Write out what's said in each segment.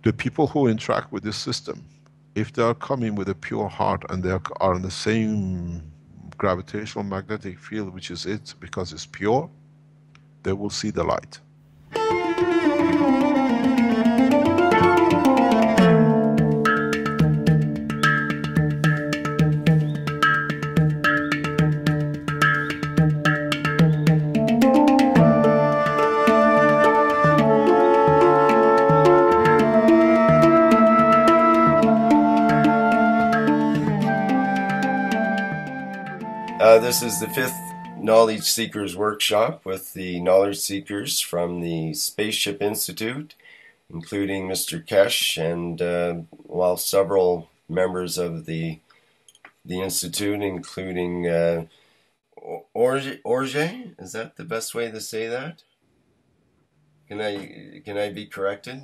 The people who interact with this system, if they are coming with a pure heart and they are in the same gravitational magnetic field, which is it, because it's pure, they will see the light. This is the 5th Knowledge Seekers Workshop with the Knowledge Seekers from the Spaceship Institute, including Mr. Kesh and several members of the Institute, including Orge. Is that the best way to say that? Can I be corrected?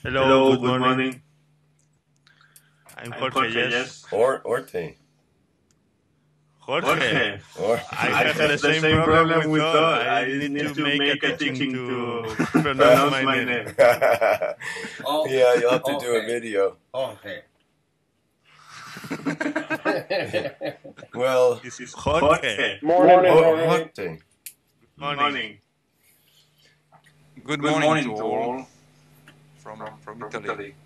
Hello, good morning. I'm Jorge, yes. Orte. Jorge. I have the same problem with all. I need to make a teaching to pronounce my name. Oh, yeah, you'll have to do a video. Okay. Well, This is Jorge. Morning. Jorge. Morning. Good morning to all from Italy.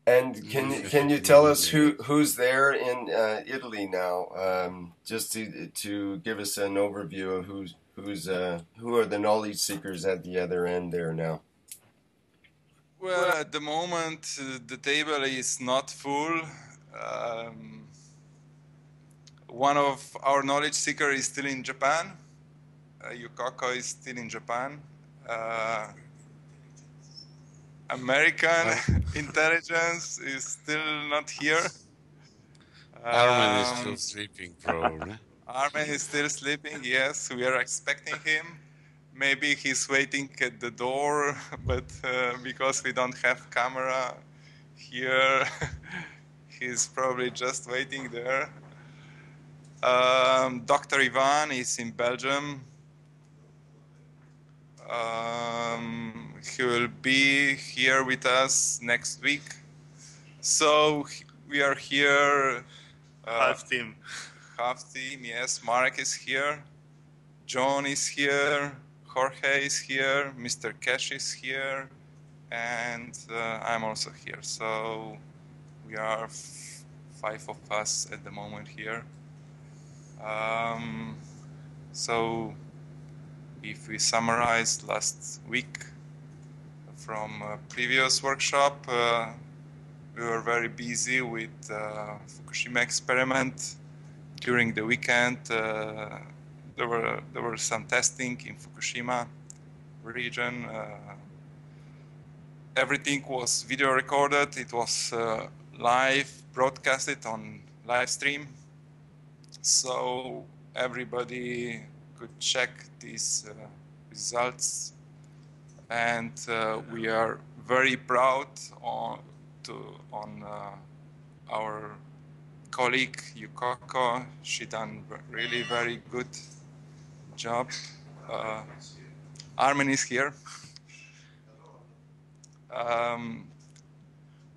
And can you tell us who's there in Italy now? Just to give us an overview of who are the knowledge seekers at the other end there now. Well, at the moment the table is not full. One of our knowledge seekers is still in Japan. Yukako is still in Japan. American intelligence is still not here. Armin is still sleeping, probably. Armin is still sleeping, yes. We are expecting him. Maybe he's waiting at the door, but because we don't have camera here, he's probably just waiting there. Dr. Ivan is in Belgium. He will be here with us next week. So we are here. Half team, yes. Marek is here. John is here. Jorge is here. Mr. Kesh is here. And I'm also here. So we are 5 of us at the moment here. So if we summarize last week from a previous workshop, we were very busy with Fukushima experiment. During the weekend, there were some testing in Fukushima region. Everything was video recorded. It was live broadcasted on live stream, so everybody could check these results, and we are very proud on our colleague Yukako. She done really very good job. Armin is here.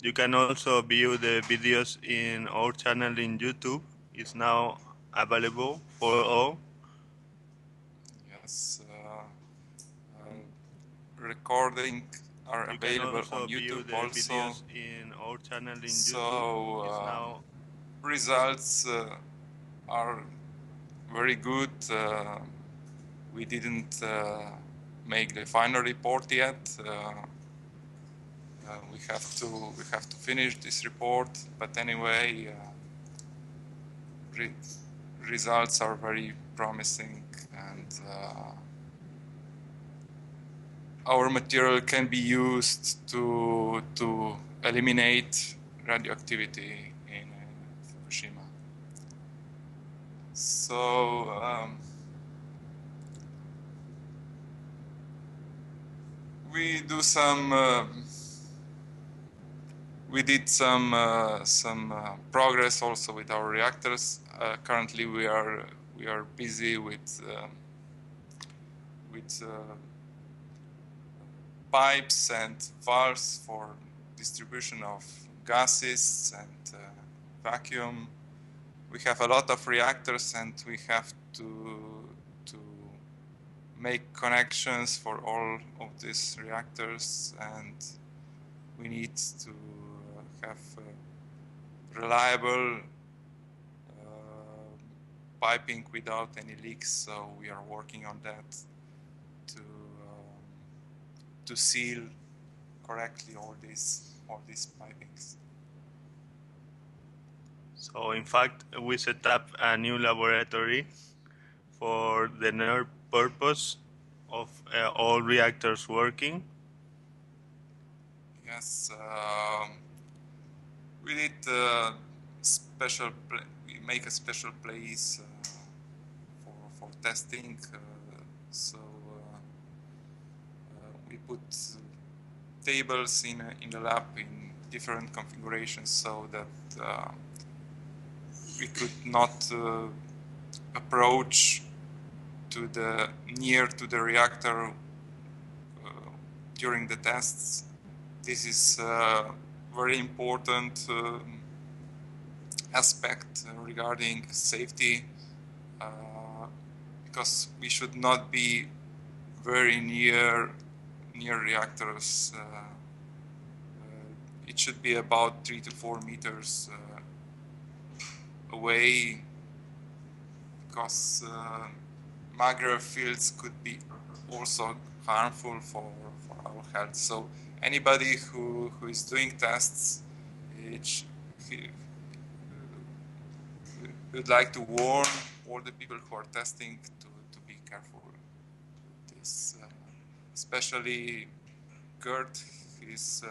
You can also view the videos in our channel in YouTube. It's now available for all. Yes, recording are available on YouTube also. Videos in our channel in so YouTube. It's now results are very good. We didn't make the final report yet. We have to finish this report, but anyway, results are very promising, and our material can be used to eliminate radioactivity in Fukushima. So we did some progress also with our reactors. Currently, we are pipes and valves for distribution of gases and vacuum. We have a lot of reactors, and we have to make connections for all of these reactors, and we need to have reliable piping without any leaks. So we are working on that to seal correctly all these pipings. So in fact, we set up a new laboratory for the purpose of all reactors working. Yes, we did we make a special place for testing. So we put tables in the lab in different configurations so that we could not approach near to the reactor during the tests. This is a very important aspect regarding safety, because we should not be very near reactors. It should be about 3 to 4 meters away, because magre fields could be also harmful for our health. So anybody who is doing tests, would like to warn all the people who are testing to be careful. This, especially Gert, he's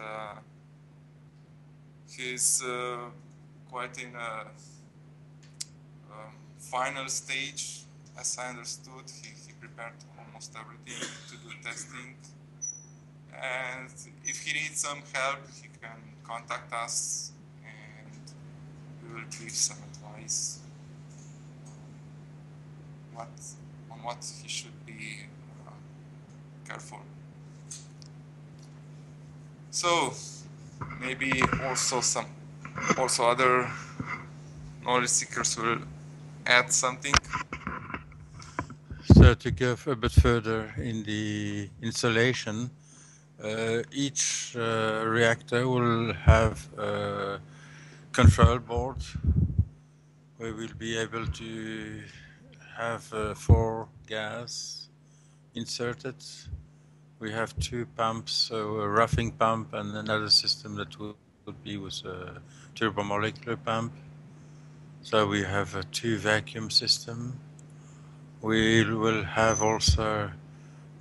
quite in a final stage. As I understood, he prepared almost everything to do testing. And if he needs some help, he can contact us, and we will give some advice on what he should be careful. So maybe also other knowledge seekers will add something. So to go a bit further in the installation, each reactor will have a control board where we'll be able to have 4 gas inserted. We have 2 pumps, so a roughing pump and another system that would be with a turbomolecular pump. So we have a 2 vacuum system. We will have also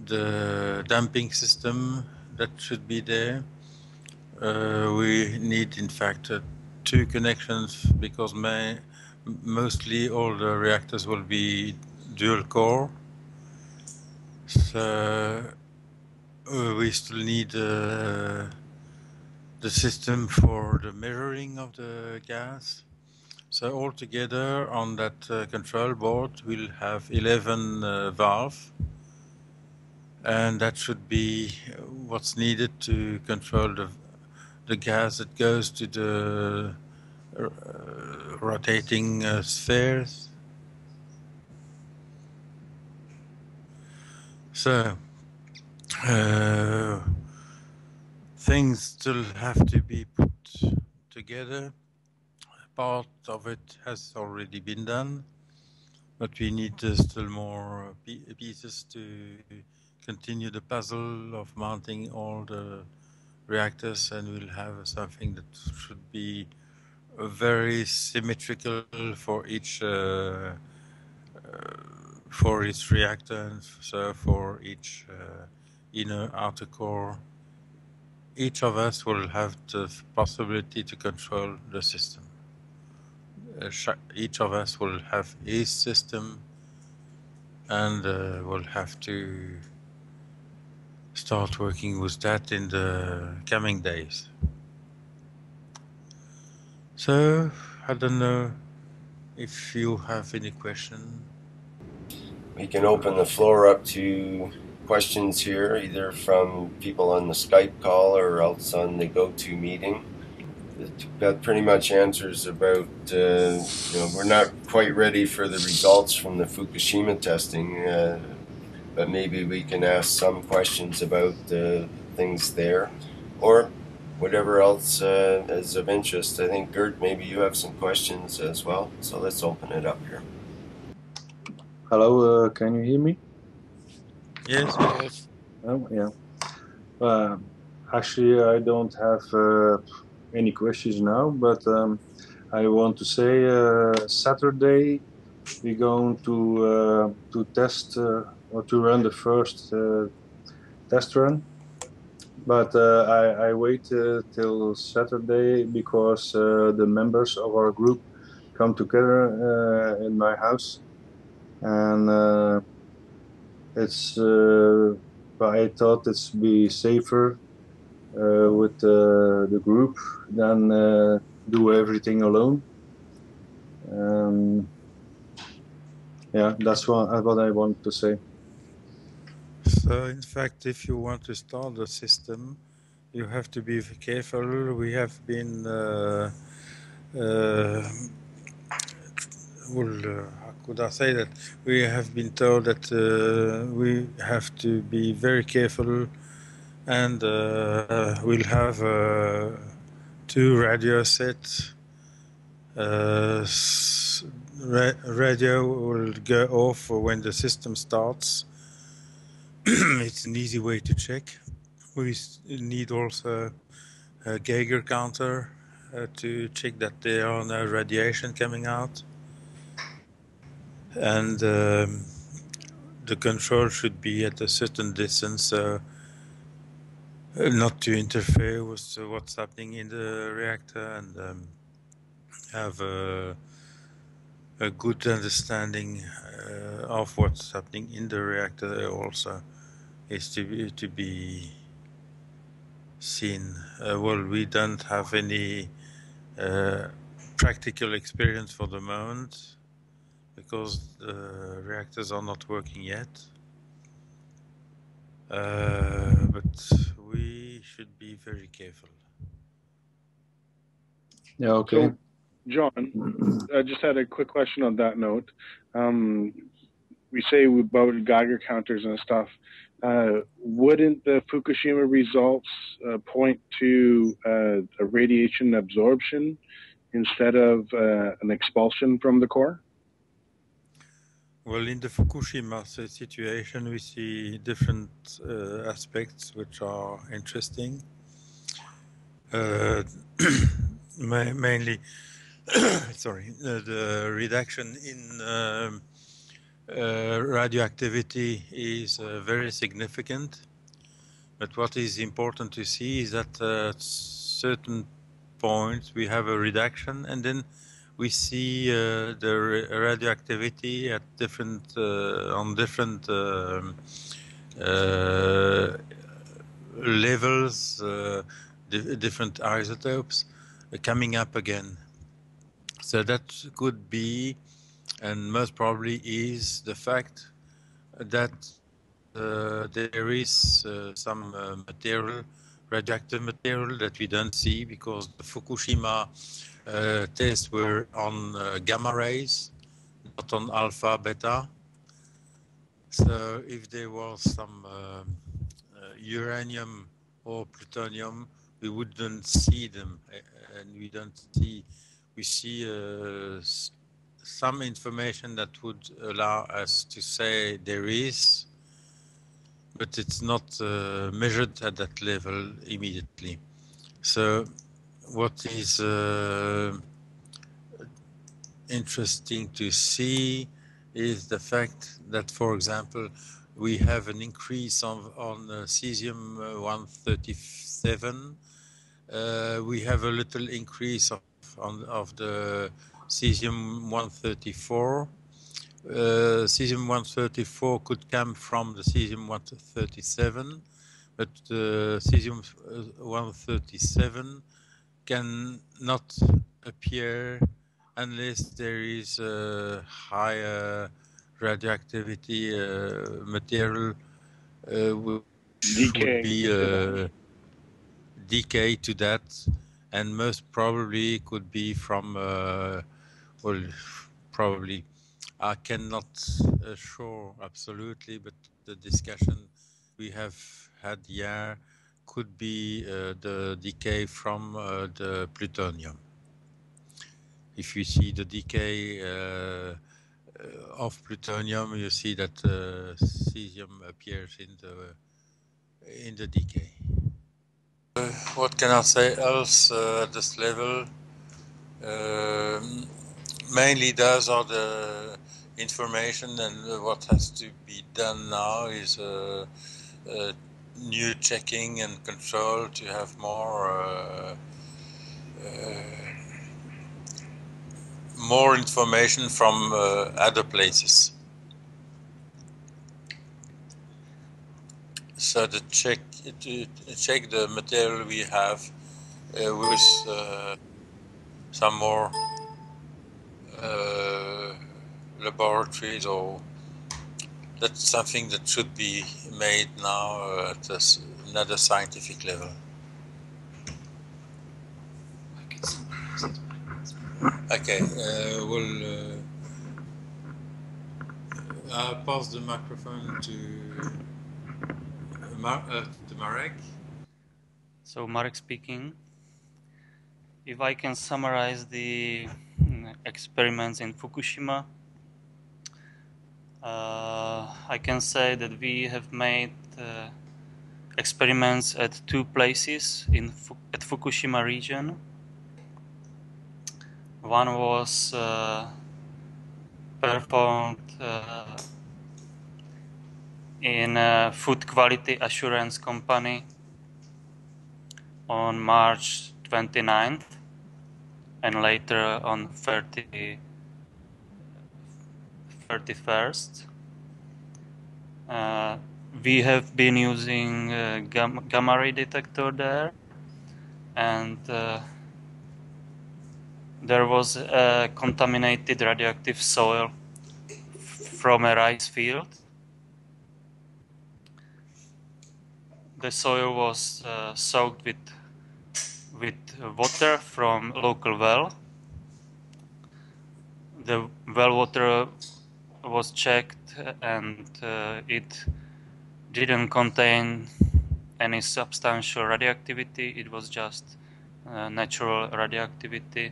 the damping system that should be there. We need, in fact, 2 connections because mostly all the reactors will be dual core. So we still need the system for the mirroring of the gas. So altogether on that control board we'll have 11 valves, and that should be what's needed to control the gas that goes to the rotating spheres. So things still have to be put together. Part of it has already been done, but we need still more pieces to continue the puzzle of mounting all the reactors, and we'll have something that should be very symmetrical for each reactor, and so for each inner outer core. Each of us will have the possibility to control the system. Each of us will have his system, and will have to start working with that in the coming days. So, I don't know if you have any question. We can open the floor up to questions here, either from people on the Skype call or else on the GoToMeeting. That pretty much answers about, we're not quite ready for the results from the Fukushima testing, but maybe we can ask some questions about things there, or whatever else is of interest. I think, Gert, maybe you have some questions as well, so let's open it up here. Hello, can you hear me? Yes. Yes. Oh, yeah. Actually, I don't have any questions now, but I want to say Saturday we're going to test or to run the first test run. But I wait till Saturday because the members of our group come together in my house, and it's. I thought it's be safer with the group than do everything alone. Yeah, that's what I want to say. So, in fact, if you want to start the system, you have to be careful. We have been, how could I say that? We have been told that we have to be very careful, and we'll have 2 radio sets. Radio will go off when the system starts. It's an easy way to check. We need also a Geiger counter to check that there are no radiation coming out. And the control should be at a certain distance, not to interfere with what's happening in the reactor, and have a good understanding of what's happening in the reactor also is to be seen. Well, we don't have any practical experience for the moment because the reactors are not working yet. But we should be very careful. Yeah, okay. So, John, I just had a quick question on that note. We say about Geiger counters and stuff. Wouldn't the Fukushima results point to a radiation absorption instead of an expulsion from the core? Well, in the Fukushima situation, we see different aspects which are interesting. Mainly, the reduction in radioactivity is very significant. But what is important to see is that at certain points we have a reduction, and then we see the radioactivity at different on different levels, different isotopes coming up again. So that could be, and most probably is, the fact that there is some material, radioactive material that we don't see because the Fukushima tests were on gamma rays, not on alpha, beta. So if there was some uranium or plutonium, we wouldn't see them, and we see some information that would allow us to say there is, but it's not measured at that level immediately. So what is interesting to see is the fact that, for example, we have an increase on cesium-137. We have a little increase of the cesium-134. Cesium-134 could come from the cesium-137, but cesium-137 can not appear unless there is a higher radioactivity material which Decay. would be decay to that, and most probably could be from, well, probably, I cannot assure absolutely, but the discussion we have had here could be the decay from the plutonium. If you see the decay of plutonium, you see that cesium appears in the decay. What can I say else at this level? Mainly those are the information, and what has to be done now is new checking and control to have more information from other places. So to check the material we have with some more laboratories, or that's something that should be made now at another scientific level. Okay, I'll pass the microphone to Marek. So Marek speaking. If I can summarize the experiments in Fukushima, I can say that we have made experiments at 2 places at Fukushima region. One was performed in a food quality assurance company on March 29th and later on 31st. We have been using gamma ray detector there, and there was contaminated radioactive soil from a rice field. The soil was soaked with water from local well. The well water was checked, and it didn't contain any substantial radioactivity. It was just natural radioactivity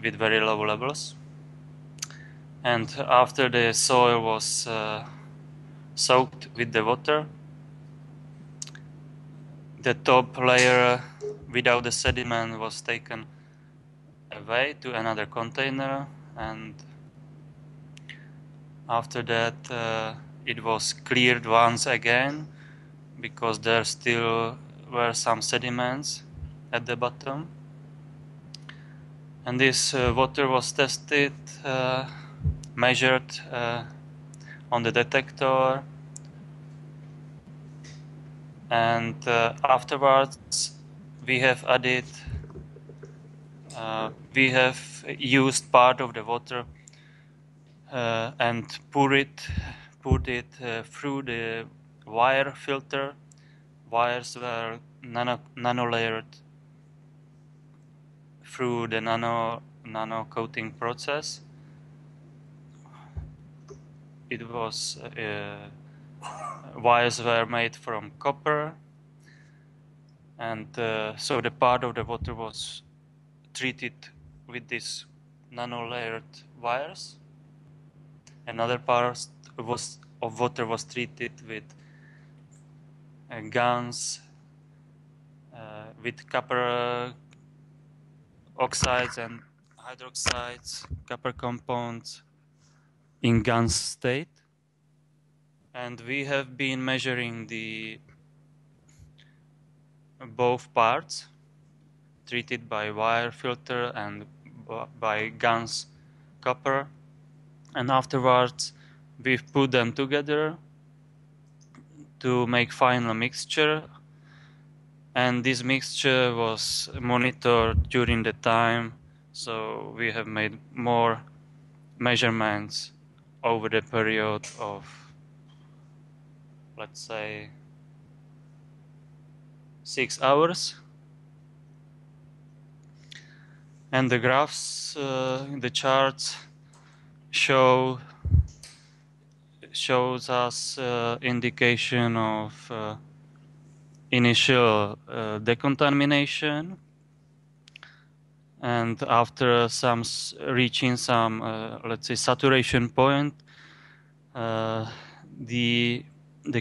with very low levels. And after the soil was soaked with the water, the top layer without the sediment was taken away to another container, and after that it was cleared once again because there still were some sediments at the bottom. And this water was tested, measured on the detector, and afterwards we have added, we have used part of the water and poured it through the wire filter. Wires were nano-layered through the nano coating process. It was wires were made from copper, and so the part of the water was treated with these nano-layered wires. Another part of water was treated with GaNs, with copper oxides and hydroxides, copper compounds in GaN state. And we have been measuring both parts treated by wire filter and by GaNs copper. And afterwards, we've put them together to make final mixture. And this mixture was monitored during the time, so we have made more measurements over the period of let's say 6 hours. And the graphs, the charts shows us indication of initial decontamination, and after reaching some let's say saturation point, the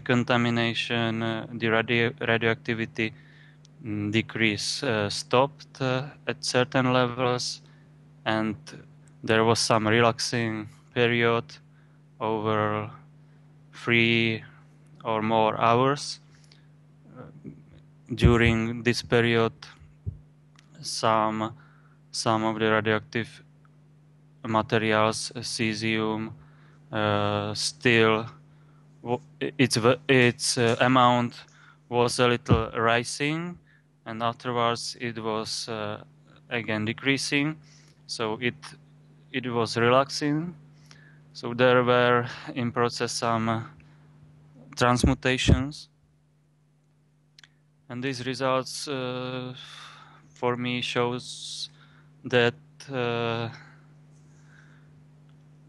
contamination, the radioactivity decrease stopped at certain levels, and there was some relaxing period over 3 or more hours. During this period, some of the radioactive materials, cesium, still its amount was a little rising, and afterwards it was again decreasing. So it was relaxing. So there were in process some transmutations, and these results for me shows that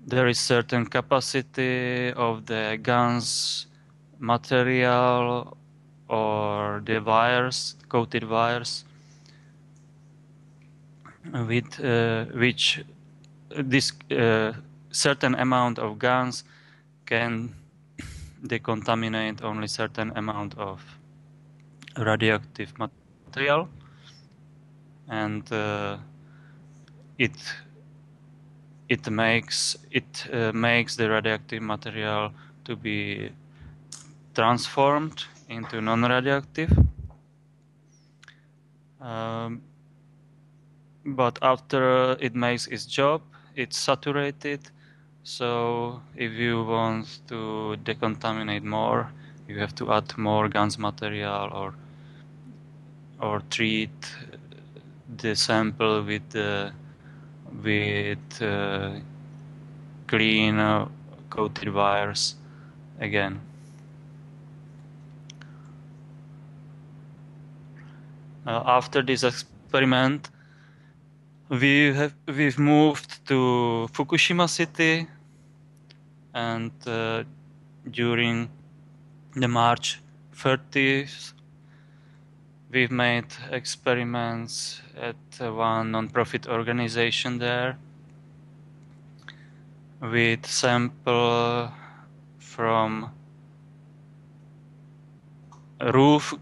there is certain capacity of the GANs material or the wires, coated wires, with which this certain amount of GANs can decontaminate only certain amount of radioactive material, and it makes the radioactive material to be transformed into non-radioactive. But after it makes its job, it's saturated. So if you want to decontaminate more, you have to add more GANs material or treat the sample with clean coated wires again. After this experiment, we've moved to Fukushima city, and during the March 30th, we've made experiments at one non-profit organization there with sample from roof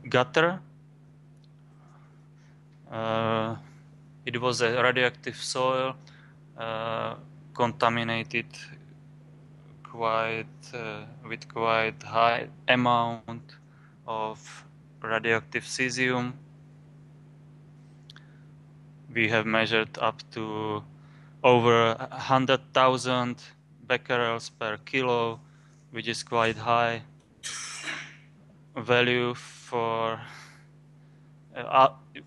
gutter. It was a radioactive soil contaminated with quite high amount of radioactive cesium. We have measured up to over 100,000 becquerels per kilo, which is quite high value for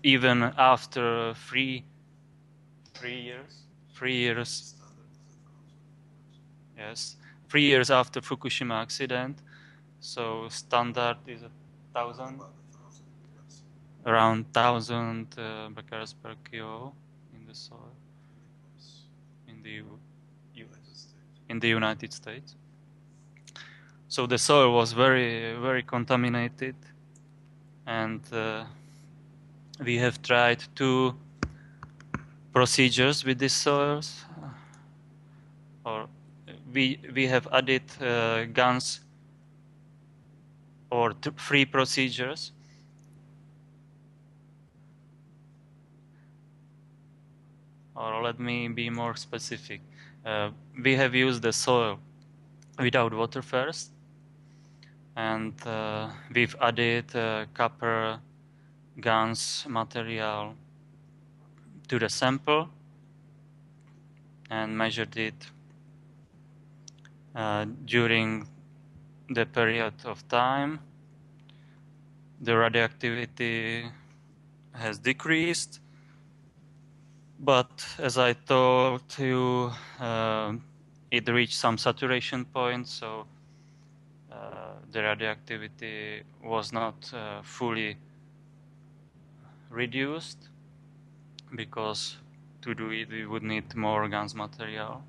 even after 3 years. Yes, 3 years after Fukushima accident. So standard is 1,000, around 1,000 becquerels per kilo in the soil in the United States. So the soil was very, very contaminated, and we have tried 2 procedures with these soils, or we have added GANs, or 3 procedures. Or let me be more specific. We have used the soil without water first, and we've added copper GANs material to the sample and measured it during the period of time. The radioactivity has decreased, but as I told you, it reached some saturation point, so the radioactivity was not fully reduced, because to do it we would need more GANS material.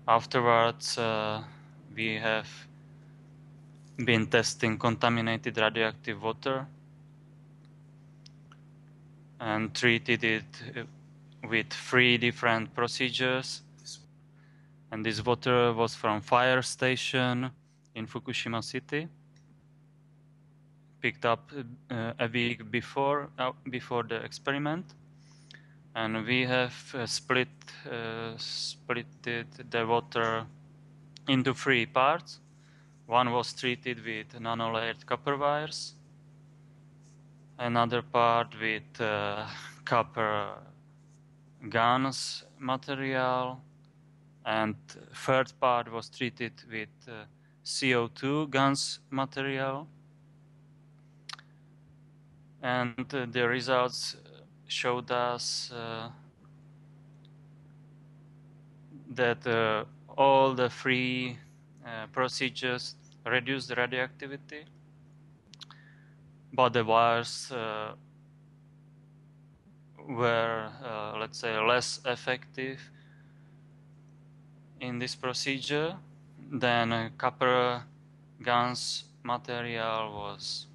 Afterwards, we have been testing contaminated radioactive water and treated it with 3 different procedures. And this water was from fire station in Fukushima city, picked up a week before the experiment. And we have split the water into 3 parts. One was treated with nano-layered copper wires, another part with copper GANS material, and third part was treated with CO2 GANS material. And the results showed us that all the 3 procedures reduced the radioactivity, but the wires were, let's say, less effective in this procedure. Then copper GANS material was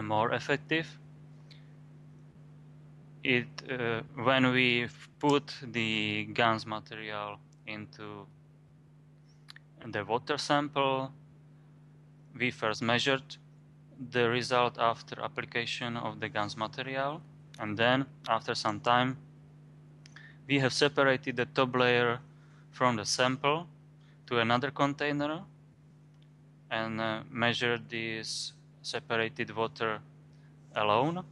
more effective. When we put the GANS material into the water sample, we first measured the result after application of the GANS material, and then after some time we have separated the top layer from the sample to another container and measured this separated water alone.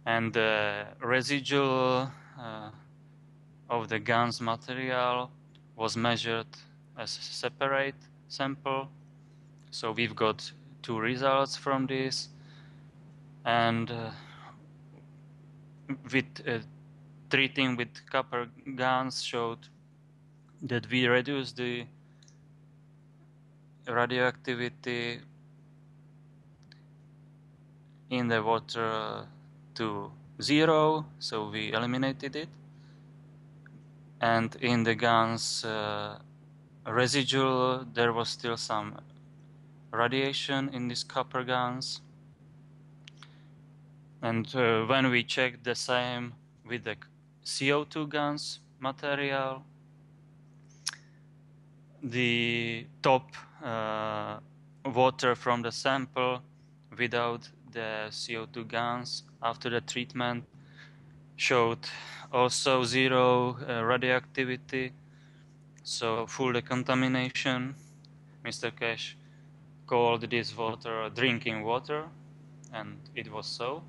And the residual of the GANS material was measured as a separate sample. So we've got 2 results from this, and with treating with copper GANS showed that we reduced the radioactivity in the water to 0, so we eliminated it. And in the GANS residual, there was still some radiation in this copper GANS. And when we checked the same with the CO2 GANS material, the top water from the sample without the CO2 GANS after the treatment showed also 0 radioactivity, so full decontamination. Mr. Cash called this water drinking water, and it was so.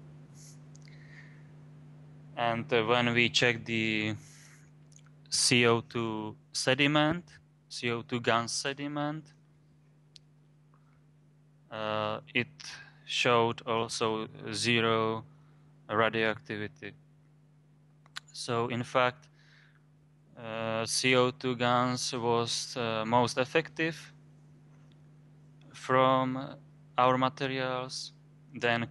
And when we checked the CO2 sediment, CO2 GANS sediment, it showed also 0 radioactivity. So in fact, CO2 GANS was most effective from our materials. Then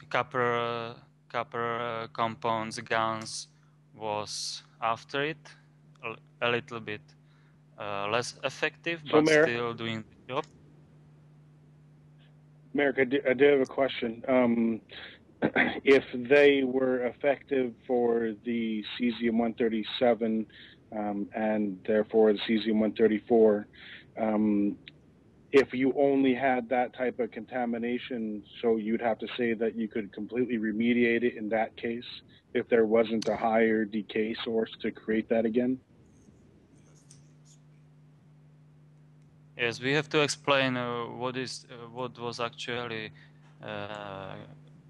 copper compounds GANS was after it, a little bit less effective, So, but Merrick, still doing the job. Merrick, I do have a question. If they were effective for the cesium-137 and therefore the cesium-134, if you only had that type of contamination, so you'd have to say that you could completely remediate it in that case if there wasn't a higher decay source to create that again? Yes, we have to explain what was actually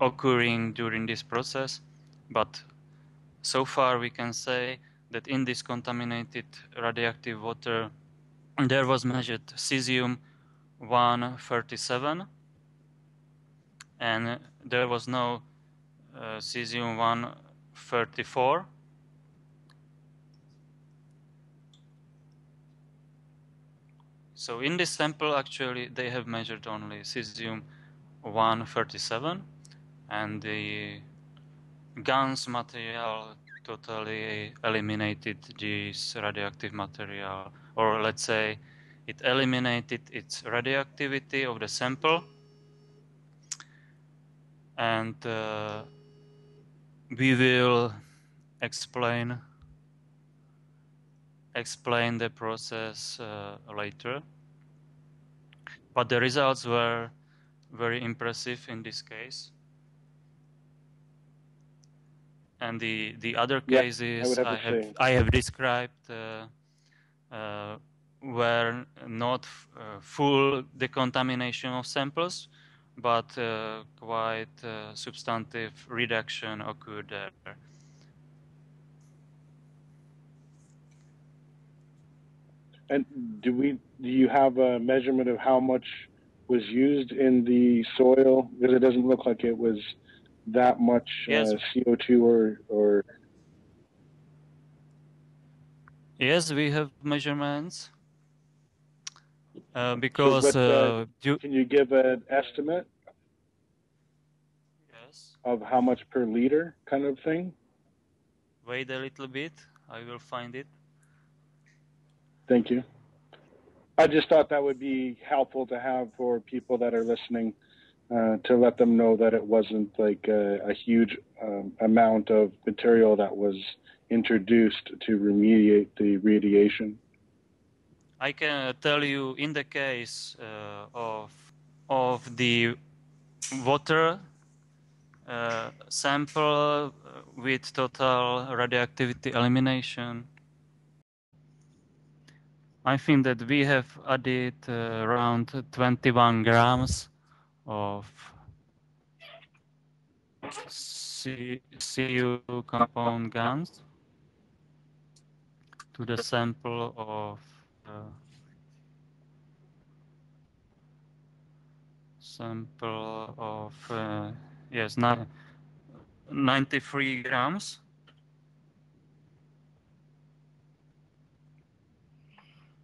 occurring during this process, but so far we can say that in this contaminated radioactive water there was measured cesium-137, and there was no cesium-134. So in this sample, actually, they have measured only cesium-137, and the GANS material totally eliminated this radioactive material, or let's say it eliminated its radioactivity of the sample, and we will explain the process later. But the results were very impressive in this case. And the other cases I have described were not full decontamination of samples, but quite substantive reduction occurred there. And do you have a measurement of how much was used in the soil? Because it doesn't look like it was that much CO2 or. Yes, we have measurements. Because can you give an estimate? Yes. Of how much per liter, kind of thing? Wait a little bit. I will find it. Thank you. I just thought that would be helpful to have for people that are listening, to let them know that it wasn't like a huge amount of material that was introduced to remediate the radiation. I can tell you in the case of the water sample with total radioactivity elimination, I think that we have added around 21 grams of Cu compound GANs to the sample of yes, 93 grams.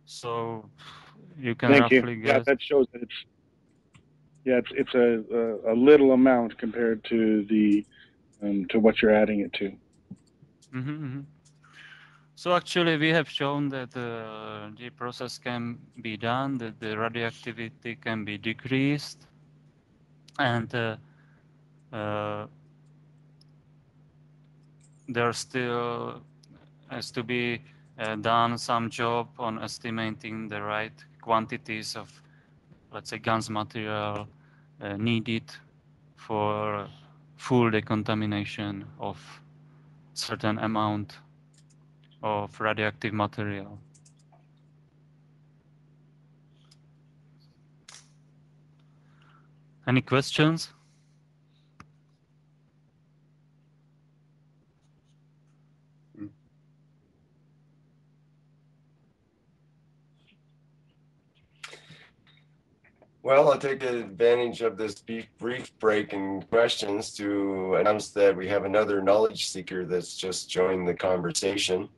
So you can roughly guess. Yeah, that shows that it's a little amount compared to the to what you're adding it to. So actually, we have shown that the process can be done, that the radioactivity can be decreased, and there still has to be done some job on estimating the right quantities of, let's say, GANS material needed for full decontamination of certain amount of radioactive material. Any questions? Well, I'll take advantage of this brief break in questions to announce that we have another knowledge seeker that's just joined the conversation,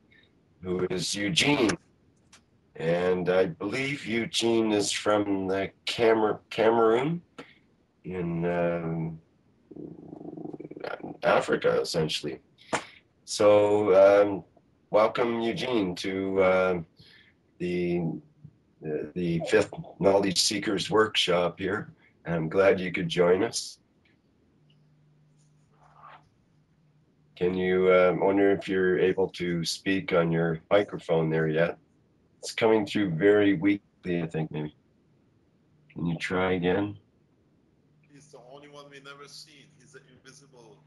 who is Eugene. And I believe Eugene is from the Cameroon in Africa, essentially. So welcome, Eugene, to the fifth Knowledge Seekers workshop here. I'm glad you could join us. Can you, wonder if you're able to speak on your microphone there yet? It's coming through very weakly, I think, maybe. Can you try again? He's the only one we never seen. He's the invisible.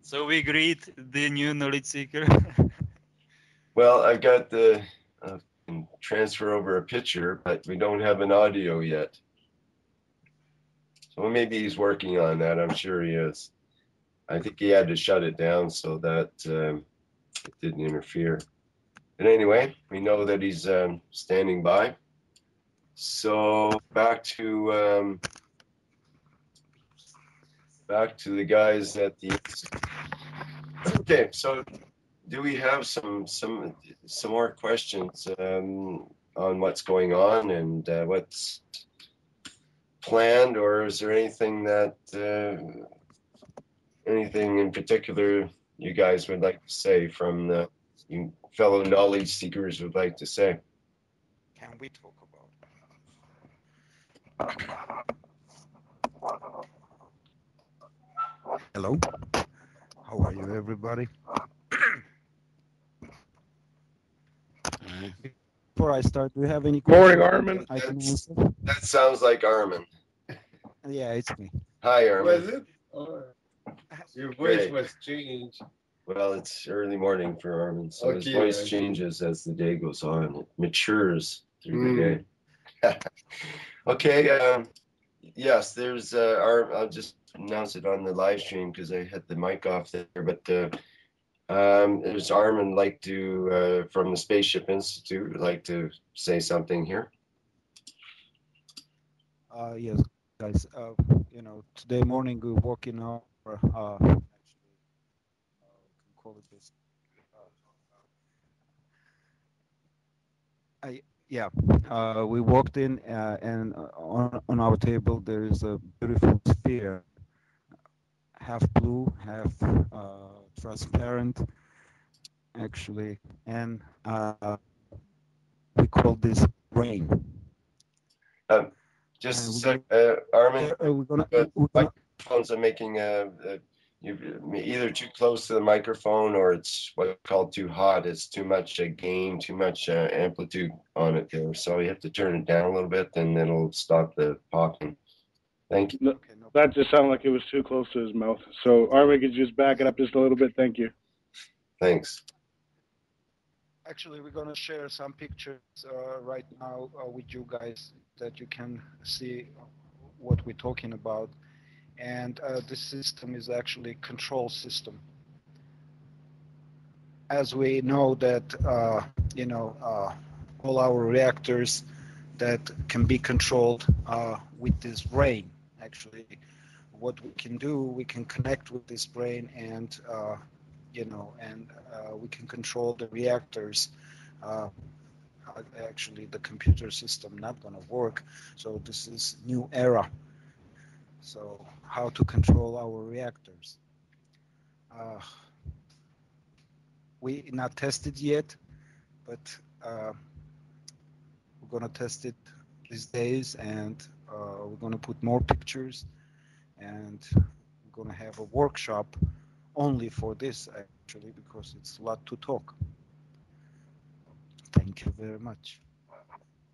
So we greet the new knowledge seeker. Well, I've got the transfer over a picture, but we don't have an audio yet. So maybe he's working on that. I'm sure he is. I think he had to shut it down so that it didn't interfere. But anyway, we know that he's standing by. So back to the guys at the. Okay, so do we have some more questions? on what's going on and what's planned, or is there anything that anything in particular you guys would like to say from the you fellow knowledge seekers would like to say? Can we talk about? Hello. How are you, everybody? Before I start, do you have any questions? Morning, Armin. I can answer. That sounds like Armin. Yeah, it's me. Hi, Armin. Was it? Oh, your voice Great. was changed. Well, it's early morning for Armin, so his Okay, voice okay. changes as the day goes on. It matures through the day. Okay. Yes, there's I'll just announce it on the live stream because I had the mic off there. But there's Armin like to from the Spaceship Institute would like to say something here. Yes, guys. Today morning we woke in our actually, we can call it this. We walked in and on our table there is a beautiful sphere, half blue, half transparent, actually, and we call this rain. Just a sec, Armin. We're gonna microphones are making you're either too close to the microphone or it's what's called too hot. It's too much gain, too much amplitude on it there. So you have to turn it down a little bit, and it'll stop the popping. Thank you. No, that just sounded like it was too close to his mouth. So Armin, could you just back it up just a little bit? Thank you. Thanks. Actually, we're gonna share some pictures right now with you guys that you can see what we're talking about. And this system is actually a control system. As we know that, all our reactors that can be controlled with this brain. Actually, what we can do, we can connect with this brain and, we can control the reactors. Actually, the computer system not going to work. So this is new era. So how to control our reactors? We not tested yet, but we're gonna test it these days, and we're gonna put more pictures, and we're gonna have a workshop only for this actually because it's a lot to talk. Thank you very much.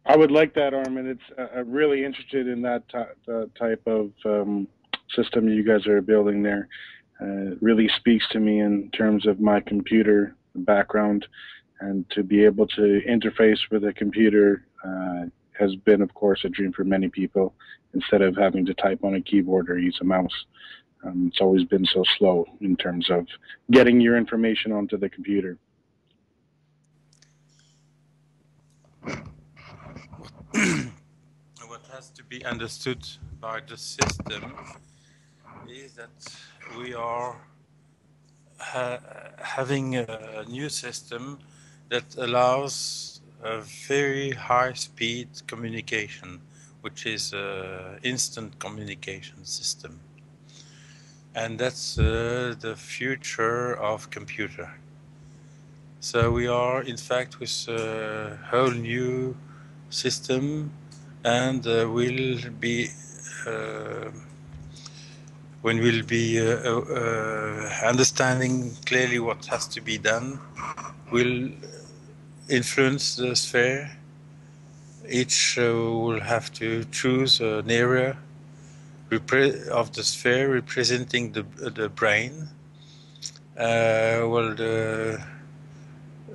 I would like that, Armin. It's I'm really interested in that type of system you guys are building there. It really speaks to me in terms of my computer background, and to be able to interface with a computer has been, of course, a dream for many people. Instead of having to type on a keyboard or use a mouse, it's always been so slow in terms of getting your information onto the computer. What has to be understood by the system is that we are having a new system that allows a very high-speed communication, which is an instant communication system. And that's the future of computer. So we are, in fact, with a whole new system, and will be when we'll be understanding clearly what has to be done, will influence the sphere. Each will have to choose an area of the sphere representing the brain. The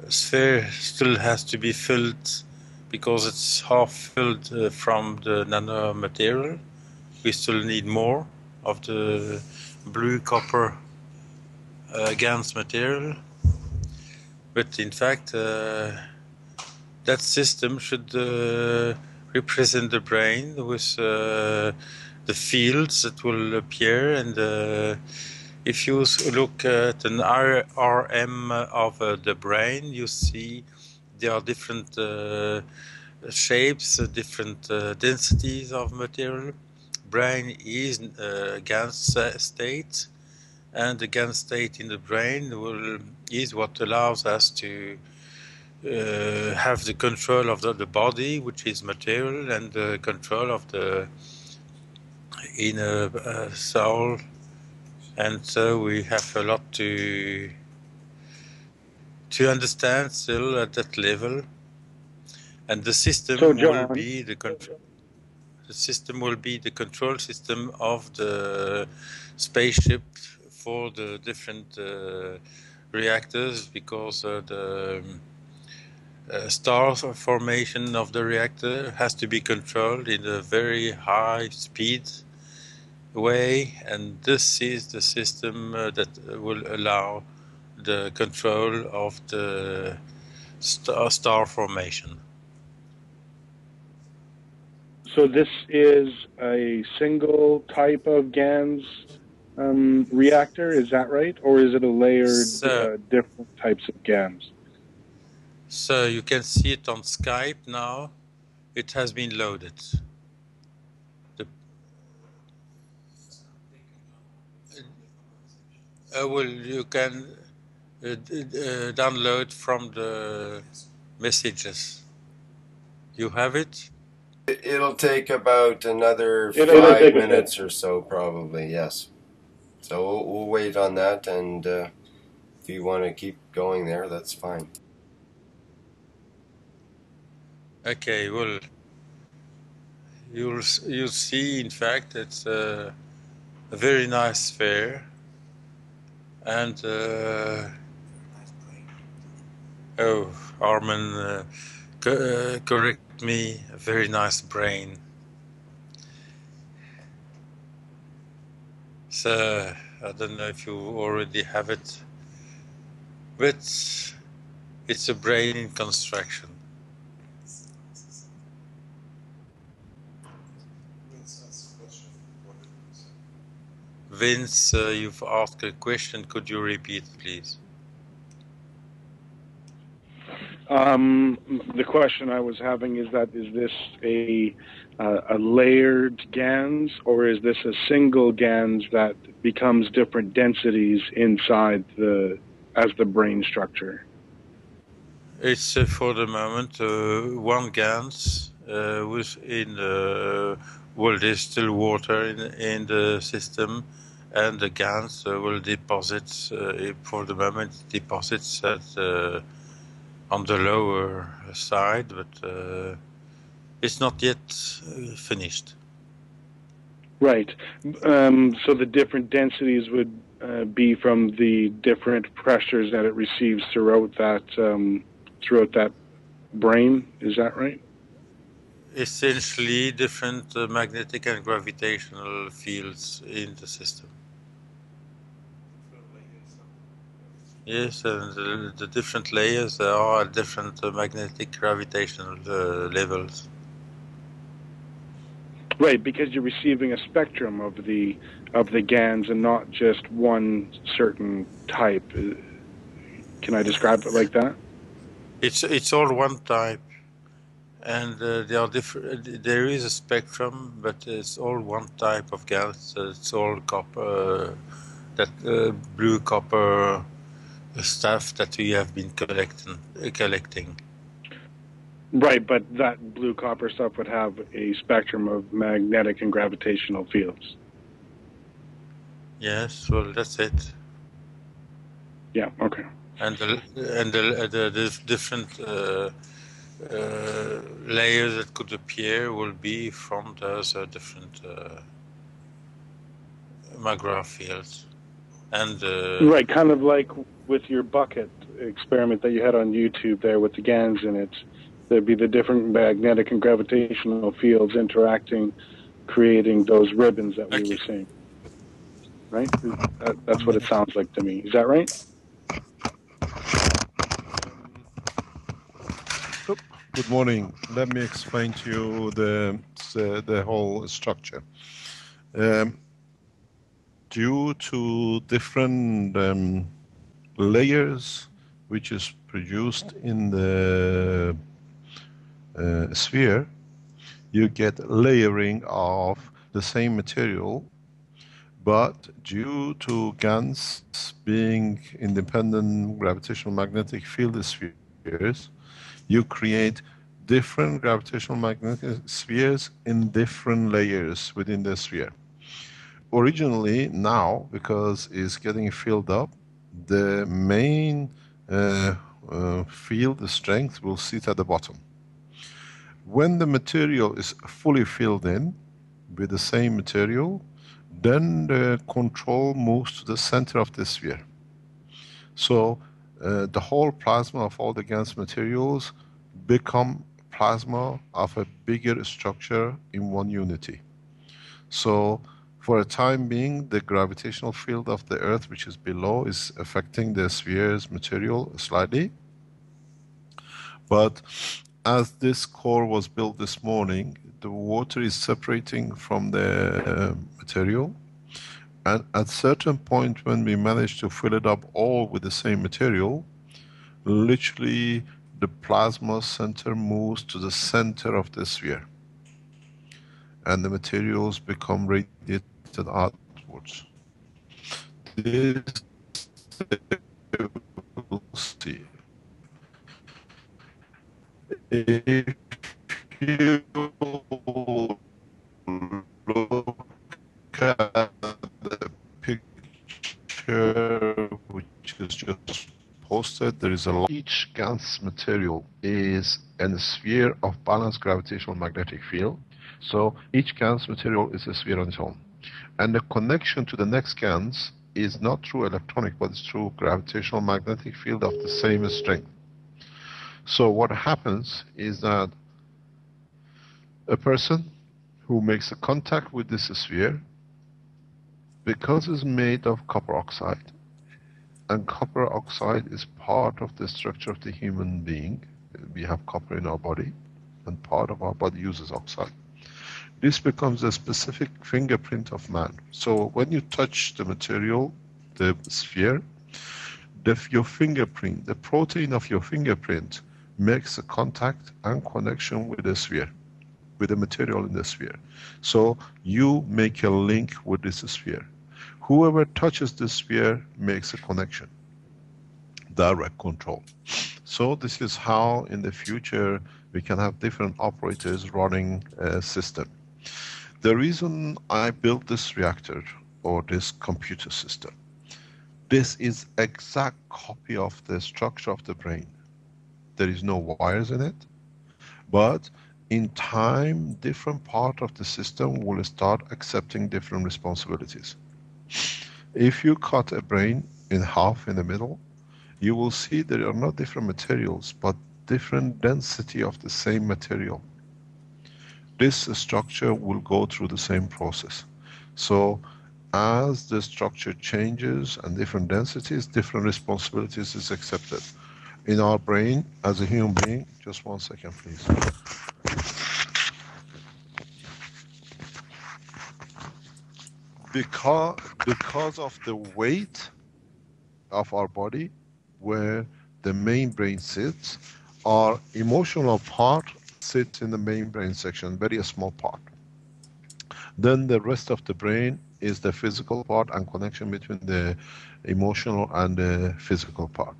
sphere still has to be filled because it's half filled from the nanomaterial. We still need more of the blue copper GaNs material. But in fact, that system should represent the brain with the fields that will appear. And if you look at an RM of the brain, you see there are different shapes, different densities of material. Brain is GANS state, and the GANS state in the brain is what allows us to have the control of the body, which is material, and the control of the inner soul. And so we have a lot to understand still at that level. And the system will be the control. The system will be the control system of the spaceship for the different reactors, because the star formation of the reactor has to be controlled in a very high speed way, and this is the system that will allow the control of the star formation. So this is a single type of GANS reactor, is that right? Or is it a layered different types of GANS? So you can see it on Skype now. It has been loaded. Well, you can download from the messages. You have it? It'll take about another It'll 5 take a minutes bit. or so, probably, yes. So we'll wait on that, and if you want to keep going there, that's fine. Okay, well, you'll see, in fact, it's a very nice sphere. And, oh, Armin, correct me, a very nice brain. So, I don't know if you already have it, but it's a brain in construction. Vince, you've asked a question. Could you repeat, please? The question I was having is this a layered GANS, or is this a single GANS that becomes different densities inside as the brain structure? It's for the moment one GANS within well, there's still water in the system, and the GANS will deposit for the moment deposits at on the lower side, but it's not yet finished. Right. So the different densities would be from the different pressures that it receives throughout that brain. Is that right? Essentially, different magnetic and gravitational fields in the system. Yes, and the different layers are at different magnetic gravitational levels. Right, because you're receiving a spectrum of the GANs and not just one certain type. Can I describe it like that? It's all one type, and they are different. There is a spectrum, but it's all one type of GANs. It's all copper, that blue copper stuff that we have been collecting. Right, but that blue copper stuff would have a spectrum of magnetic and gravitational fields. Yes, well, that's it. Yeah. Okay. And the different layers that could appear will be from those different McGrath fields. And right, kind of like with your bucket experiment that you had on YouTube there with the GANs in it. There'd be the different magnetic and gravitational fields interacting, creating those ribbons that we were seeing. Right? That's what it sounds like to me. Is that right? Good morning. Let me explain to you the whole structure. Due to different layers which is produced in the sphere, you get layering of the same material, but due to GANs being independent gravitational magnetic field spheres, you create different gravitational magnetic spheres in different layers within the sphere. Originally, now, because it's getting filled up, the main field strength will sit at the bottom. When the material is fully filled in with the same material, then the control moves to the center of the sphere. So the whole plasma of all the GANs materials become plasma of a bigger structure in one unity. So for a time being, the gravitational field of the Earth, which is below, is affecting the sphere's material slightly. But as this core was built this morning, the water is separating from the material. And at certain point when we manage to fill it up all with the same material, literally the plasma center moves to the center of the sphere. And the materials become radiated outwards. This we'll see. If you look at the picture which is just posted, there is a each GANs material is a sphere of balanced gravitational magnetic field. So each GANs material is a sphere on its own. And the connection to the next GANs is not through electronic, but it's through gravitational magnetic field of the same strength. So what happens is that a person who makes a contact with this sphere, because it's made of copper oxide, and copper oxide is part of the structure of the human being. We have copper in our body, and part of our body uses oxide. This becomes a specific fingerprint of man. So when you touch the material, the sphere, your fingerprint, the protein of your fingerprint makes a contact and connection with the sphere, with the material in the sphere. So you make a link with this sphere. Whoever touches the sphere makes a connection. Direct control. So this is how in the future we can have different operators running a system. The reason I built this reactor or this computer system, this is exact copy of the structure of the brain. There is no wires in it, but in time, different part of the system will start accepting different responsibilities. If you cut a brain in half in the middle, you will see there are not different materials, but different density of the same material. This structure will go through the same process. So as the structure changes and different densities, different responsibilities is accepted. In our brain, as a human being, just 1 second please. Because of the weight of our body, where the main brain sits, our emotional part sits in the main brain section, very small part. Then the rest of the brain is the physical part and connection between the emotional and the physical part.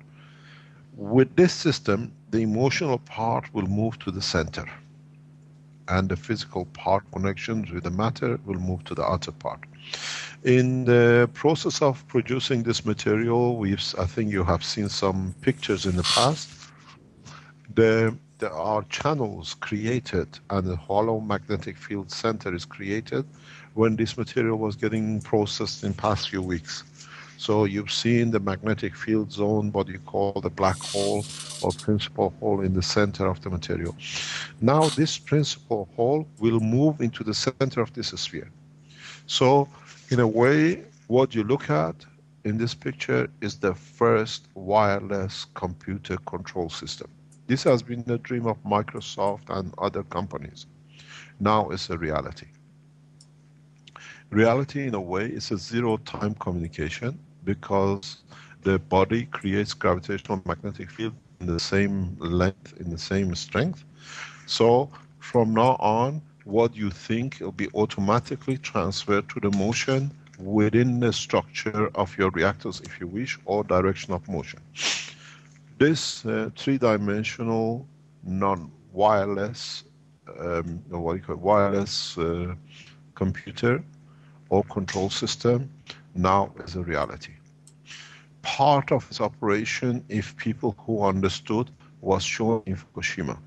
With this system, the emotional part will move to the center, and the physical part connections with the matter will move to the outer part. In the process of producing this material, I think you have seen some pictures in the past. There are channels created and a hollow magnetic field center is created when this material was getting processed in past few weeks. So you've seen the magnetic field zone, what you call the black hole or principal hole in the center of the material. Now this principal hole will move into the center of this sphere. So in a way, what you look at in this picture is the first wireless computer control system. This has been the dream of Microsoft and other companies. Now it's a reality. Reality, in a way, is a zero-time communication because the body creates gravitational magnetic field in the same length, in the same strength. So from now on, what you think will be automatically transferred to the motion within the structure of your reactors, if you wish, or direction of motion. This three-dimensional, non-wireless, what do you call it, wireless computer or control system now is a reality. Part of its operation, if people who understood, was shown in Fukushima.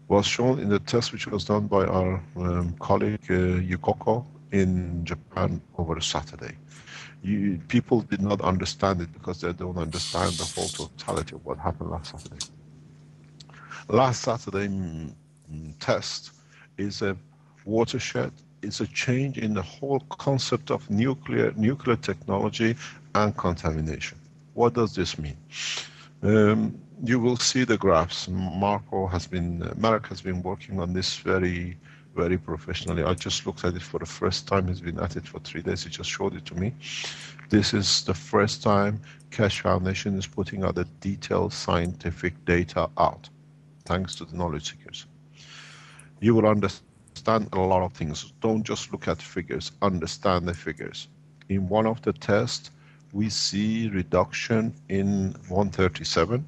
Was shown in the test which was done by our colleague Yukoko in Japan over Saturday. People did not understand it because they don't understand the whole totality of what happened last Saturday. Last Saturday test is a watershed, is a change in the whole concept of nuclear technology and contamination. What does this mean? You will see the graphs. Marek has been working on this very, very professionally. I just looked at it for the first time. He's been at it for 3 days. He just showed it to me. This is the first time Keshe Foundation is putting out the detailed scientific data out, thanks to the knowledge seekers. You will understand a lot of things. Don't just look at figures, understand the figures. In one of the tests, we see reduction in 137,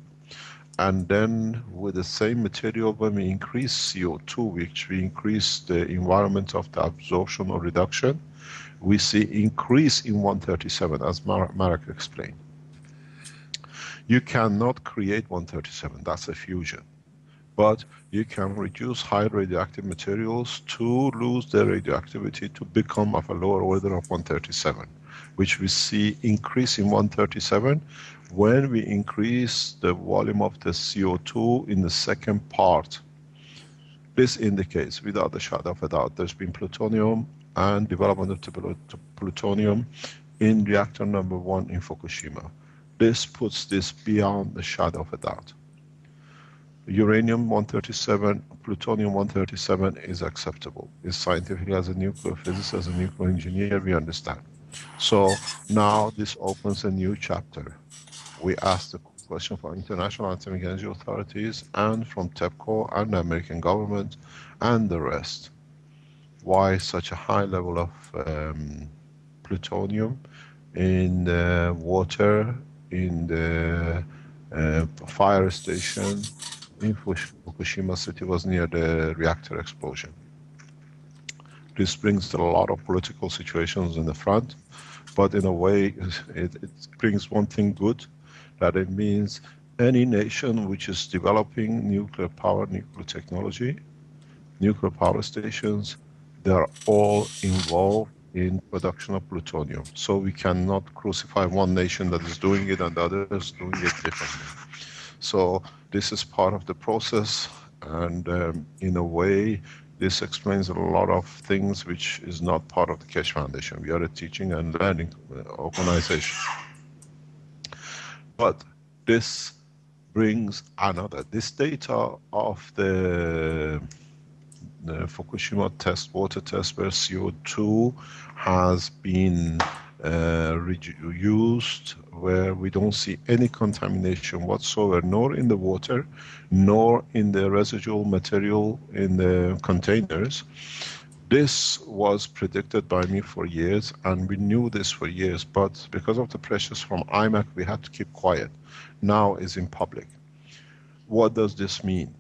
and then with the same material, when we increase CO2, which we increase the environment of the absorption or reduction, we see increase in 137, as Marek explained. You cannot create 137, that's a fusion. But you can reduce high radioactive materials to lose their radioactivity to become of a lower order of 137, which we see increase in 137 when we increase the volume of the CO2 in the second part. This indicates, without a shadow of a doubt, there's been plutonium and development of plutonium in reactor number 1 in Fukushima. This puts this beyond the shadow of a doubt. Uranium-137, plutonium-137 is acceptable. It's scientifically, as a nuclear physicist, as a nuclear engineer, we understand. So now this opens a new chapter. We asked the question for international atomic energy authorities and from TEPCO and the American government and the rest. Why such a high level of plutonium in the water, in the fire station in Fukushima city was near the reactor explosion. This brings a lot of political situations in the front, but in a way it brings one thing good, that it means any nation which is developing nuclear power, nuclear technology, nuclear power stations, they are all involved in production of plutonium. So we cannot crucify one nation that is doing it and the others doing it differently. So this is part of the process, and in a way this explains a lot of things which is not part of the Keshe Foundation. We are a teaching and learning organization. But this brings another. This data of the Fukushima test, water test, where CO2 has been used, where we don't see any contamination whatsoever, nor in the water, nor in the residual material in the containers. This was predicted by me for years, and we knew this for years, but because of the pressures from IMAC, we had to keep quiet. Now it's in public. What does this mean?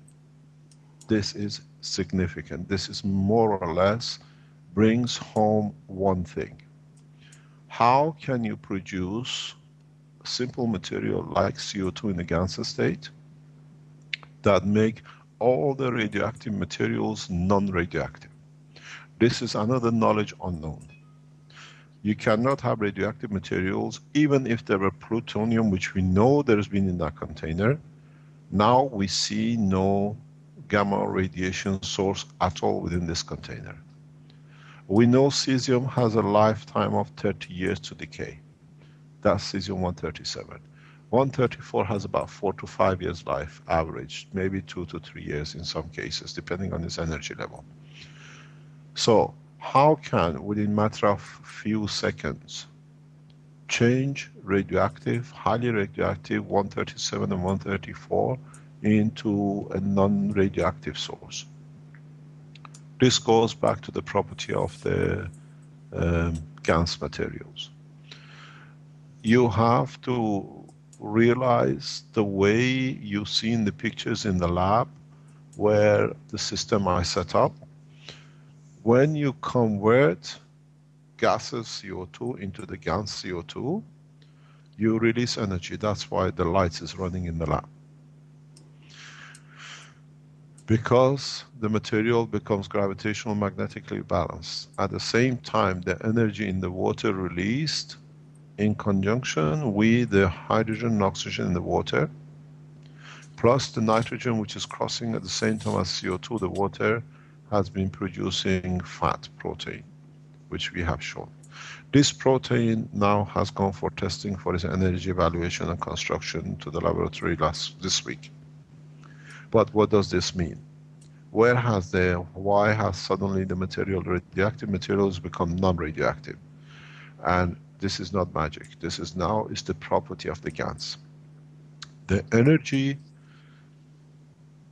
This is significant. This is more or less brings home one thing. How can you produce simple material like CO2 in the gaseous state that make all the radioactive materials non-radioactive? This is another knowledge unknown. You cannot have radioactive materials even if there were plutonium, which we know there's been in that container. Now we see no gamma radiation source at all within this container. We know cesium has a lifetime of 30 years to decay. That's cesium-137. 134 has about 4 to 5 years life average, maybe 2 to 3 years in some cases, depending on its energy level. So how can, within a matter of few seconds, change radioactive, highly radioactive 137 and 134 into a non-radioactive source. This goes back to the property of the GaNs materials. You have to realize the way you see in the pictures in the lab where the system I set up, when you convert gases CO2 into the GaNs CO2, you release energy. That's why the light is running in the lab. Because the material becomes gravitational magnetically balanced. At the same time, the energy in the water released in conjunction with the hydrogen and oxygen in the water, plus the nitrogen which is crossing at the same time as CO2, the water has been producing fat protein, which we have shown. This protein now has gone for testing for its energy evaluation and construction to the laboratory this week. But what does this mean? Why has suddenly the material, radioactive materials, become non-radioactive? And this is not magic. This is the property of the GaNs. The energy,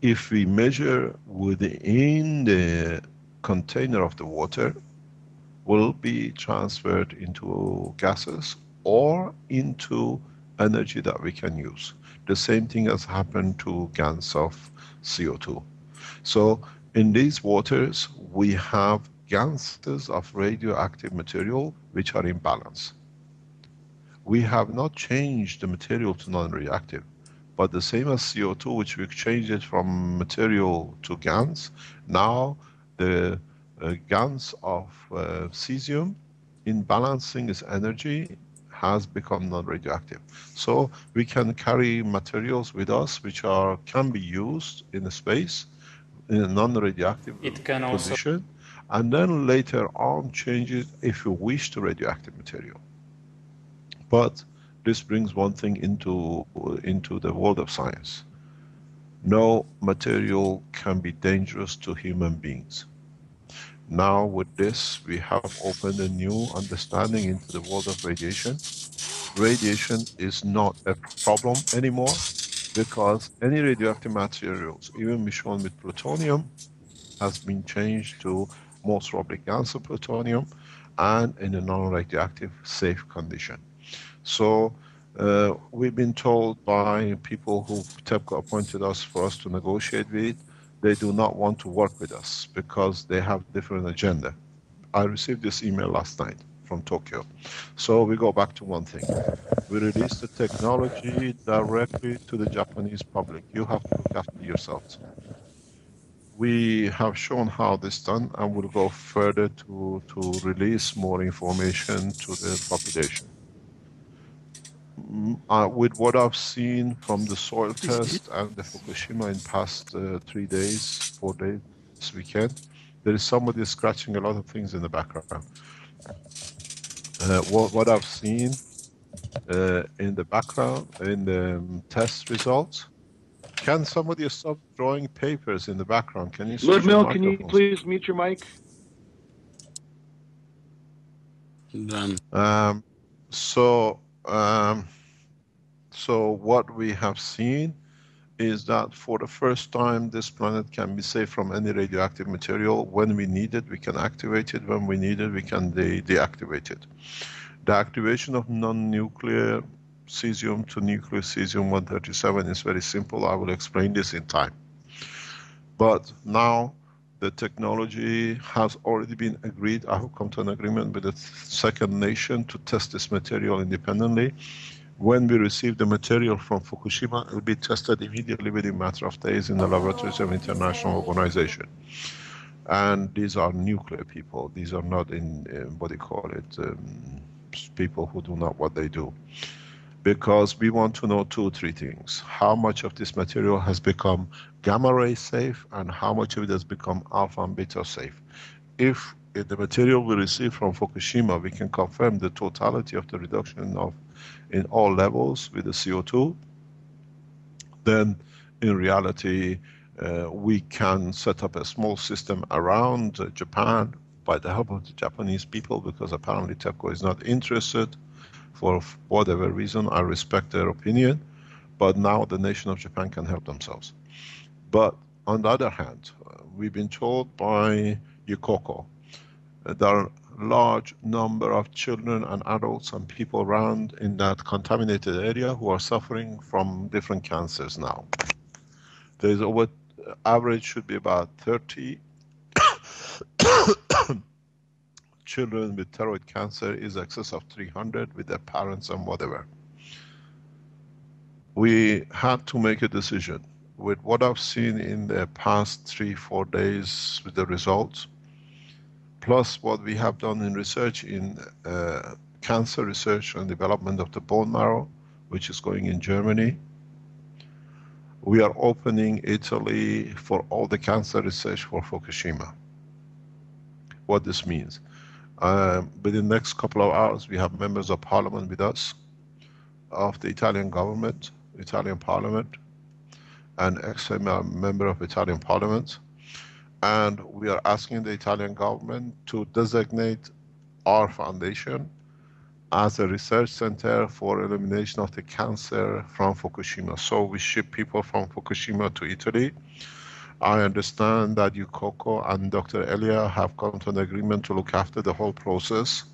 if we measure within the container of the water, will be transferred into gases or into energy that we can use. The same thing has happened to GaNs of CO2. So in these waters, we have GaNs of radioactive material which are in balance. We have not changed the material to non-reactive, but the same as CO2, which we changed it from material to GaNs, now the GaNs of cesium, in balancing its energy, has become non-radioactive. So we can carry materials with us which can be used in space in a non-radioactive position, and then later on change it if you wish to radioactive material. But this brings one thing into the world of science. No material can be dangerous to human beings. Now with this, we have opened a new understanding into the world of radiation. Radiation is not a problem anymore because any radioactive materials, even shown with plutonium, has been changed to most probably cancer plutonium and in a non-radioactive safe condition. So we've been told by people who TEPCO appointed us for us to negotiate with, they do not want to work with us because they have different agenda. I received this email last night from Tokyo. So we go back to one thing. We release the technology directly to the Japanese public. You have to look after yourselves. We have shown how this is done and we'll go further to release more information to the population. With what I've seen from the soil test and the Fukushima in past 3 days, 4 days, this weekend, there is somebody scratching a lot of things in the background. What I've seen in the background, in the test results, can somebody stop drawing papers in the background? Can you switch your Can you microphones? please mute your mic? Done. So what we have seen is that for the first time this planet can be safe from any radioactive material. When we need it, we can activate it. When we need it, we can deactivate it. The activation of non-nuclear cesium to nuclear cesium-137 is very simple. I will explain this in time. But now the technology has already been agreed. I have come to an agreement with the second nation to test this material independently. When we receive the material from Fukushima, it will be tested immediately within a matter of days in the laboratories of international organization. And these are nuclear people. These are not people who do not what they do. Because we want to know 2 or 3 things. How much of this material has become gamma ray safe and how much of it has become alpha and beta safe. If the material we receive from Fukushima, we can confirm the totality of the reduction in all levels with the CO2, then in reality we can set up a small system around Japan by the help of the Japanese people, because apparently TEPCO is not interested for whatever reason. I respect their opinion, but now the nation of Japan can help themselves. But on the other hand, we've been told by Yukoko that there are large number of children and adults and people around in that contaminated area who are suffering from different cancers now. There's over, average should be about 30 children with thyroid cancer, is excess of 300 with their parents and whatever. We had to make a decision. With what I've seen in the past 3-4 days with the results, plus what we have done in research in cancer research and development of the bone marrow, which is going in Germany. We are opening Italy for all the cancer research for Fukushima. What this means. Within the next couple of hours, we have members of parliament with us, of the Italian government, Italian parliament, and ex-member of Italian parliament. And we are asking the Italian government to designate our foundation as a research center for elimination of the cancer from Fukushima. So we ship people from Fukushima to Italy. I understand that Yukoko and Dr. Elia have come to an agreement to look after the whole process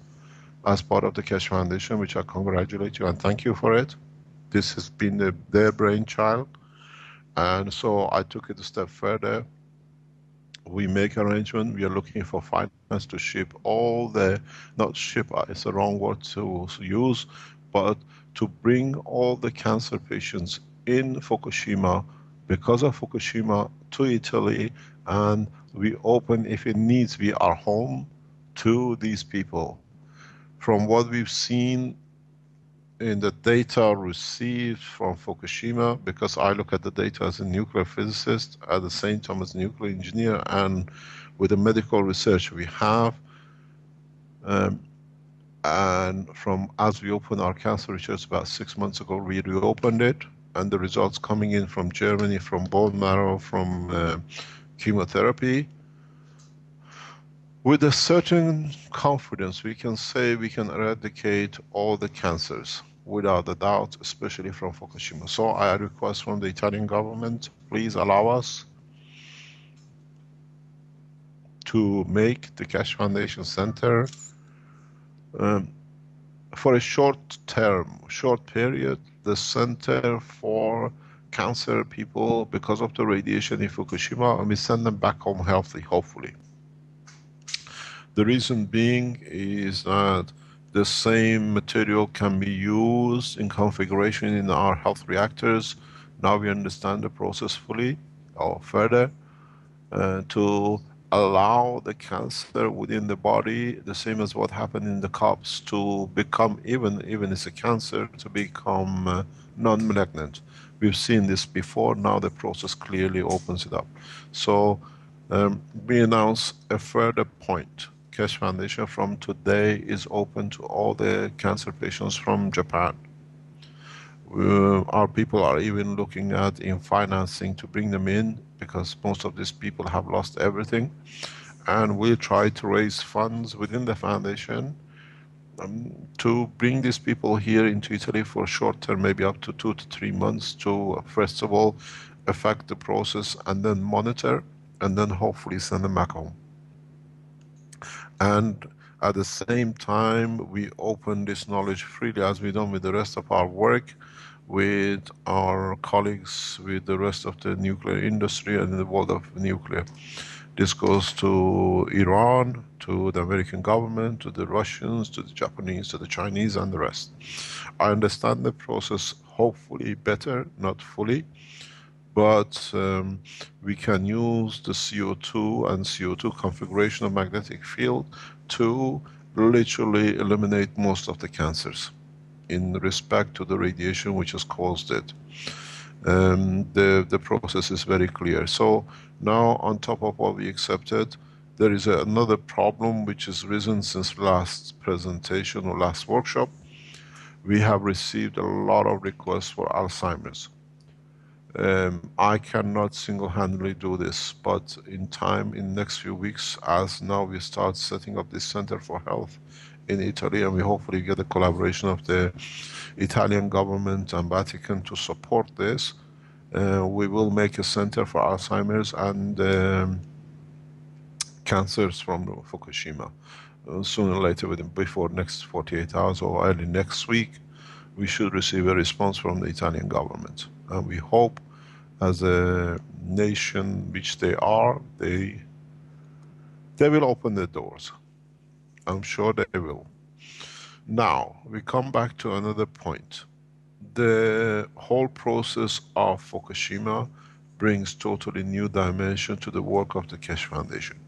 as part of the Keshe Foundation, which I congratulate you and thank you for it. This has been their brainchild. And so I took it a step further. We make arrangement. We are looking for finance to ship all the, not ship is the wrong word to use, but to bring all the cancer patients in Fukushima, because of Fukushima, to Italy, and we open, if it needs, we are home to these people. From what we've seen in the data received from Fukushima, because I look at the data as a nuclear physicist, at the same time as a nuclear engineer, and with the medical research we have, and from as we opened our cancer research about 6 months ago, we reopened it, and the results coming in from Germany, from bone marrow, from chemotherapy, with a certain confidence, we can say we can eradicate all the cancers, without a doubt, especially from Fukushima. So I request from the Italian government, please allow us to make the Keshe Foundation Center for a short term, short period, the center for cancer people because of the radiation in Fukushima, and we send them back home healthy, hopefully. The reason being is that the same material can be used in configuration in our health reactors. Now we understand the process fully or further to allow the cancer within the body, the same as what happened in the cups, to become, even it's a cancer, to become non-malignant. We've seen this before, now the process clearly opens it up. So we announce a further point. Keshe Foundation from today is open to all the cancer patients from Japan. Our people are even looking at in financing to bring them in, because most of these people have lost everything, and we'll try to raise funds within the foundation to bring these people here into Italy for short term, maybe up to 2 to 3 months, to first of all affect the process and then monitor, and then hopefully send them back home. And at the same time, we open this knowledge freely, as we've done with the rest of our work, with our colleagues, with the rest of the nuclear industry and in the world of nuclear. This goes to Iran, to the American government, to the Russians, to the Japanese, to the Chinese, and the rest. I understand the process hopefully better, not fully, but we can use the CO2 and CO2 configuration of magnetic field to literally eliminate most of the cancers in respect to the radiation which has caused it. The process is very clear. So now, on top of what we accepted, there is another problem which has risen since last presentation or last workshop. We have received a lot of requests for Alzheimer's. I cannot single-handedly do this, but in time, in the next few weeks, as now we start setting up this Center for Health in Italy, and we hopefully get the collaboration of the Italian government and Vatican to support this. We will make a center for Alzheimer's and cancers from Fukushima. Sooner or later, before next 48 hours or early next week, we should receive a response from the Italian government. And we hope, as a nation which they are, they will open the doors. I'm sure they will. Now, we come back to another point. The whole process of Fukushima brings totally new dimension to the work of the Keshe Foundation.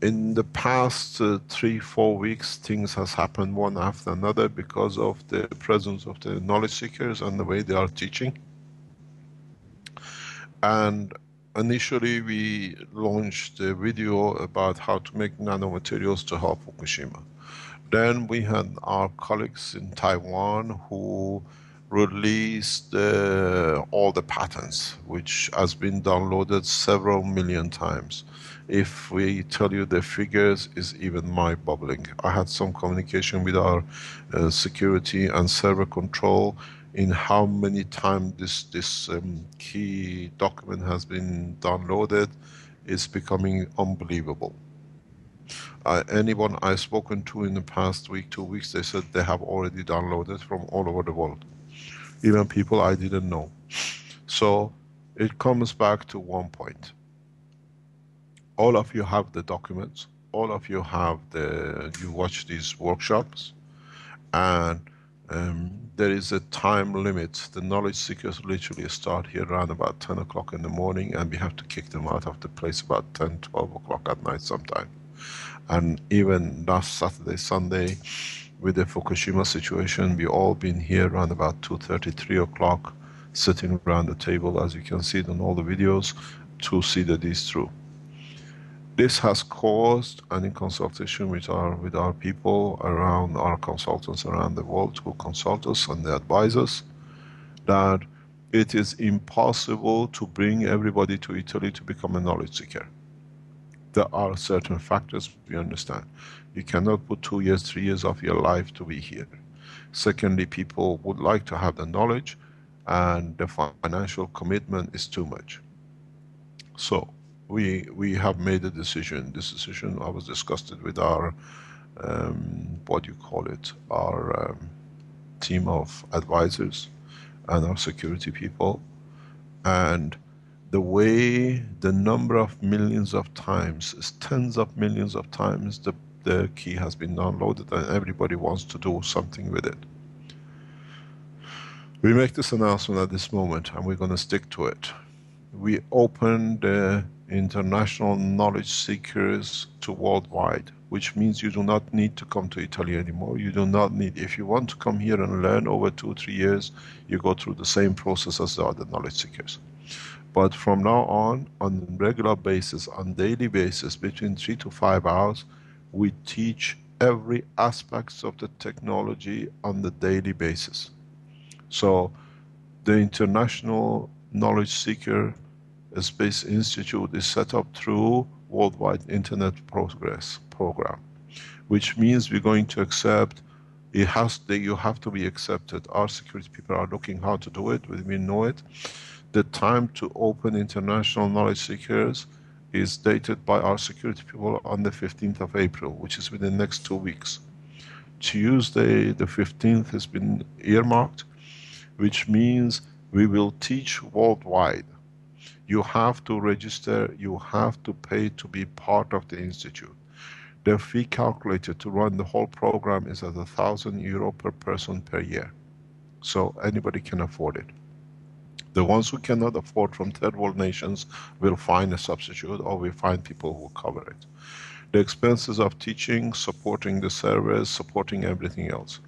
In the past 3-4 weeks, things has happened one after another because of the presence of the knowledge seekers and the way they are teaching. And initially we launched a video about how to make nanomaterials to help Fukushima. Then we had our colleagues in Taiwan who released all the patents, which has been downloaded several million times. If we tell you the figures, is even mind-boggling. I had some communication with our security and server control in how many times this key document has been downloaded. Is becoming unbelievable. Anyone I've spoken to in the past week, 2 weeks, they said they have already downloaded from all over the world. Even people I didn't know. So it comes back to one point. All of you have the documents. All of you have you watch these workshops, and there is a time limit. The knowledge seekers literally start here around about 10 o'clock in the morning, and we have to kick them out of the place about 10, 12 o'clock at night sometime. And even last Saturday, Sunday, with the Fukushima situation, we all been here around about 2:30, 3 o'clock, sitting around the table, as you can see it on all the videos, to see that this through. This has caused, and in consultation with our people around, our consultants around the world who consult us and they advise us, that it is impossible to bring everybody to Italy to become a knowledge seeker. There are certain factors we understand. You cannot put 2 years, 3 years of your life to be here. Secondly, people would like to have the knowledge, and the financial commitment is too much. So we have made a decision. This decision I was discussed it with our what do you call it, our team of advisors and our security people, and the way the number of millions of times is tens of millions of times the key has been downloaded, and everybody wants to do something with it. We make this announcement at this moment, and we're going to stick to it. We open the international knowledge seekers to worldwide, which means you do not need to come to Italy anymore. You do not need, if you want to come here and learn over 2-3 years, you go through the same process as the other knowledge seekers. But from now on regular basis, on daily basis, between 3 to 5 hours, we teach every aspect of the technology on the daily basis. So the International Knowledge Seeker Space Institute is set up through Worldwide Internet Progress Program, which means we're going to accept, you have to be accepted. Our security people are looking how to do it, we know it. The time to open international knowledge seekers is dated by our security people on the 15th of April, which is within the next 2 weeks. Tuesday, the 15th, has been earmarked, which means we will teach worldwide. You have to register, you have to pay to be part of the institute. The fee calculated to run the whole program is at €1,000 per person per year. So anybody can afford it. The ones who cannot afford from third world nations will find a substitute, or we find people who cover it. The expenses of teaching, supporting the servers, supporting everything else.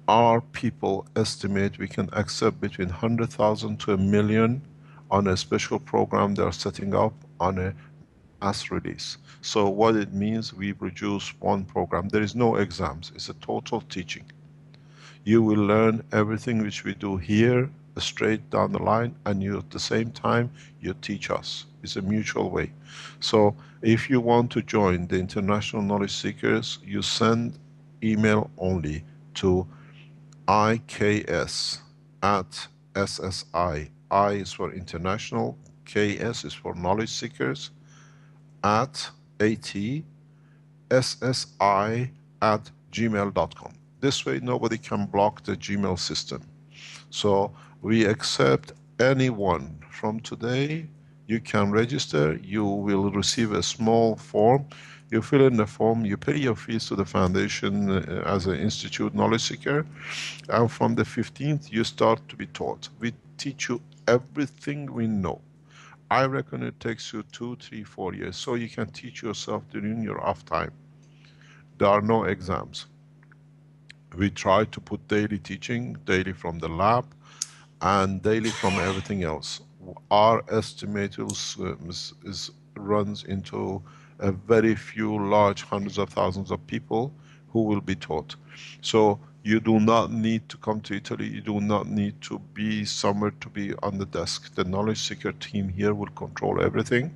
Our people estimate we can accept between 100,000 to 1 million on a special program they are setting up on a mass release. So what it means, we produce one program. There is no exams, it's a total teaching. You will learn everything which we do here straight down the line, and you at the same time you teach us. It's a mutual way. So if you want to join the International Knowledge Seekers, you send email only to IKS at SSI. I is for international, KS is for knowledge seekers, at SSI at gmail.com. This way nobody can block the Gmail system. So we accept anyone from today. You can register, you will receive a small form. You fill in the form, you pay your fees to the foundation as an institute knowledge seeker, and from the 15th you start to be taught. We teach you everything we know. I reckon it takes you 2, 3, 4 years, so you can teach yourself during your off time. There are no exams. We try to put daily teaching, daily from the lab, and daily from everything else. Our estimate runs into a very few large hundreds of thousands of people who will be taught. So you do not need to come to Italy, you do not need to be somewhere to be on the desk. The knowledge seeker team here will control everything,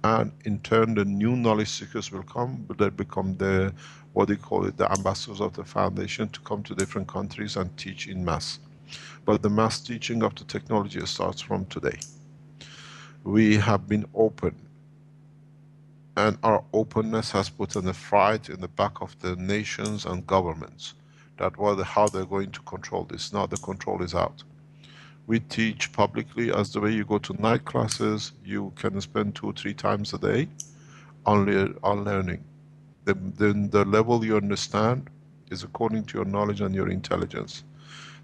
and in turn the new knowledge seekers will come, but they become the, what do you call it, the ambassadors of the foundation to come to different countries and teach in mass. But the mass teaching of the technology starts from today. We have been open, and our openness has put a fright in the back of the nations and governments that how they're going to control this. Now the control is out. We teach publicly as the way you go to night classes. You can spend 2 or 3 times a day on learning. Then the level you understand is according to your knowledge and your intelligence.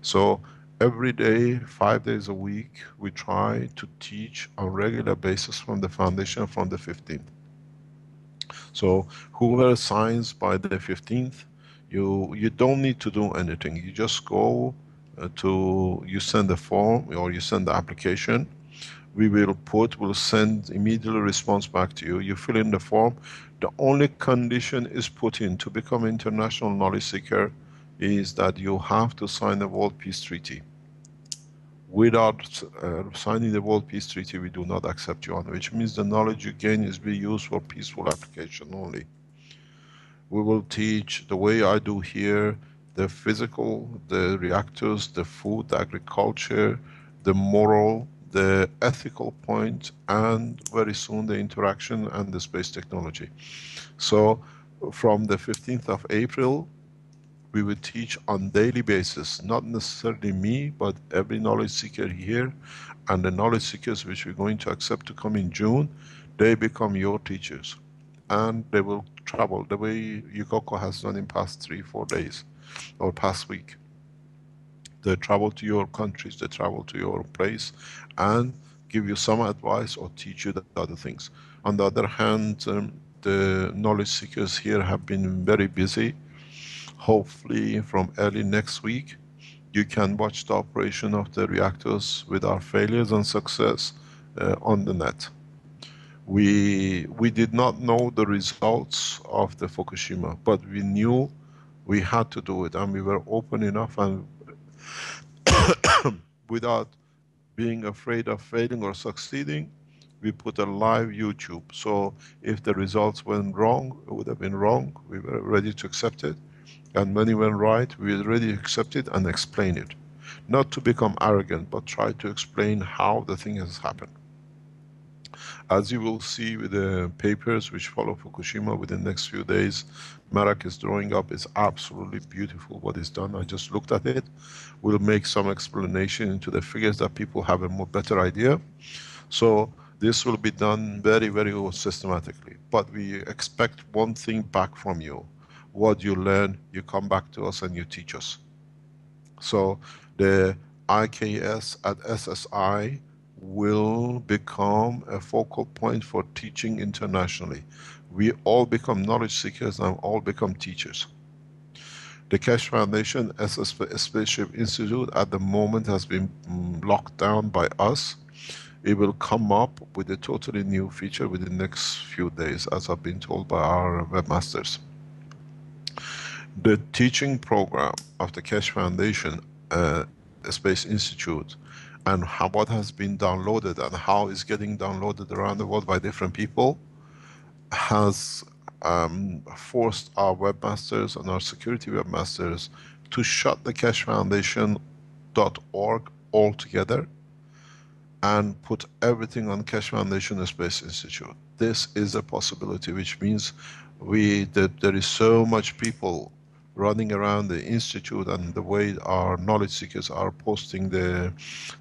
So every day, 5 days a week, we try to teach on regular basis from the foundation from the 15th. So whoever signs by the 15th, you don't need to do anything. You just go you send the form or you send the application. We'll send immediately response back to you. You fill in the form. The only condition is put in to become international knowledge seeker is that you have to sign the World Peace Treaty. Without signing the World Peace Treaty, we do not accept you on, which means the knowledge you gain is being used for peaceful application only. We will teach the way I do here, the physical, the reactors, the food, the agriculture, the moral, the ethical point, and very soon the interaction and the space technology. So from the 15th of April, we will teach on daily basis, not necessarily me, but every knowledge seeker here, and the knowledge seekers which we're going to accept to come in June, they become your teachers. And they will travel the way Yukoko has done in past 3, 4 days, or past week. They travel to your countries, they travel to your place, and give you some advice or teach you the other things. On the other hand, the knowledge seekers here have been very busy. Hopefully from early next week, you can watch the operation of the reactors with our failures and success on the net. We did not know the results of the Fukushima, but we knew we had to do it, and we were open enough and without being afraid of failing or succeeding, we put a live YouTube. So if the results went wrong, it would have been wrong. We were ready to accept it. And when it went right, we already accept it and explain it. Not to become arrogant, but try to explain how the thing has happened. As you will see with the papers which follow Fukushima within the next few days, Marek is drawing up. It's absolutely beautiful what is done. I just looked at it. We'll make some explanation into the figures that people have a more better idea. So this will be done very, very systematically. But we expect one thing back from you. What you learn, you come back to us and you teach us. So the IKS at SSI will become a focal point for teaching internationally. We all become knowledge seekers and all become teachers. The Keshe Foundation as a Spaceship Institute at the moment has been locked down by us. It will come up with a totally new feature within the next few days, as I've been told by our webmasters. The teaching program of the Keshe Foundation Space Institute and what has been downloaded and how it's getting downloaded around the world by different people has forced our webmasters and our security webmasters to shut the cashfoundation.org altogether and put everything on Keshe Foundation Space Institute. This is a possibility, which means that there is so much people running around the institute, and the way our knowledge seekers are posting the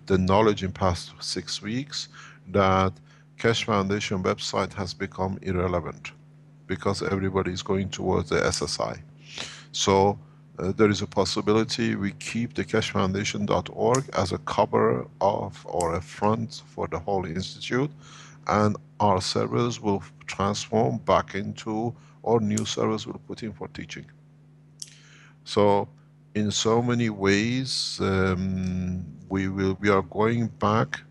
knowledge in past 6 weeks, that Keshe Foundation website has become irrelevant because everybody is going towards the SSI. So there is a possibility we keep the cashfoundation.org as a cover of or a front for the whole institute, and our servers will transform back into, or new servers will put in for teaching. So in so many ways we are going back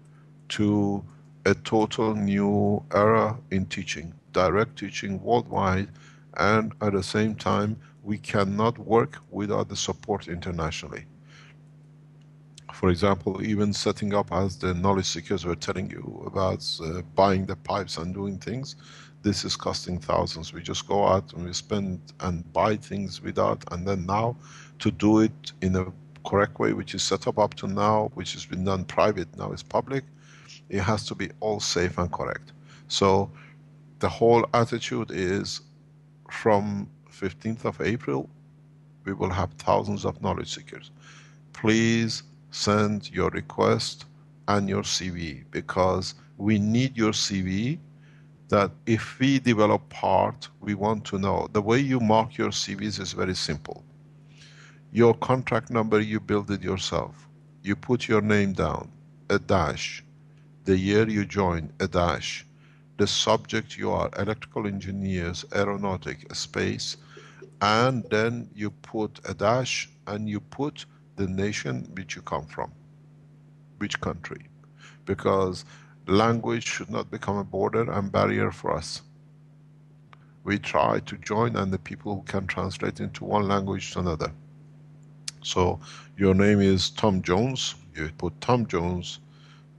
to a total new era in teaching, direct teaching worldwide, and at the same time we cannot work without the support internationally. For example, even setting up, as the knowledge seekers were telling you about, buying the pipes and doing things, this is costing thousands. We just go out and we spend and buy things without, and then now to do it in a correct way, which is set up to now, which has been done private, now it's public, it has to be all safe and correct. So the whole attitude is, from 15th of April, we will have thousands of knowledge seekers. Please send your request and your CV, because we need your CV, that if we develop part, we want to know. The way you mark your CVs is very simple. Your contract number, you build it yourself. You put your name down, a dash, the year you joined, a dash, the subject you are, electrical engineers, aeronautic, space, and then you put a dash and you put the nation which you come from, which country, because language should not become a border and barrier for us. We try to join, and the people who can translate into one language to another. So your name is Tom Jones, you put Tom Jones,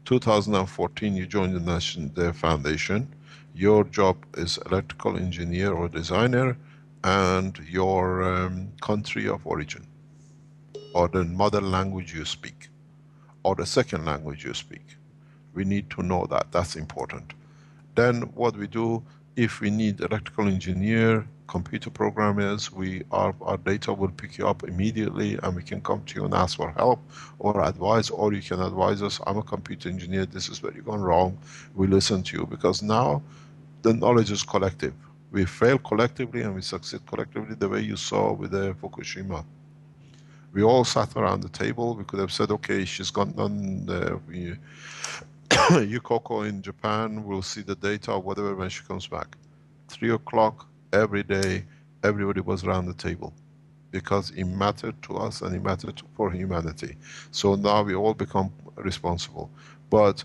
2014 you joined the foundation, your job is electrical engineer or designer, and your country of origin, or the mother language you speak, or the second language you speak. We need to know that, that's important. Then what we do, if we need electrical engineer, computer programmers, our data will pick you up immediately, and we can come to you and ask for help or advice, or you can advise us, I'm a computer engineer, this is where you're going wrong, we listen to you, because now the knowledge is collective. We fail collectively and we succeed collectively, the way you saw with the Fukushima. We all sat around the table, we could have said, okay, she's gone on Yukoko in Japan, we'll see the data or whatever when she comes back. 3 o'clock every day, everybody was around the table, because it mattered to us and it mattered for humanity. So now we all become responsible. But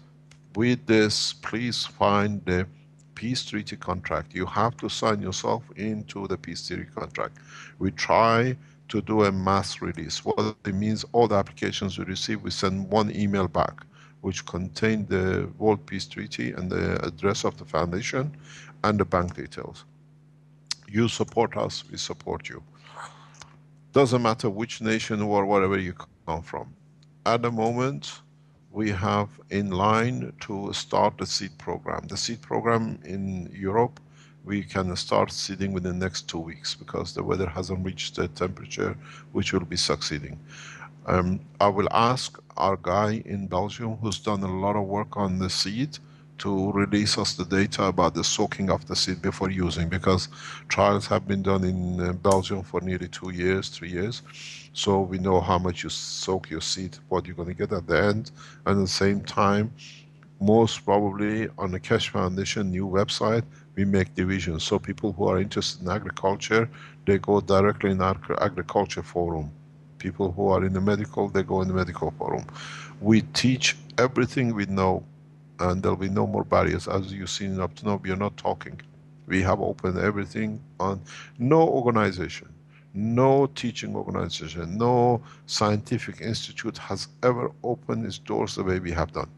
with this, please find the peace treaty contract. You have to sign yourself into the peace treaty contract. We try to do a mass release. What it means, all the applications we receive, we send one email back, which contain the World Peace Treaty and the address of the foundation and the bank details. You support us, we support you. Doesn't matter which nation or wherever you come from. At the moment, we have in line to start the seed program. The seed program in Europe, we can start seeding within the next 2 weeks, because the weather hasn't reached the temperature which will be succeeding. I will ask our guy in Belgium, who's done a lot of work on the seed, to release us the data about the soaking of the seed before using, because trials have been done in Belgium for nearly 2 years, 3 years. So we know how much you soak your seed, what you're going to get at the end. And at the same time, most probably on the Keshe Foundation new website, we make divisions. So people who are interested in agriculture, they go directly in our agriculture forum. People who are in the medical, they go in the medical forum. We teach everything we know, and there'll be no more barriers. As you've seen up to now, we are not talking. We have opened everything on no organization, no teaching organization, no scientific institute has ever opened its doors the way we have done.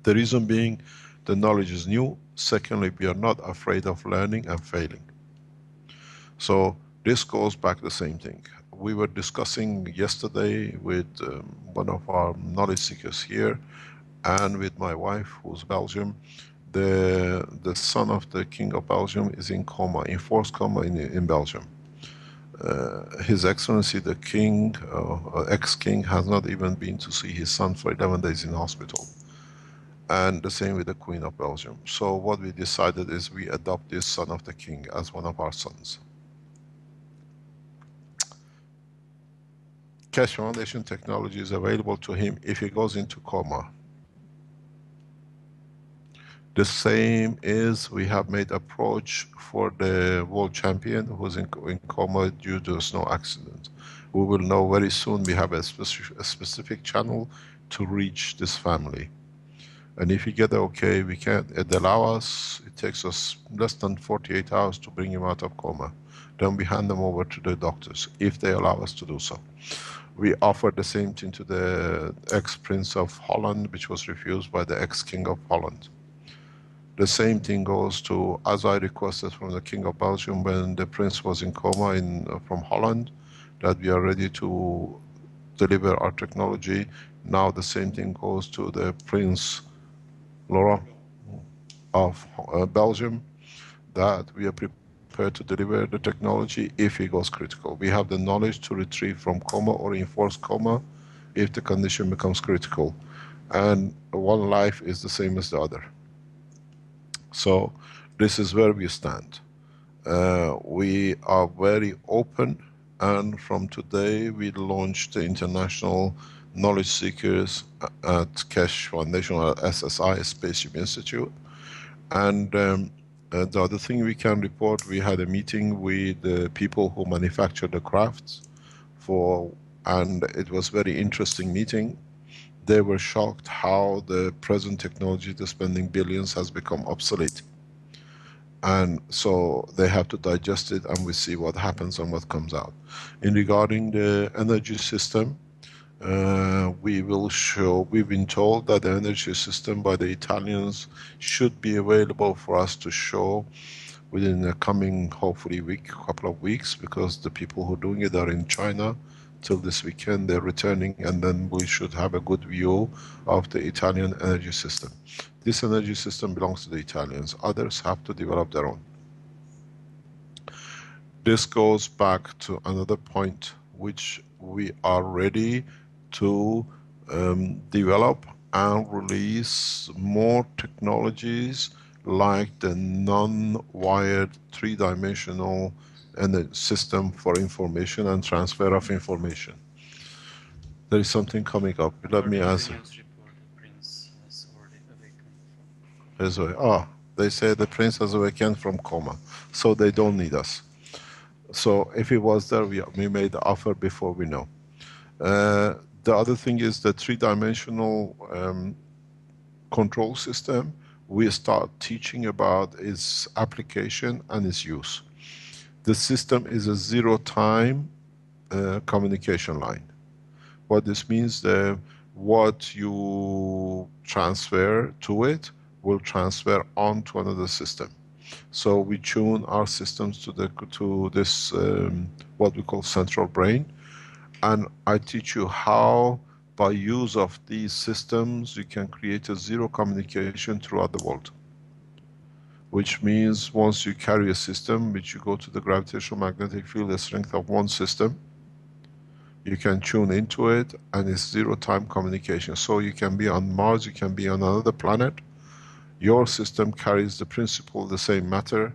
The reason being, the knowledge is new. Secondly, we are not afraid of learning and failing. So this goes back the same thing. We were discussing yesterday with one of our knowledge seekers here, and with my wife, who's Belgium. The son of the King of Belgium is in coma, in forced coma in Belgium. His Excellency the King, ex-King, has not even been to see his son for 11 days in hospital. And the same with the Queen of Belgium. So what we decided is we adopt this son of the King as one of our sons. Keshe Foundation technology is available to him if he goes into coma. The same is, we have made approach for the world champion who's in coma due to a snow accident. We will know very soon. We have a specific channel to reach this family. And if you get okay, we can, it allows us, it takes us less than 48 hours to bring him out of coma. Then we hand them over to the doctors, if they allow us to do so. We offered the same thing to the ex-Prince of Holland, which was refused by the ex-King of Holland. The same thing goes to, as I requested from the King of Belgium when the Prince was in coma from Holland, that we are ready to deliver our technology. Now the same thing goes to the Prince Laurent of Belgium, that we are prepared to deliver the technology if he goes critical. We have the knowledge to retrieve from coma or enforced coma if the condition becomes critical. And one life is the same as the other. So this is where we stand. We are very open, and from today we launched the International Knowledge Seekers at Keshe Foundation, or SSI, Spaceship Institute. And the other thing we can report, we had a meeting with the people who manufacture the crafts and it was very interesting meeting. They were shocked how the present technology, the spending billions, has become obsolete. And so they have to digest it, and we see what happens and what comes out. In regarding the energy system, we've been told that the energy system by the Italians should be available for us to show within the coming, hopefully, couple of weeks, because the people who are doing it are in China. Till this weekend they're returning, and then we should have a good view of the Italian energy system. This energy system belongs to the Italians. Others have to develop their own. This goes back to another point, which we are ready to develop and release more technologies like the non-wired three-dimensional system for information and transfer of information. There is something coming up. Let me answer. They say the prince has awakened from coma, so they don't need us. So if he was there, we made the offer before we know. The other thing is the three-dimensional control system. We start teaching about its application and its use. The system is a zero-time communication line. What this means, what you transfer to it will transfer on to another system. So we tune our systems to this what we call central brain, and I teach you how, by use of these systems, you can create a zero communication throughout the world. Which means once you carry a system, which you go to the gravitational magnetic field, the strength of one system, you can tune into it, and it's zero-time communication. So you can be on Mars, you can be on another planet. Your system carries the principle, the same matter,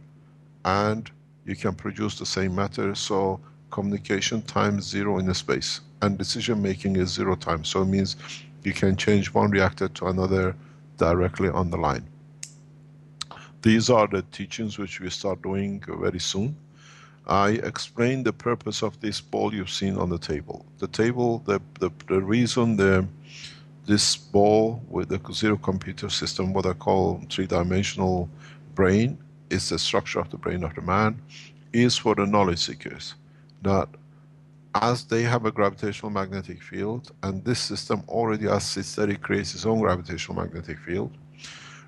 and you can produce the same matter. So communication times zero in the space, and decision making is zero time. So it means you can change one reactor to another directly on the line. These are the teachings which we start doing very soon. I explained the purpose of this ball you've seen on the table. The table, the reason this ball with the zero computer system, what I call three-dimensional brain, is the structure of the brain of the man, is for the knowledge seekers. That as they have a gravitational magnetic field, and this system already, as it's there, it creates its own gravitational magnetic field.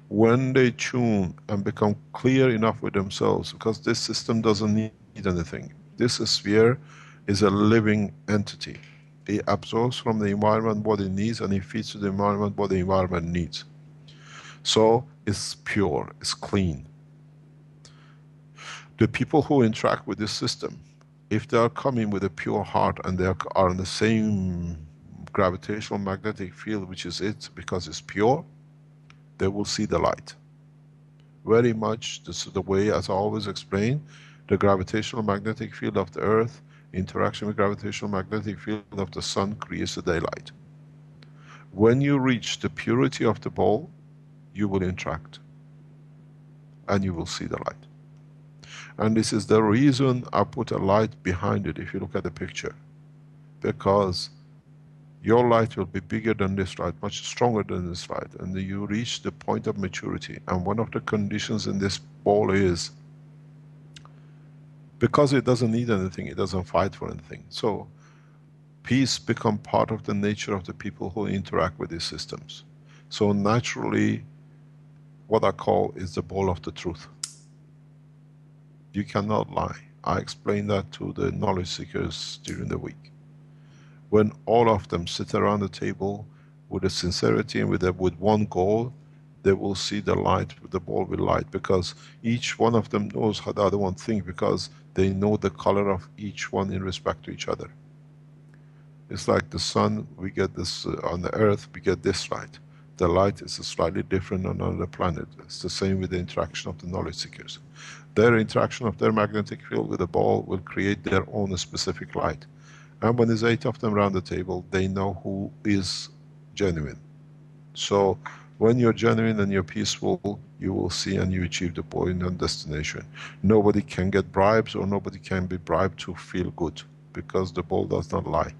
When they tune and become clear enough with themselves, because this system doesn't need anything. This sphere is a living entity. It absorbs from the environment what it needs and it feeds to the environment what the environment needs. So it's pure, it's clean. The people who interact with this system, if they are coming with a pure heart and they are in the same gravitational magnetic field, which is it, because it's pure, they will see the light. Very much this is the way, as I always explain, the gravitational magnetic field of the Earth, interaction with gravitational magnetic field of the Sun creates the daylight. When you reach the purity of the ball, you will interact and you will see the light. And this is the reason I put a light behind it, if you look at the picture. Because your light will be bigger than this light, much stronger than this light, and you reach the point of maturity. And one of the conditions in this ball is, because it doesn't need anything, it doesn't fight for anything. So peace become part of the nature of the people who interact with these systems. So naturally, what I call is the ball of the truth. You cannot lie. I explained that to the knowledge seekers during the week. When all of them sit around the table with a sincerity and with one goal, they will see the light, the ball with light, because each one of them knows how the other one thinks, because they know the color of each one in respect to each other. It's like the sun, we get this, on the earth, we get this light. The light is slightly different on another planet. It's the same with the interaction of the knowledge seekers. Their interaction of their magnetic field with the ball will create their own specific light. And when there's 8 of them around the table, they know who is genuine. So when you're genuine and you're peaceful, you will see and you achieve the point and destination. Nobody can get bribes or nobody can be bribed to feel good, because the ball does not lie.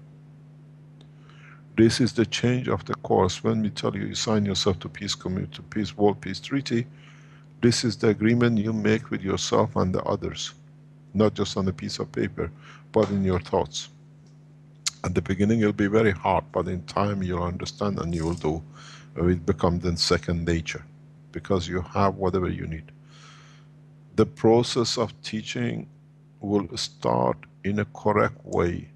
This is the change of the course. When we tell you, you sign yourself to peace community, to peace, world peace treaty, this is the agreement you make with yourself and the others. Not just on a piece of paper, but in your thoughts. At the beginning it'll be very hard, but in time you'll understand and you will do. It will become then second nature, because you have whatever you need. The process of teaching will start in a correct way,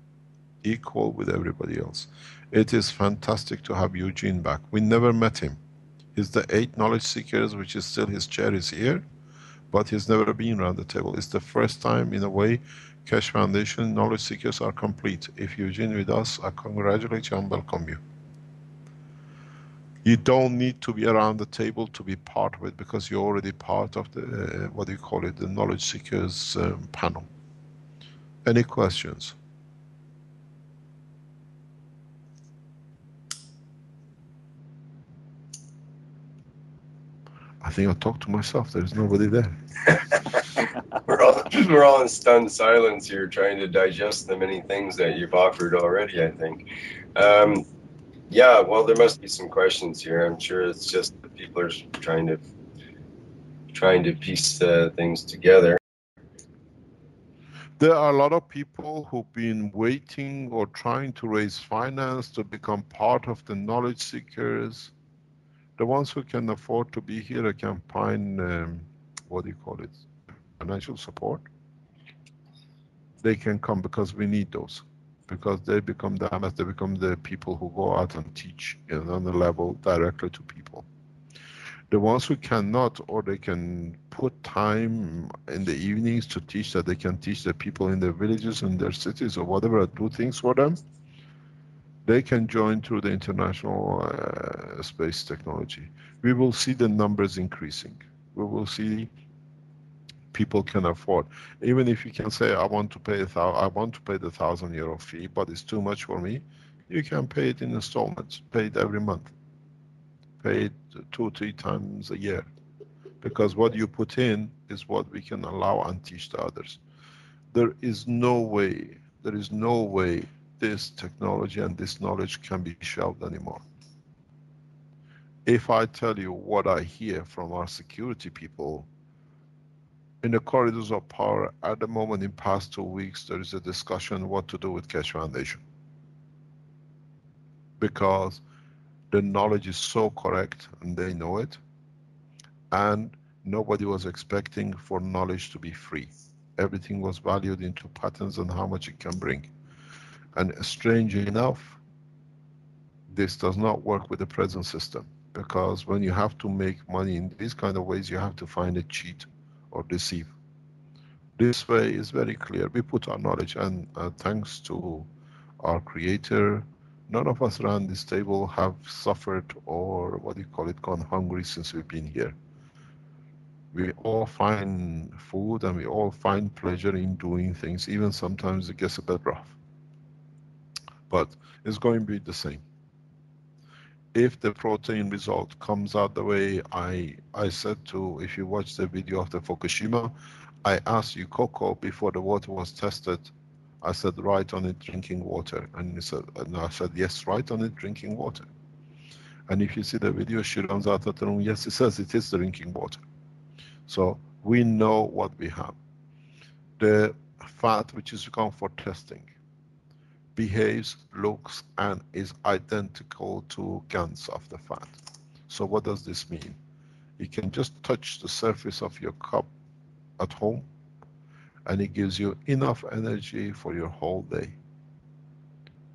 equal with everybody else. It is fantastic to have Eugene back. We never met him. He's the 8 knowledge seekers, which is still his chair is here, but he's never been around the table. It's the first time, in a way, Keshe Foundation knowledge seekers are complete. If Eugene with us, I congratulate you and welcome you. You don't need to be around the table to be part of it, because you're already part of the, what do you call it, the knowledge seekers panel. Any questions? I think I talked to myself. There's nobody there. We're all in stunned silence here, trying to digest the many things that you've offered already, I think. Yeah, well, there must be some questions here. I'm sure it's just that people are trying to piece things together. There are a lot of people who've been waiting or trying to raise finance to become part of the knowledge seekers. The ones who can afford to be here can find, what do you call it, financial support. They can come, because we need those. Because they become the amas, they become the people who go out and teach on the level directly to people. The ones who cannot, or they can put time in the evenings to teach, that they can teach the people in their villages and their cities or whatever, do things for them, they can join through the international space technology. We will see the numbers increasing. We will see people can afford. Even if you can say, I want to pay the €1,000 fee, but it's too much for me, you can pay it in installments, pay it every month, pay it 2-3 times a year, because what you put in is what we can allow and teach to others. There is no way this technology and this knowledge can be shelved anymore. If I tell you what I hear from our security people, in the corridors of power at the moment, in past 2 weeks, there is a discussion what to do with Keshe Foundation. Because the knowledge is so correct and they know it. And nobody was expecting for knowledge to be free. Everything was valued into patterns and how much it can bring. And strangely enough, this does not work with the present system, because when you have to make money in these kind of ways, you have to find a cheat or deceive. This way is very clear. We put our knowledge, and thanks to our creator, none of us around this table have suffered or what do you call it, gone hungry since we've been here. We all find food and we all find pleasure in doing things, even sometimes it gets a bit rough. But it's going to be the same. If the protein result comes out the way I said to, if you watch the video of the Fukushima, I asked you, Coco, before the water was tested, I said, write on it drinking water. And he said, and I said, yes, write on it drinking water. And if you see the video, she runs out of the room, yes, it says it is drinking water. So we know what we have. The fat which is gone for testing behaves, looks, and is identical to GANs of the fat. So what does this mean? You can just touch the surface of your cup at home and it gives you enough energy for your whole day.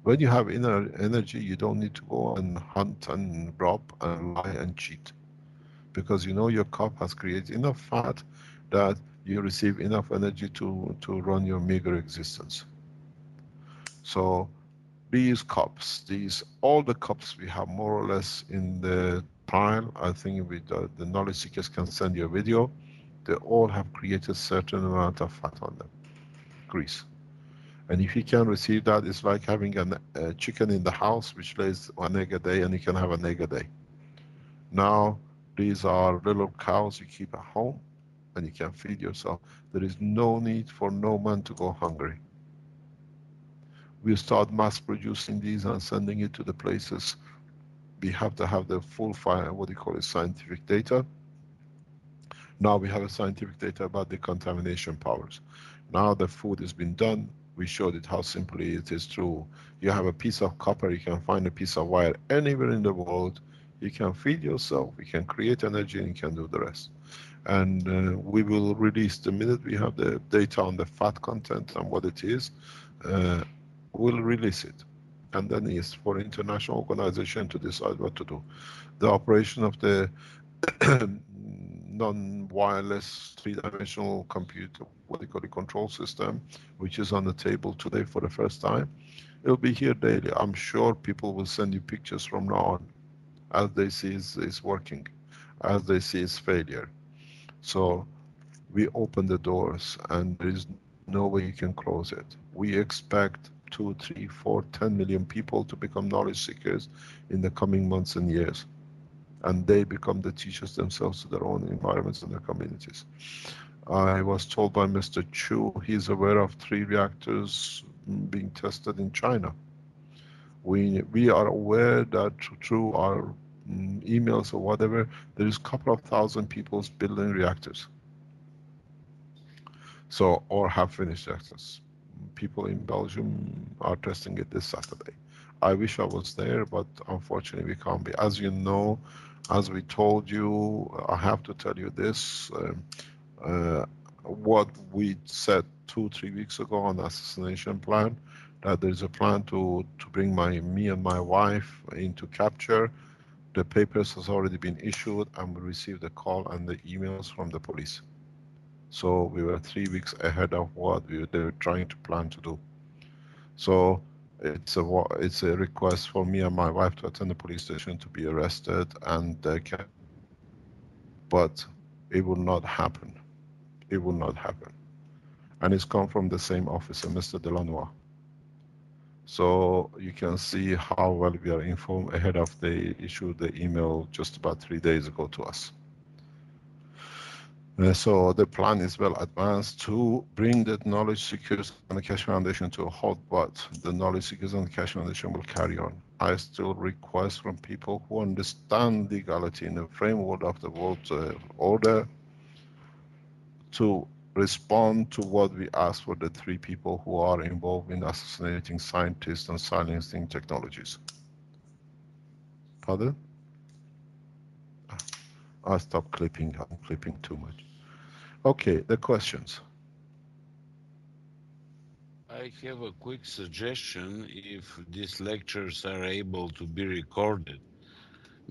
When you have inner energy, you don't need to go and hunt and rob and lie and cheat, because you know your cup has created enough fat that you receive enough energy to run your meager existence. So these cups, all the cups we have more or less in the trial, I think with the knowledge seekers can send you a video, they all have created certain amount of fat on them, grease. And if you can receive that, it's like having a chicken in the house which lays one egg a day, and you can have an egg a day. Now, these are little cows you keep at home and you can feed yourself. There is no need for no man to go hungry. We start mass producing these and sending it to the places. We have to have the full file, what do you call it, scientific data. Now we have a scientific data about decontamination powers. Now the food has been done. We showed it how simply it is true. You have a piece of copper, you can find a piece of wire anywhere in the world. You can feed yourself, you can create energy, and you can do the rest. And we will release, the minute we have the data on the fat content and what it is, we'll release it. And then it's for international organization to decide what to do. The operation of the non-wireless three-dimensional computer, what do you call it, control system, which is on the table today for the first time, it'll be here daily. I'm sure people will send you pictures from now on, as they see it's working, as they see its failure. So we open the doors and there is no way you can close it. We expect 2, 3, 4, 10 million people to become knowledge seekers in the coming months and years. And they become the teachers themselves to their own environments and their communities. I was told by Mr. Chu, he's aware of 3 reactors being tested in China. We are aware that through our emails or whatever, there is a couple of thousand people building reactors. So, or have finished reactors. People in Belgium are testing it this Saturday. I wish I was there, but unfortunately we can't be. As you know, as we told you, I have to tell you this, what we said 2-3 weeks ago on the assassination plan, that there's a plan to bring me and my wife into capture. The papers has already been issued and we received the call and the emails from the police. So we were 3 weeks ahead of what they were trying to plan to do. So it's a request for me and my wife to attend the police station to be arrested, and but it will not happen. It will not happen. And it's come from the same officer, Mr. Delanois. So you can see how well we are informed ahead of they issued the email just about 3 days ago to us. So the plan is well advanced to bring the knowledge seekers and the Keshe Foundation to a halt, but the knowledge seekers and the Keshe Foundation will carry on. I still request from people who understand legality in the framework of the world order to respond to what we ask for the 3 people who are involved in assassinating scientists and silencing technologies. Pardon? I'll stop clipping. I'm clipping too much. Okay, the questions. I have a quick suggestion if these lectures are able to be recorded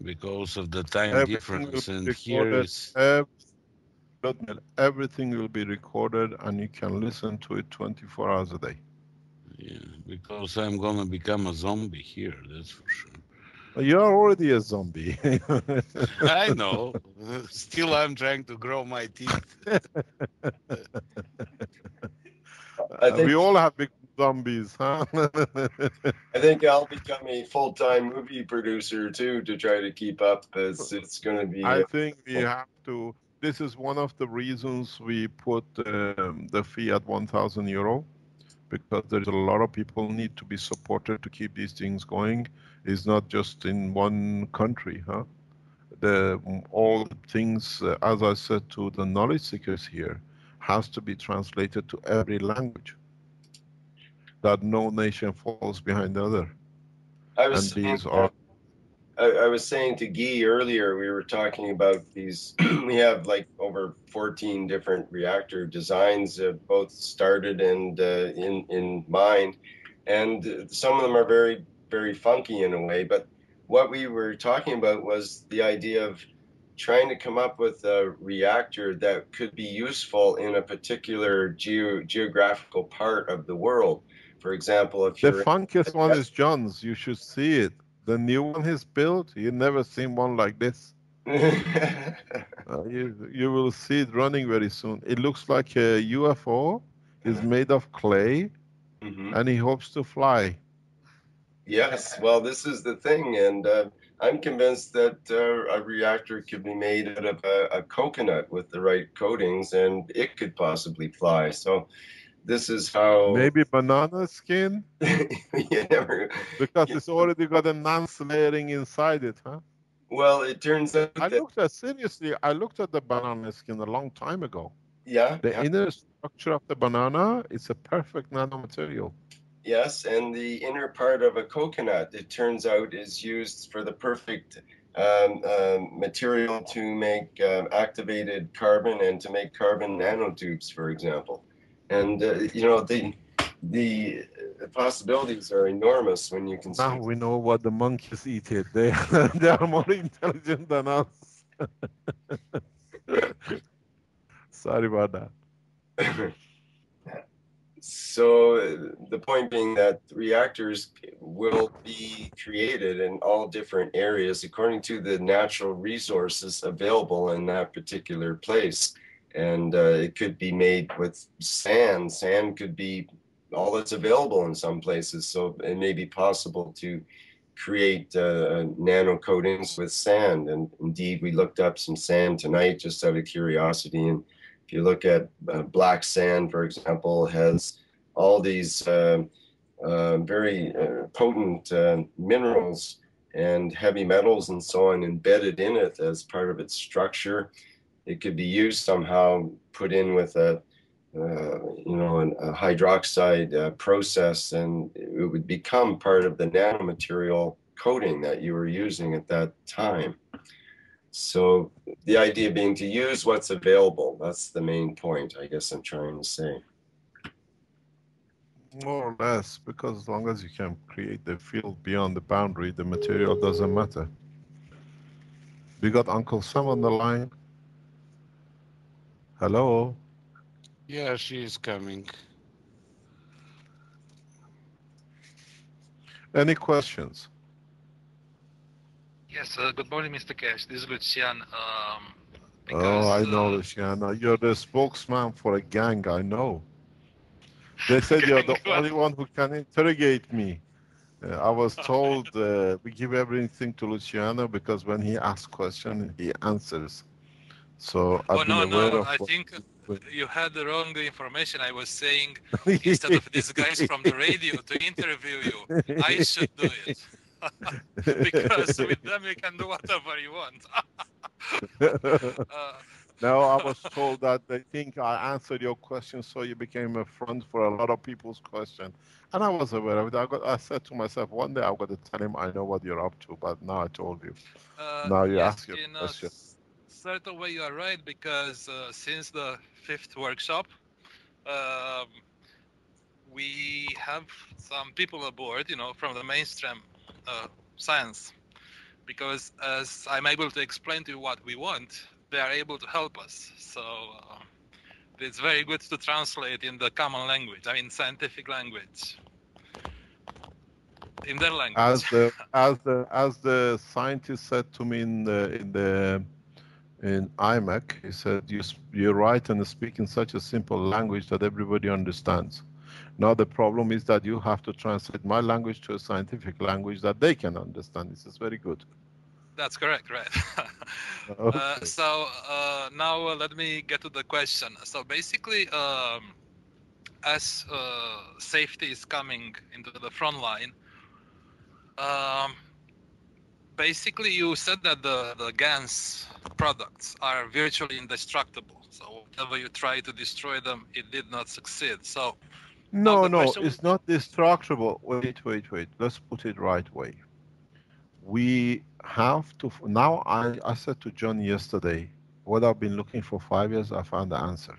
because of the time Everything will difference, be and here recorded. is Everything will be recorded, and you can listen to it 24 hours a day. yeah, because I'm gonna become a zombie here, that's for sure. You're already a zombie. I know. Still, I'm trying to grow my teeth. I think We all have become zombies, huh? I think I'll become a full-time movie producer too to try to keep up. It's going to be. I think we have to. This is one of the reasons we put the fee at 1,000 euro, because there's a lot of people need to be supported to keep these things going. It's not just in one country, huh? All the things, as I said to the knowledge seekers here, has to be translated to every language. That no nation falls behind the other. I was And saying these are. I was saying to Guy earlier, we were talking about these. We have like over 14 different reactor designs, both started and in mind, and some of them are very, very funky in a way. But what we were talking about was the idea of trying to come up with a reactor that could be useful in a particular geographical part of the world. For example, if The you're funkiest one is John's. You should see it. The new one he's built, you never seen one like this. You will see it running very soon. It looks like a UFO. Is made of clay, Mhm. and he hopes to fly. Yes, well, this is the thing, and I'm convinced that a reactor could be made out of a coconut with the right coatings, and it could possibly fly. So this is how Maybe banana skin, you never. because it's already got a nonce layering inside it, huh? Well, it turns out I that looked at seriously. I looked at the banana skin a long time ago. yeah, The inner structure of the banana is a perfect nanomaterial. yes, and the inner part of a coconut, it turns out, is used for the perfect material to make activated carbon and to make carbon nanotubes, for example. And the possibilities are enormous when you Now consider. we know what the monkeys eat it. They they are more intelligent than us. Sorry about that. So the point being that reactors will be created in all different areas according to the natural resources available in that particular place. And it could be made with sand. Sand could be all that's available in some places. So it may be possible to create nano coatings with sand. And indeed, we looked up some sand tonight just out of curiosity. And if you look at black sand, for example, has all these very potent minerals and heavy metals and so on embedded in it as part of its structure. It could be used somehow, put in with a hydroxide process, and it would become part of the nanomaterial coating that you were using at that time. So the idea being to use what's available. That's the main point, I guess I'm trying to say. More or less, because as long as you can create the field beyond the boundary, the material doesn't matter. We got Uncle Sam on the line. Hello. Yeah, she is coming. Any questions? Yes, good morning, Mr. Cash. This is Lucian. Oh, I know, Uh, Luciana. You're the spokesman for a gang, I know. They said you're the only one who can interrogate me. I was told we give everything to Luciano because when he asks questions, he answers. So Oh, I've been no, aware no. of I what. think you had the wrong information. I was saying instead of these guys from the radio to interview you, I should do it. Because with them you can do whatever you want. No, I was told that they think I answered your question, so you became a front for a lot of people's question. And I was aware of it. I said to myself, one day I've got to tell him I know what you're up to, but now I told you. Now you Yes, ask your you know, question. certain way you are right, because since the fifth workshop, um, we have some people aboard, from the mainstream science, because as I'm able to explain to you what we want, they are able to help us. So it's very good to translate in the common language, I mean scientific language, in their language. As the scientist said to me in IMEC, he said, you write and speak in such a simple language that everybody understands. Now the problem is that you have to translate my language to a scientific language that they can understand. This is very good. That's correct, right? Okay. So now let me get to the question. So basically, as safety is coming into the front line, um, basically you said that the GANs products are virtually indestructible. So whenever you try to destroy them, it did not succeed. So now No, the no, question would it's be, not destructible. Wait. Let's put it right way. We have to, now I said to John yesterday, what I've been looking for 5 years, I found the answer.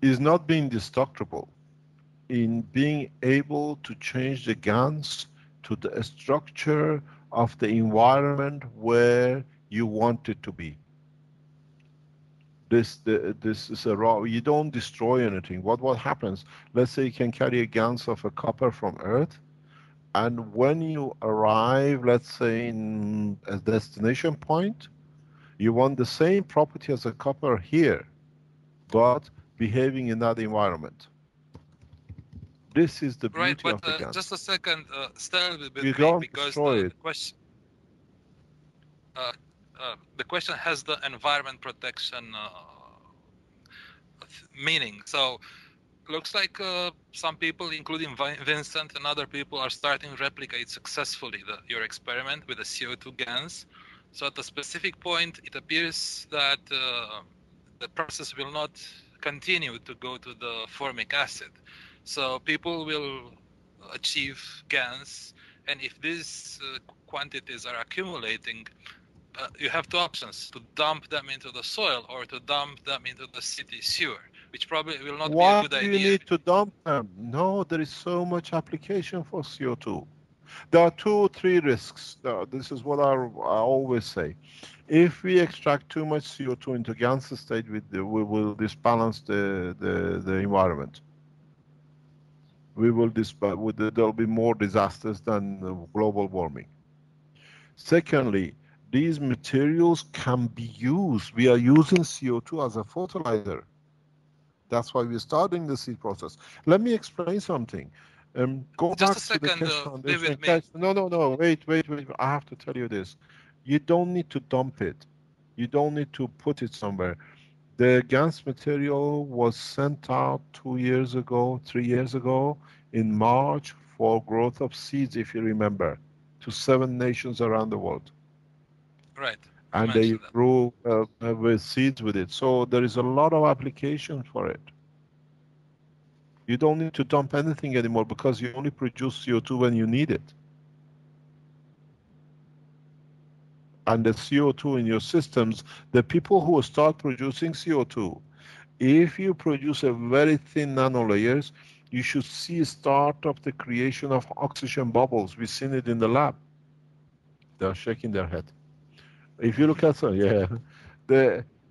Is not being destructible, in being able to change the GANs to the structure of the environment where you want it to be. This is a raw, you don't destroy anything. What happens, let's say you can carry a GANs of a copper from Earth, and when you arrive, let's say in a destination point, you want the same property as a copper here, but behaving in that environment. This is the right, beauty but of the just GANs. a second, stay You with me, don't because destroy it. the question has the environment protection meaning. So looks like some people, including Vincent and other people, are starting to replicate successfully your experiment with the CO2 GANs. So at a specific point, it appears that the process will not continue to go to the formic acid. So people will achieve GANs, and if these quantities are accumulating, you have two options: to dump them into the soil or to dump them into the city sewer, which probably will not be a Why good do you idea. need to dump them? No, there is so much application for CO2. There are 2 or 3 risks. This is what I always say. If we extract too much CO2 into gaseous state, we will disbalance the environment. We will there'll be more disasters than global warming. Secondly, these materials can be used. We are using CO2 as a fertilizer. That's why we're starting the seed process. Let me explain something. Go Just a back to the second, Keshe be Foundation. with me. No, wait. I have to tell you this. You don't need to dump it. You don't need to put it somewhere. The GANS material was sent out 2 years ago, 3 years ago, in March for growth of seeds, if you remember, to 7 nations around the world. Right, you And they mentioned that. grew with seeds with it. So there is a lot of application for it. You don't need to dump anything anymore because you only produce CO2 when you need it. And the CO2 in your systems, the people who start producing CO2, if you produce a very thin nanolayers, you should see start of the creation of oxygen bubbles. We've seen it in the lab. They're shaking their head. If you look at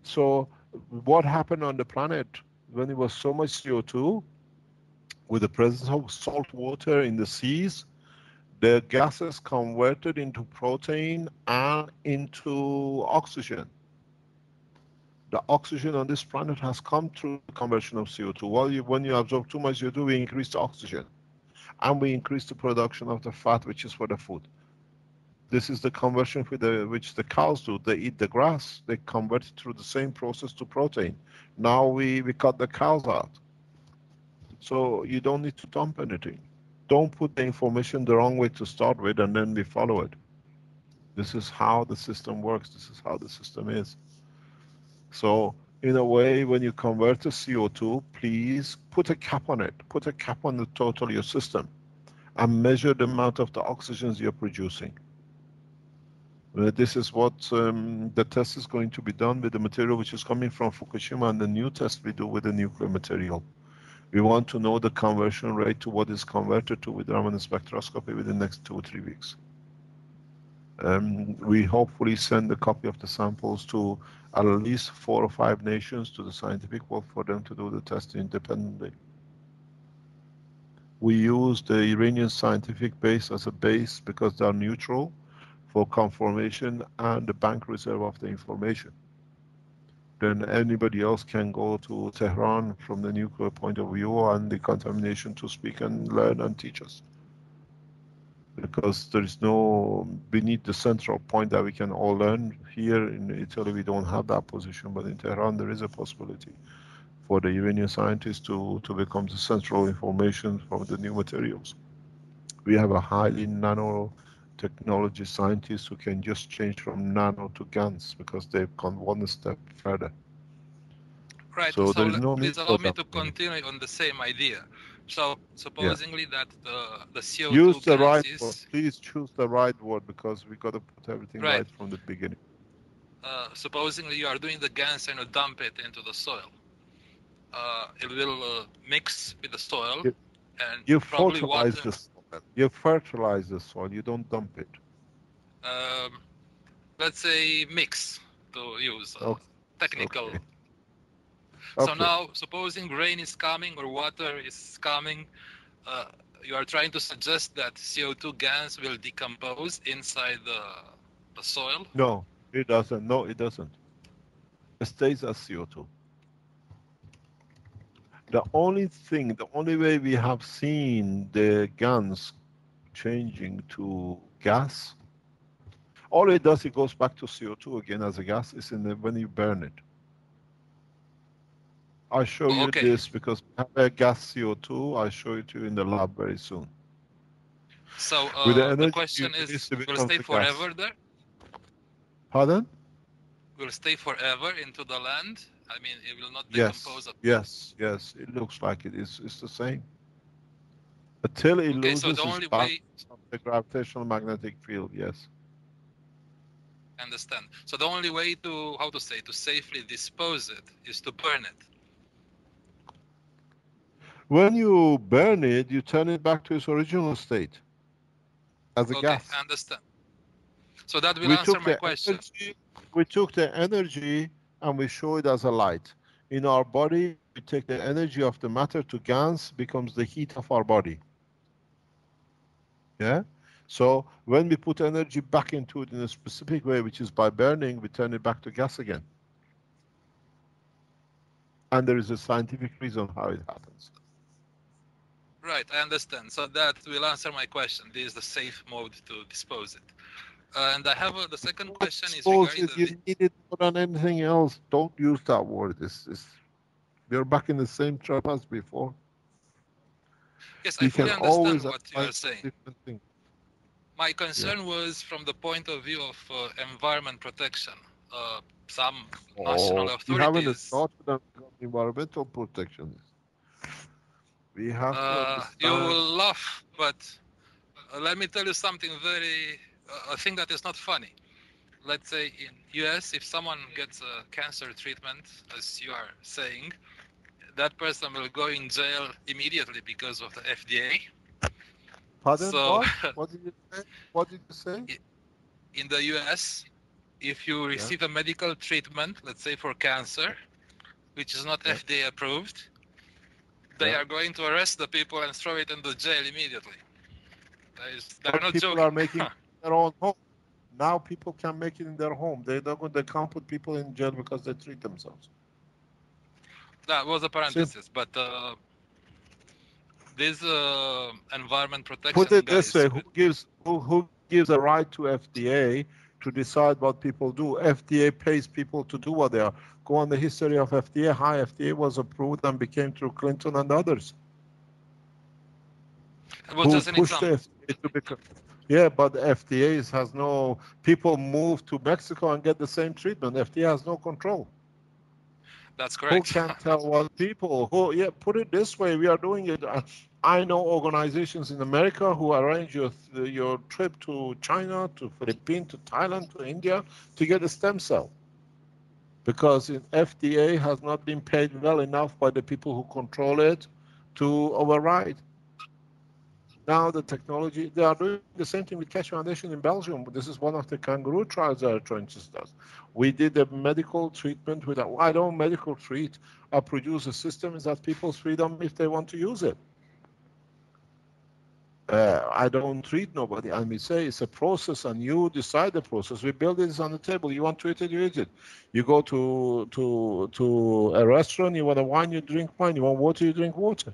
so what happened on the planet when it was so much CO2 with the presence of salt water in the seas? The gases converted into protein and into oxygen. The oxygen on this planet has come through the conversion of CO2. When you absorb too much CO2, we increase the oxygen. And we increase the production of the fat, which is for the food. This is the conversion which the cows do. They eat the grass. They convert it through the same process to protein. Now we cut the cows out. So you don't need to dump anything. Don't put the information the wrong way to start with and then we follow it. This is how the system works. This is how the system is. So in a way, when you convert to CO2, please put a cap on it. Put a cap on the total your system and measure the amount of the oxygens you're producing. This is what the test is going to be done with the material which is coming from Fukushima, and the new test we do with the nuclear material. We want to know the conversion rate to what is converted to with Raman spectroscopy within the next 2 or 3 weeks. We hopefully send a copy of the samples to at least 4 or 5 nations to the scientific world for them to do the test independently. We use the Iranian scientific base as a base because they are neutral for confirmation and the bank reserve of the information. Then anybody else can go to Tehran from the nuclear point of view and decontamination to speak and learn and teach us. Because there is no, we need the central point that we can all learn. Here in Italy we don't have that position, but in Tehran there is a possibility for the Iranian scientists to become the central information from the new materials. We have a highly nanotechnology scientists who can just change from nano to GANs because they've gone one step further. Right. So there is no please need allow for me that. to continue on the same idea. So supposingly that the CO2 Use the gas right is word. Please choose the right word because we got to put everything right from the beginning. Supposingly you are doing the GANs and you dump it into the soil. It will mix with the soil and You probably fertilize water. the soil. You fertilize the soil. You don't dump it. Let's say mix, to use technical. Okay. So now, supposing rain is coming or water is coming, you are trying to suggest that CO2 gas will decompose inside the soil? No, it doesn't. No, it doesn't. It stays as CO2. The only thing, the only way we have seen the GANs changing to gas, all it does, it goes back to CO2 again as a gas, is in when you burn it. I'll show you this because we have a gas CO2. I'll show it to you in the lab very soon. So with the, energy, the question is, will it stay forever there? Pardon? Will it stay forever into the land? I mean, it will not decompose. Yes, it looks like it is. It's the same. Until it loses its balance of the gravitational magnetic field, yes. I understand. So the only way to, how to say, to safely dispose it is to burn it. When you burn it, you turn it back to its original state as a gas. I understand. So that will answer my question. We took the energy and we show it as a light. In our body, we take the energy of the matter to GANs, becomes the heat of our body. Yeah? So when we put energy back into it in a specific way, which is by burning, we turn it back to gas again. And there is a scientific reason how it happens. Right, I understand. So that will answer my question. This is the safe mode to dispose it. And I have the second question is regarding you need it more than anything else. Don't use that word. We're back in the same trap as before. Yes, I fully understand what you are saying. My concern was from the point of view of environment protection. Some national authorities. We haven't started on environmental protection. We have to understand. You will laugh, but let me tell you something a thing that is not funny. Let's say in US, if someone gets a cancer treatment, as you are saying, that person will go in jail immediately because of the FDA. Pardon? So, what did you say? What did you say? In the US, if you receive a medical treatment, let's say for cancer, which is not FDA approved, they are going to arrest the people and throw it into jail immediately. They're not people joking. Are making their own home. Now people can make it in their home. They can't put people in jail because they treat themselves. That was a parenthesis, but this environment protection Put it guys, this way: who gives a right to FDA to decide what people do? FDA pays people to do what they are. Go on the history of FDA. How FDA was approved and became through Clinton and others. Who pushed the FDA to become? Yeah, but the FDA has no. People move to Mexico and get the same treatment. FDA has no control. That's correct. Who can tell what people? Put it this way: we are doing it. I know organizations in America who arrange your trip to China, to Philippines, to Thailand, to India to get a stem cell. Because FDA has not been paid well enough by the people who control it to override. Now the technology, they are doing the same thing with Keshe Foundation in Belgium. This is one of the kangaroo trials they are trying to start. We did a medical treatment with, I don't medical treat, I produce a system is at people's freedom if they want to use it. I don't treat nobody. I may say it's a process and you decide the process. We build it on the table. You want to eat it, you eat it. You go to a restaurant, you want a wine, you drink wine. You want water, you drink water.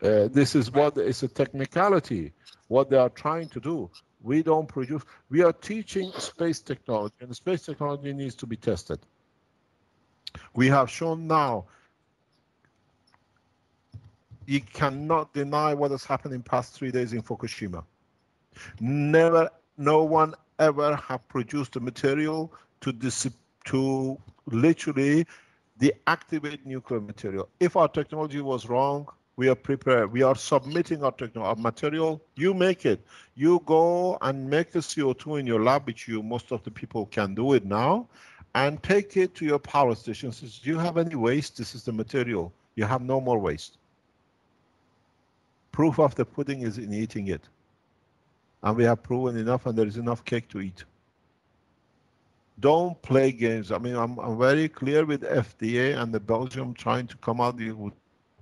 This is what is a technicality, what they are trying to do. We don't produce, we are teaching space technology, and the space technology needs to be tested. We have shown now, you cannot deny what has happened in past 3 days in Fukushima. Never, no one ever have produced a material to literally deactivate nuclear material. If our technology was wrong, we are prepared. We are submitting our technology, our material. You make it. You go and make the CO2 in your lab, which you, most of the people can do it now, and take it to your power station. Says, do you have any waste? This is the material. You have no more waste. Proof of the pudding is in eating it. And we have proven enough, and there is enough cake to eat. Don't play games. I mean, I'm very clear with FDA and the Belgium trying to come out with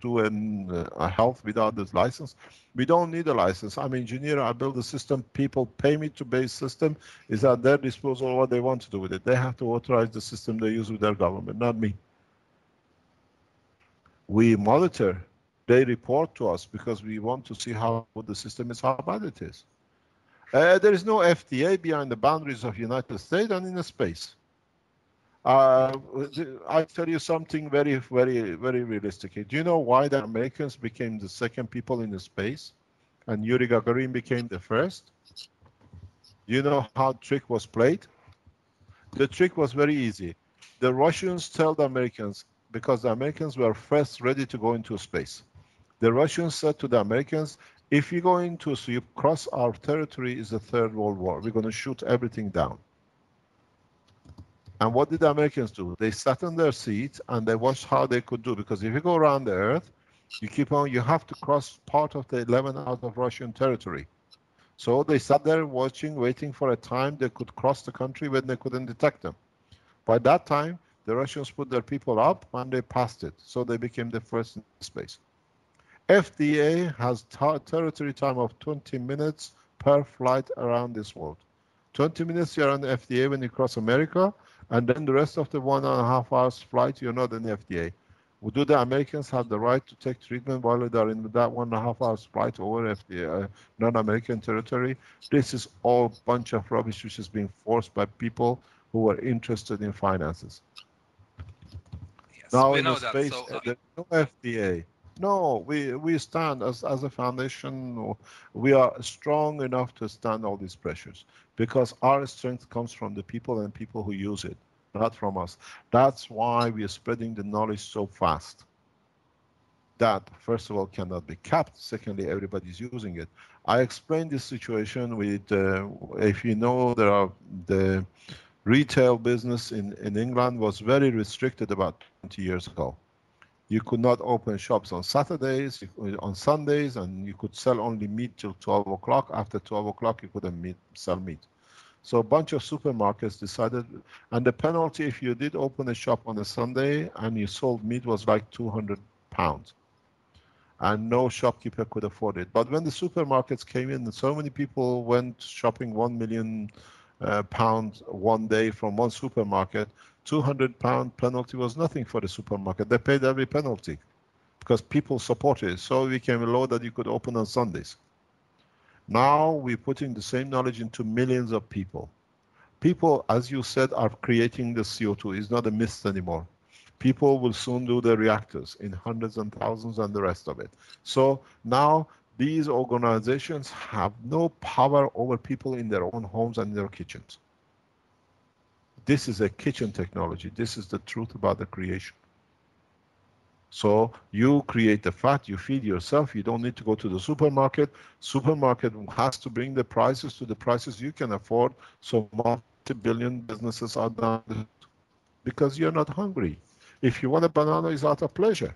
a health without this license. We don't need a license. I'm an engineer. I build a system. People pay me to base system. Is at their disposal what they want to do with it. They have to authorize the system they use with their government, not me. We monitor. They report to us because we want to see how the system is, how bad it is. There is no FDA behind the boundaries of United States and in space. I'll tell you something very, very, very realistic. Do you know why the Americans became the second people in the space and Yuri Gagarin became the first? Do you know how the trick was played? The trick was very easy. The Russians tell the Americans, because the Americans were first ready to go into space. The Russians said to the Americans, if you go into, so you cross our territory, is the Third World War. We're going to shoot everything down. And what did the Americans do? They sat on their seats and they watched how they could do. Because if you go around the Earth, you keep on, you have to cross part of the 11 out of Russian territory. So they sat there watching, waiting for a time they could cross the country when they couldn't detect them. By that time, the Russians put their people up and they passed it. So they became the first in space. FDA has territory time of 20 minutes per flight around this world. 20 minutes you're on the FDA when you cross America, and then the rest of the 1.5 hours flight, you're not in the FDA. Do the Americans have the right to take treatment while they're in that 1.5 hours flight over FDA, non-American territory? This is all bunch of rubbish which is being forced by people who are interested in finances. Yes, now we in know the that. space, So, there's no FDA. No, we stand as a foundation, we are strong enough to stand all these pressures because our strength comes from the people and people who use it, not from us. That's why we are spreading the knowledge so fast. That, first of all, cannot be capped. Secondly, everybody's using it. I explained this situation with, if you know, there are the retail business in England was very restricted about 20 years ago. You could not open shops on Saturdays, on Sundays, and you could sell only meat till 12 o'clock. After 12 o'clock, you couldn't sell meat. So a bunch of supermarkets decided, and the penalty if you did open a shop on a Sunday and you sold meat was like £200. And no shopkeeper could afford it. But when the supermarkets came in, so many people went shopping £1 million one day from one supermarket, £200 penalty was nothing for the supermarket. They paid every penalty because people supported it. So it became a law that you could open on Sundays. Now we're putting the same knowledge into millions of people. People, as you said, are creating the CO2. It's not a mist anymore. People will soon do the reactors in hundreds and thousands and the rest of it. So now these organizations have no power over people in their own homes and their kitchens. This is a kitchen technology. This is the truth about the creation. So you create the fat, you feed yourself, you don't need to go to the supermarket. Supermarket has to bring the prices to the prices you can afford, so multi-billion businesses are done because you're not hungry. If you want a banana, it's out of pleasure.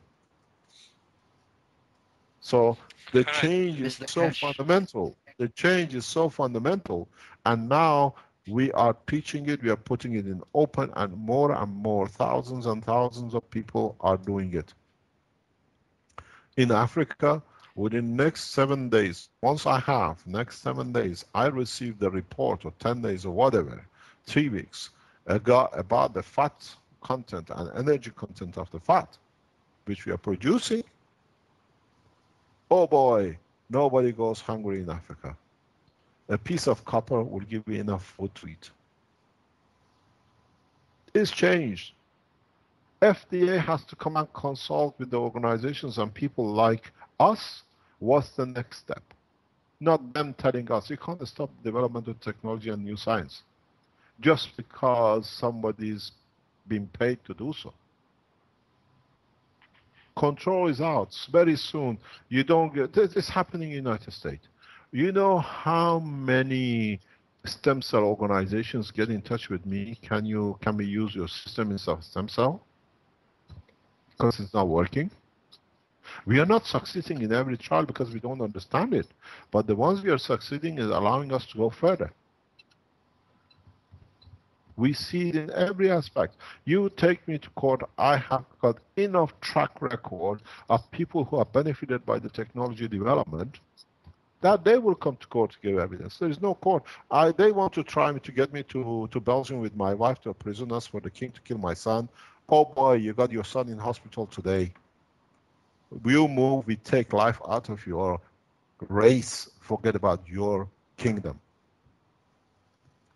So the change is so fundamental. The change is so fundamental. And now we are teaching it, we are putting it in open, and more, thousands and thousands of people are doing it. In Africa, within next 7 days, once I have, next 7 days, I receive the report, or 10 days or whatever, 3 weeks, about the fat content and energy content of the fat, which we are producing. Oh boy, nobody goes hungry in Africa. A piece of copper will give you enough food to eat. It's changed. FDA has to come and consult with the organizations and people like us. What's the next step? Not them telling us, you can't stop the development of technology and new science just because somebody's been paid to do so. Control is out very soon. You don't get, it's happening in the United States. You know how many stem cell organizations get in touch with me? Can we use your system instead of stem cell? Because it's not working. We are not succeeding in every trial because we don't understand it. But the ones we are succeeding is allowing us to go further. We see it in every aspect. You take me to court, I have got enough track record of people who are benefited by the technology development that they will come to court to give evidence. There is no court. They want to try to get me to Belgium with my wife to imprison us for the king to kill my son. Oh boy, you got your son in hospital today. You move, we take life out of your race, forget about your kingdom.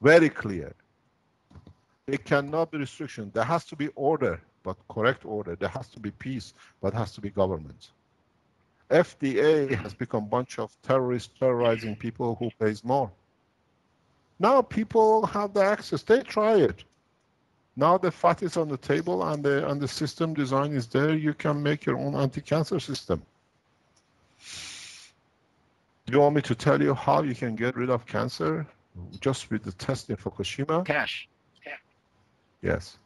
Very clear. It cannot be restriction. There has to be order, but correct order. There has to be peace, but has to be government. FDA has become a bunch of terrorists terrorizing people who pays more. Now people have the access. They try it. Now the fat is on the table and the system design is there. You can make your own anti-cancer system. You want me to tell you how you can get rid of cancer just with the test in Fukushima? Cash. Yes.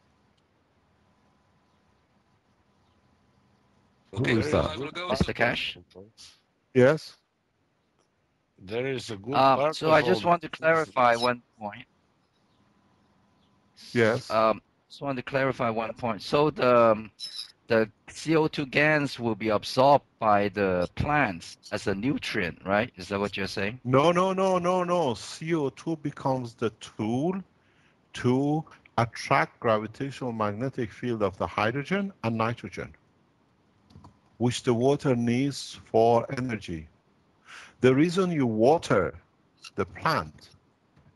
Okay, Who is that? Mr. Cash? Yes. There is a good part So of I just all want to clarify one point. Yes. Just want to clarify one point. So the CO2 gas will be absorbed by the plants as a nutrient, right? Is that what you're saying? No. CO2 becomes the tool to attract gravitational magnetic field of the hydrogen and nitrogen, which the water needs for energy. The reason you water the plant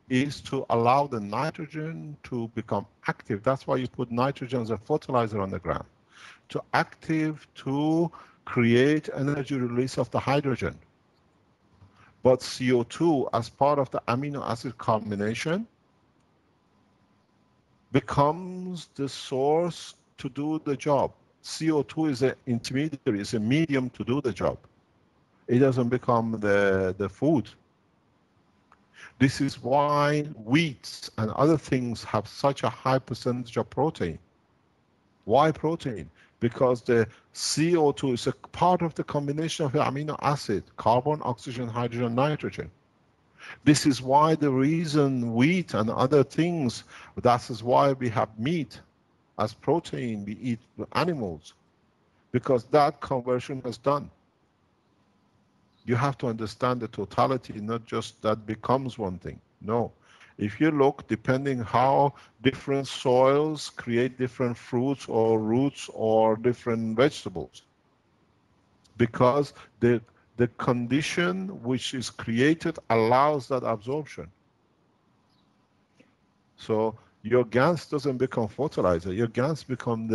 is to allow the nitrogen to become active. That's why you put nitrogen as a fertilizer on the ground. To active to create energy release of the hydrogen. But CO2 as part of the amino acid combination becomes the source to do the job. CO2 is an intermediary, is a medium to do the job. It doesn't become the food. This is why wheats and other things have such a high percentage of protein. Why protein? Because the CO2 is a part of the combination of the amino acid, carbon, oxygen, hydrogen, nitrogen. This is why the reason wheat and other things, that is why we have meat as protein, we eat animals, because that conversion is done. You have to understand the totality, not just that becomes one thing. No. If you look, depending how different soils create different fruits or roots or different vegetables. Because the condition which is created allows that absorption. So your GANs doesn't become fertilizer. Your GANs become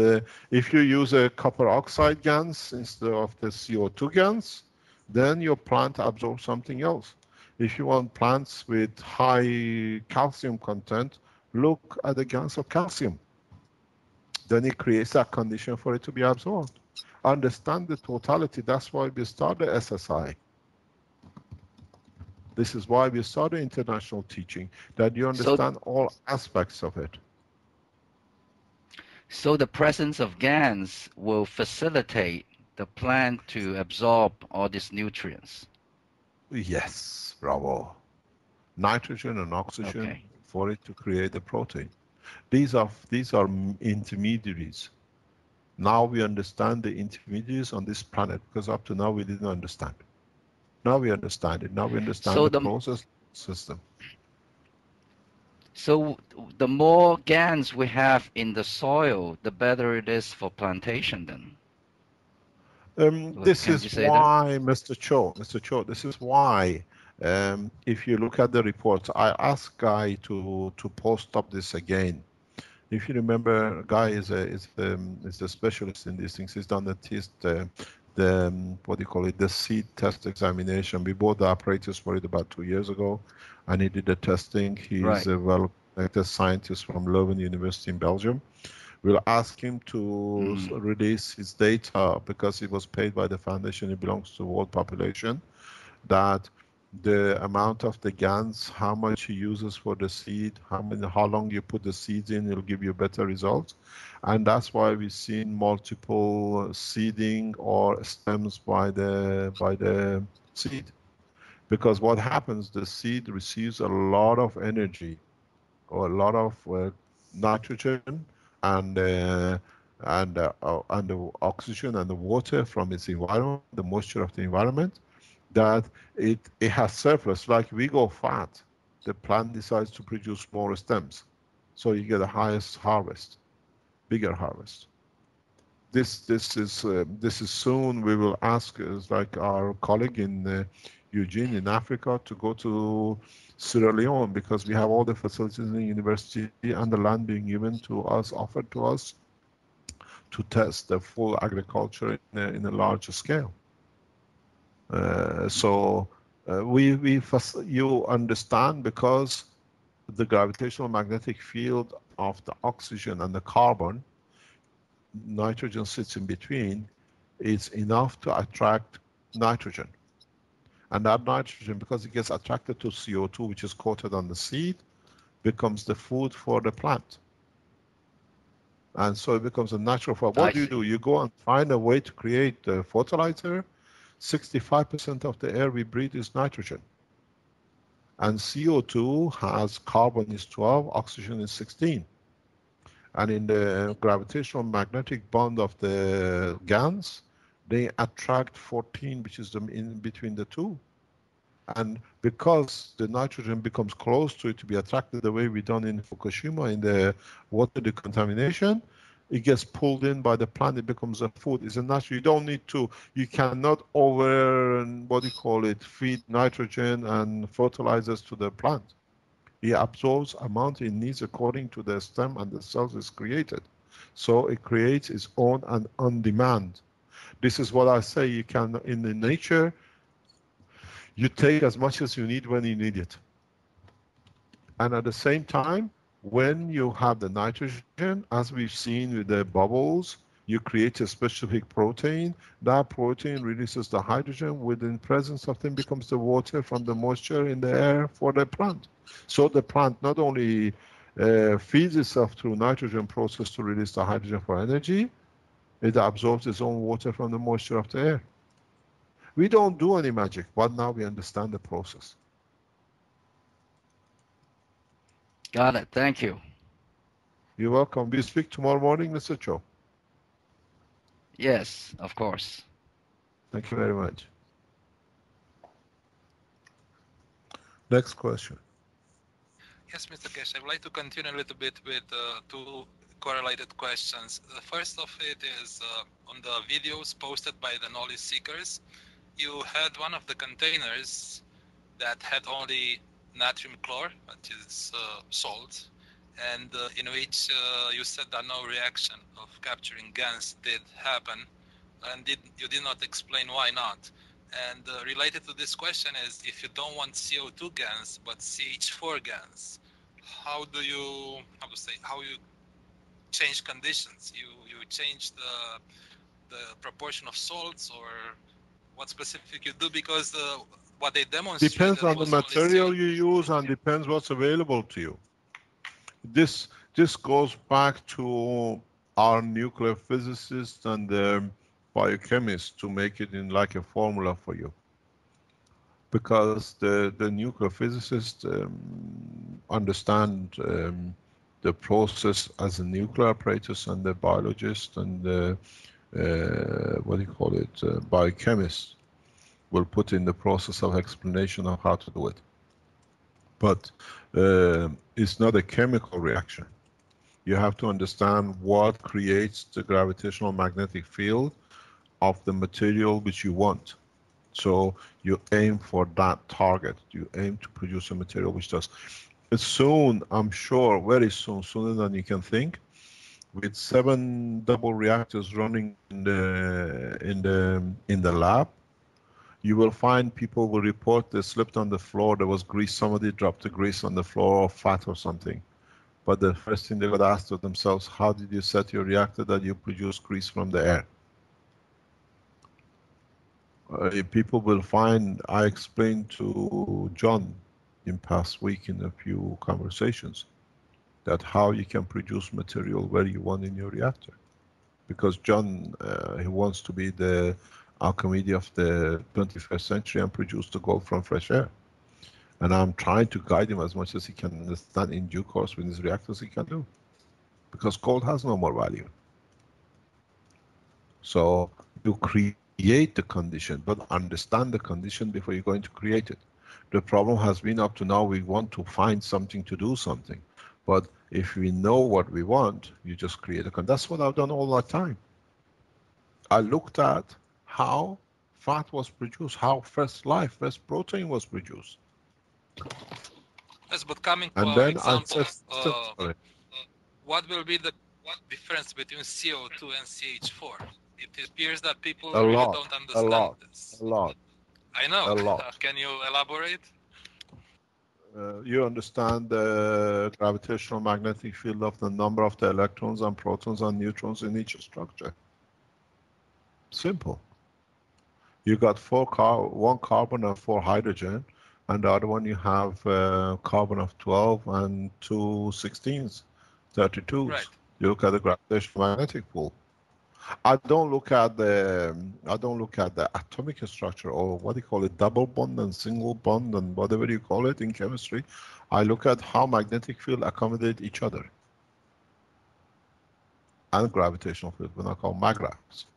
if you use a copper oxide GANs instead of the CO2 GANs, then your plant absorbs something else. If you want plants with high calcium content, look at the GANs of calcium. Then it creates that condition for it to be absorbed. Understand the totality. That's why we started SSI. This is why we started international teaching, that you understand all aspects of it. So the presence of GANs will facilitate the plant to absorb all these nutrients. Yes, bravo. Nitrogen and oxygen for it to create the protein. These are intermediaries. Now we understand the intermediaries on this planet, because up to now we didn't understand. Now we understand it. Now we understand the process system. So the more GANs we have in the soil, the better it is for plantation then? This is why, Mr. Cho, this is why, if you look at the reports, I asked Guy to post up this again. If you remember, Guy is a specialist in these things. He's done the test, what do you call it, the seed test examination. We bought the apparatus for it about 2 years ago, and he did the testing. He's a well-connected scientist from Leuven University in Belgium. We'll ask him to release his data, because he was paid by the foundation. He belongs to the world population, that the amount of the GANs, how much he uses for the seed, how long you put the seeds in, it'll give you better results. And that's why we've seen multiple seeding or stems by the seed. Because what happens, the seed receives a lot of energy or a lot of nitrogen and the oxygen and the water from its environment, the moisture of the environment, that it has surplus. Like we go fat, the plant decides to produce more stems, so you get the highest harvest, bigger harvest. This is soon we will ask, like our colleague in Eugene in Africa, to go to Sierra Leone, because we have all the facilities in the university and the land being given to us, offered to us, to test the full agriculture in a larger scale. You understand, because the gravitational magnetic field of the oxygen and the carbon, nitrogen sits in between, is enough to attract nitrogen. And that nitrogen, because it gets attracted to CO2, which is coated on the seed, becomes the food for the plant. And so it becomes a natural food. What do? You go and find a way to create the fertilizer. 65% of the air we breathe is nitrogen. And CO2 has carbon is 12, oxygen is 16. And in the gravitational magnetic bond of the GANs, they attract 14, which is in between the two. And because the nitrogen becomes close to it to be attracted, the way we done in Fukushima in the water decontamination, it gets pulled in by the plant, it becomes a food. It's a natural, you don't need to, you cannot feed nitrogen and fertilizers to the plant. It absorbs amount it needs according to the stem and the cells is created. So it creates its own and on demand. This is what I say, you can, in the nature, you take as much as you need when you need it. And at the same time, when you have the nitrogen, as we've seen with the bubbles, you create a specific protein. That protein releases the hydrogen. Within presence of them becomes the water from the moisture in the air for the plant. So the plant not only feeds itself through nitrogen process to release the hydrogen for energy, it absorbs its own water from the moisture of the air. We don't do any magic, but now we understand the process. Got it. Thank you. You're welcome. We speak tomorrow morning, Mr. Cho. Yes, of course. Thank you very much. Next question. Yes, Mr. Keshe, I would like to continue a little bit with two correlated questions. The first of it is on the videos posted by the knowledge seekers. You had one of the containers that had only natrium chloride, which is salt, and in which you said that no reaction of capturing GANs did happen, and you did not explain why not. And related to this question is, if you don't want CO2 GANs but CH4 GANs, how you change conditions? You change the proportion of salts, or what specific you do? Because what they demonstrated Depends on the was only material CO2. you use and depends what's available to you. This goes back to our nuclear physicists and the biochemists to make it in like a formula for you. Because the nuclear physicists understand the process as a nuclear apparatus, and the biologist and the what do you call it, biochemist will put in the process of explanation of how to do it. But it's not a chemical reaction. You have to understand what creates the gravitational magnetic field of the material which you want. So you aim for that target. You aim to produce a material which does. Soon, I'm sure, very soon, sooner than you can think, with 7 double reactors running in the lab, you will find people will report they slipped on the floor, there was grease, somebody dropped the grease on the floor, or fat or something. But the first thing they would ask to themselves, how did you set your reactor that you produce grease from the air? People will find, I explained to John in past week in a few conversations, that how you can produce material where you want in your reactor. Because John, he wants to be the Archimedes of the 21st century and produce the gold from fresh air. And I'm trying to guide him as much as he can understand in due course with his reactors he can do. Because gold has no more value. So you create the condition, but understand the condition before you're going to create it. The problem has been up to now, we want to find something to do something. But if we know what we want, you just create a condition. That's what I've done all the time. I looked at how fat was produced, how first life, first protein was produced. Yes, but coming to And our then I example, said, what will be the difference between CO2 and CH4? It appears that people a really lot, don't a understand lot, this. a lot, I know. a lot. Can you elaborate? You understand the gravitational magnetic field of the number of the electrons and protons and neutrons in each structure. Simple. You got one carbon and 4 hydrogen, and the other one you have carbon of 12 and 2 16s, 32s. Right. You look at the gravitational magnetic pool. I don't look at the atomic structure, or what do you call it, double bond and single bond and whatever you call it in chemistry. I look at how magnetic field accommodate each other, and gravitational field, when I call magravs,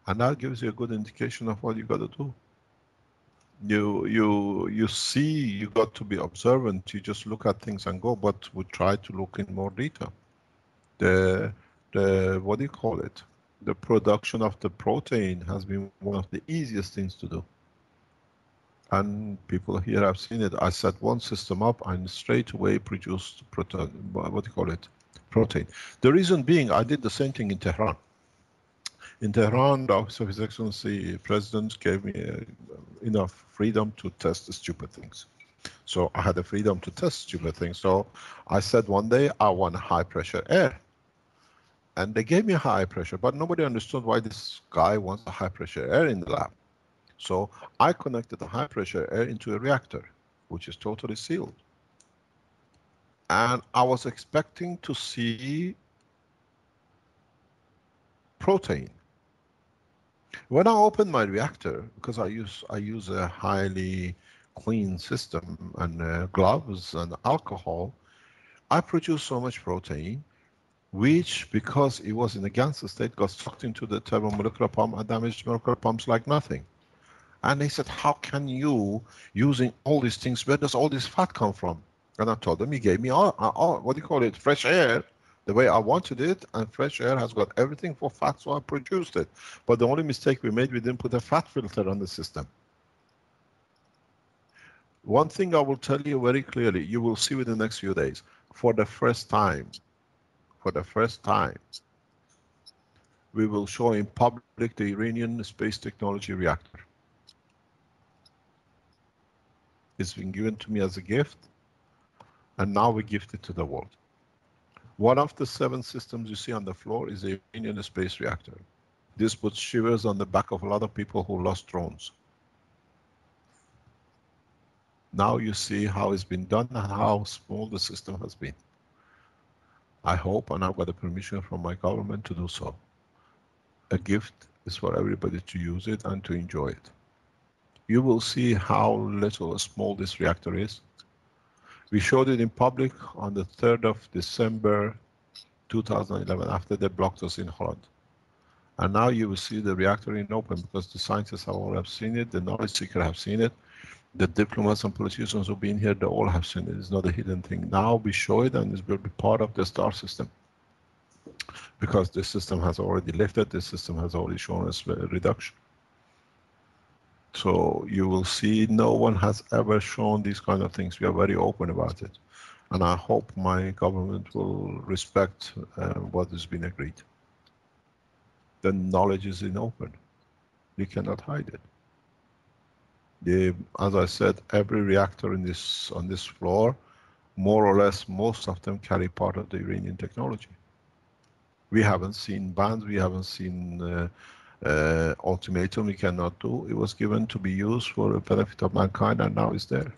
and that gives you a good indication of what you got to do. You see, you got to be observant. You just look at things and go, but we try to look in more detail. The what do you call it? The production of the protein has been one of the easiest things to do. And people here have seen it. I set one system up and straight away produced protein, what do you call it? Protein. The reason being, I did the same thing in Tehran. In Tehran, the Office of His Excellency President gave me enough freedom to test the stupid things. So I had the freedom to test stupid things. So I said one day I want high pressure air. And they gave me high pressure, but nobody understood why this guy wants a high pressure air in the lab. So I connected the high pressure air into a reactor, which is totally sealed. And I was expecting to see protein. When I opened my reactor, because I use a highly clean system and gloves and alcohol, I produced so much protein, which, because it was in a gaseous state, got sucked into the thermomolecular pump and damaged molecular pumps like nothing. And they said, how can you, using all these things, where does all this fat come from? And I told them, he gave me all what do you call it, fresh air, the way I wanted it, and fresh air has got everything for fat, so I produced it. But the only mistake we made, we didn't put a fat filter on the system. One thing I will tell you very clearly, you will see within the next few days, for the first time, we will show in public the Iranian Space Technology Reactor. It's been given to me as a gift, and now we gift it to the world. One of the 7 systems you see on the floor is the Iranian Space Reactor. This puts shivers on the back of a lot of people who lost drones. Now you see how it's been done and how small the system has been. I hope, and I've got the permission from my government to do so. A gift is for everybody to use it and to enjoy it. You will see how little small this reactor is. We showed it in public on the 3rd of December 2011, after they blocked us in Holland. And now you will see the reactor in open, because the scientists have all have seen it, the knowledge seekers have seen it, the diplomats and politicians who've been here, they all have seen it. It's not a hidden thing. Now we show it, and it will be part of the star system. Because this system has already lifted, this system has already shown us a reduction. So you will see no one has ever shown these kind of things. We are very open about it. And I hope my government will respect what has been agreed. The knowledge is in open. You cannot hide it. As I said, every reactor in on this floor, more or less, most of them carry part of the Iranian technology. We haven't seen bans, we haven't seen ultimatum we cannot do. It was given to be used for the benefit of mankind, and now it's there.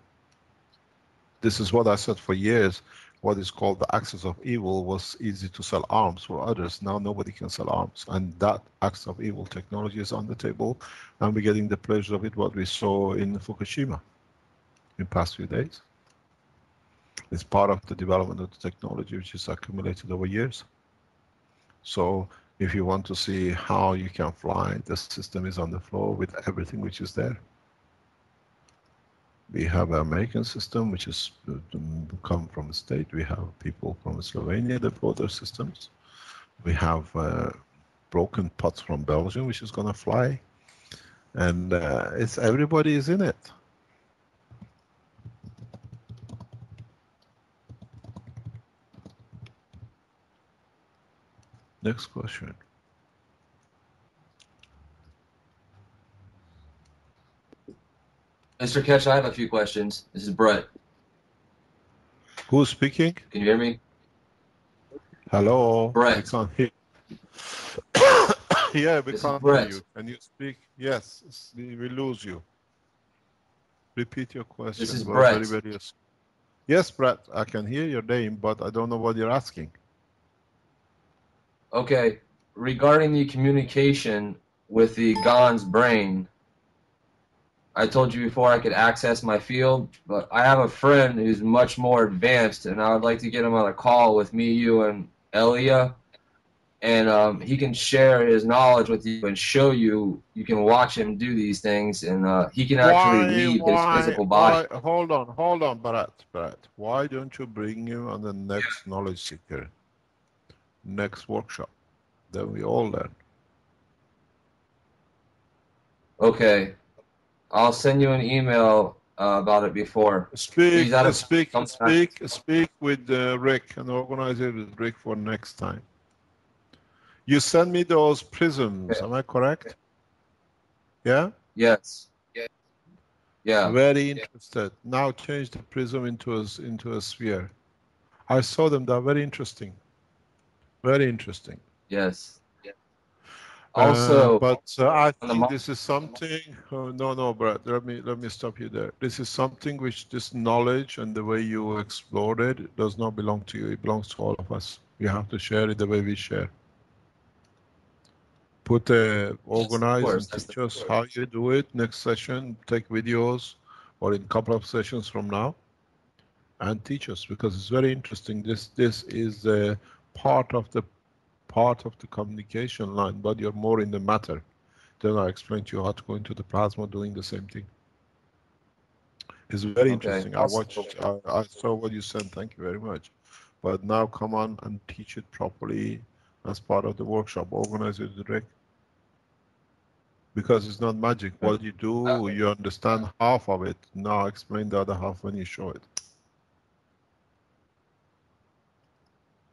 This is what I said for years. What is called the axis of evil was easy to sell arms for others. Now nobody can sell arms. And that axis of evil technology is on the table, and we're getting the pleasure of it, what we saw in Fukushima in past few days. It's part of the development of the technology which is accumulated over years. So if you want to see how you can fly, the system is on the floor with everything which is there. We have an American system which is come from the state. We have people from Slovenia that brought their systems. We have broken pots from Belgium which is going to fly. And it's everybody is in it. Next question. Mr. Ketch, I have a few questions. This is Brett. Who's speaking? Can you hear me? Hello. Brett. We can't hear. Yeah, we can't hear you. Can you speak? Yes, we lose you. Repeat your question. This is Brett. Very. Yes, Brett, I can hear your name, but I don't know what you're asking. Okay, regarding the communication with the Gon's brain, I told you before I could access my field, but I have a friend who's much more advanced, and I would like to get him on a call with me, you, and Elia, and he can share his knowledge with you and show you. You can watch him do these things, and he can actually leave his physical body. Hold on, Brett. Why don't you bring him on the next knowledge seeker, next workshop? Then we all learn. Okay. I'll send you an email about it before. Speak with Rick and organize it with Rick for next time. You send me those prisms, am I correct? Yeah? Yes. Yeah. Very interested. Now change the prism into a sphere. I saw them, they're very interesting. Very interesting. Yes. Also, but I think this is something. No, Brad. Let me stop you there. This is something which this knowledge and the way you explored it does not belong to you. It belongs to all of us. We have to share it the way we share. Organize and teach us how you do it. Next session, take videos, or in a couple of sessions from now, and teach us, because it's very interesting. This is a part of the communication line, but you're more in the matter. Then I explain to you how to go into the plasma doing the same thing. It's very interesting. I saw what you sent. Thank you very much. But now come on and teach it properly as part of the workshop. Organize it direct. Because it's not magic. What you do, you understand half of it. Now explain the other half when you show it.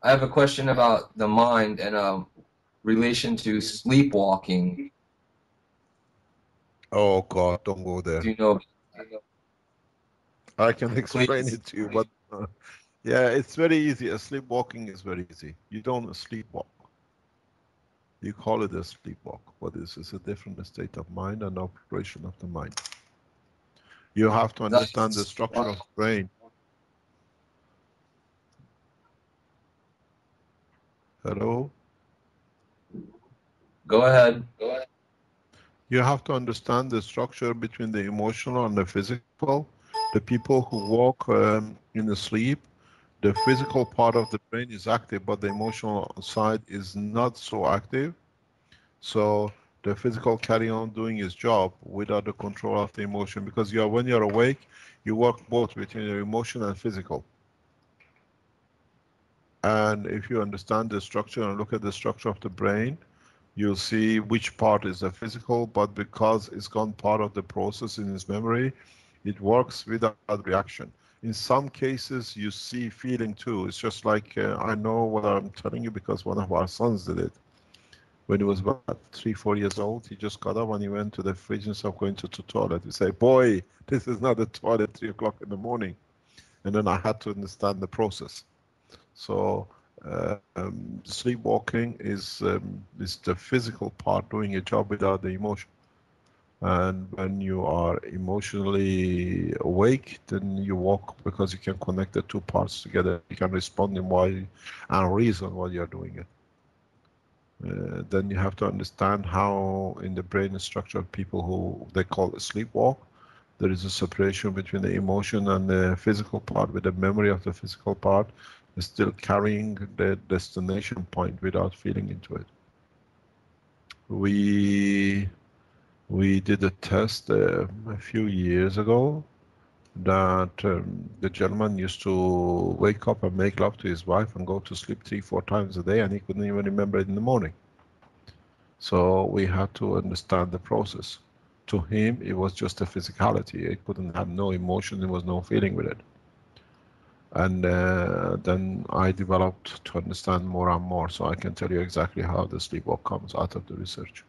I have a question about the mind and relation to sleepwalking. Oh God, don't go there. Do you know? I can explain it to you, but yeah, it's very easy. Sleepwalking is very easy. You don't sleepwalk. You call it a sleepwalk, but this is a different state of mind and operation of the mind. You have to understand the structure of the brain. Hello? Go ahead. You have to understand the structure between the emotional and the physical. The people who walk in the sleep, the physical part of the brain is active, but the emotional side is not so active. So the physical carry on doing its job without the control of the emotion, because you are, when you're awake, you work both between your emotion and physical. And if you understand the structure and look at the structure of the brain, you'll see which part is the physical, but because it's gone part of the process in its memory, it works without reaction. In some cases, you see feeling too. It's just like, I know what I'm telling you because one of our sons did it. When he was about 3, 4 years old, he just got up and he went to the fridge instead of going to the toilet. He said, boy, this is not a toilet 3 o'clock in the morning. And then I had to understand the process. So sleepwalking is the physical part doing a job without the emotion. And when you are emotionally awake, then you walk because you can connect the two parts together. You can respond in why and reason why you're doing it. Then you have to understand how in the brain structure of people who they call a sleepwalk, there is a separation between the emotion and the physical part, with the memory of the physical part is still carrying the destination point without feeling into it. We did a test a few years ago that the gentleman used to wake up and make love to his wife and go to sleep 3, 4 times a day, and he couldn't even remember it in the morning. So we had to understand the process. To him, it was just a physicality. It couldn't have no emotion, there was no feeling with it. And then I developed to understand more and more, so I can tell you exactly how the sleepwalk comes out of the research.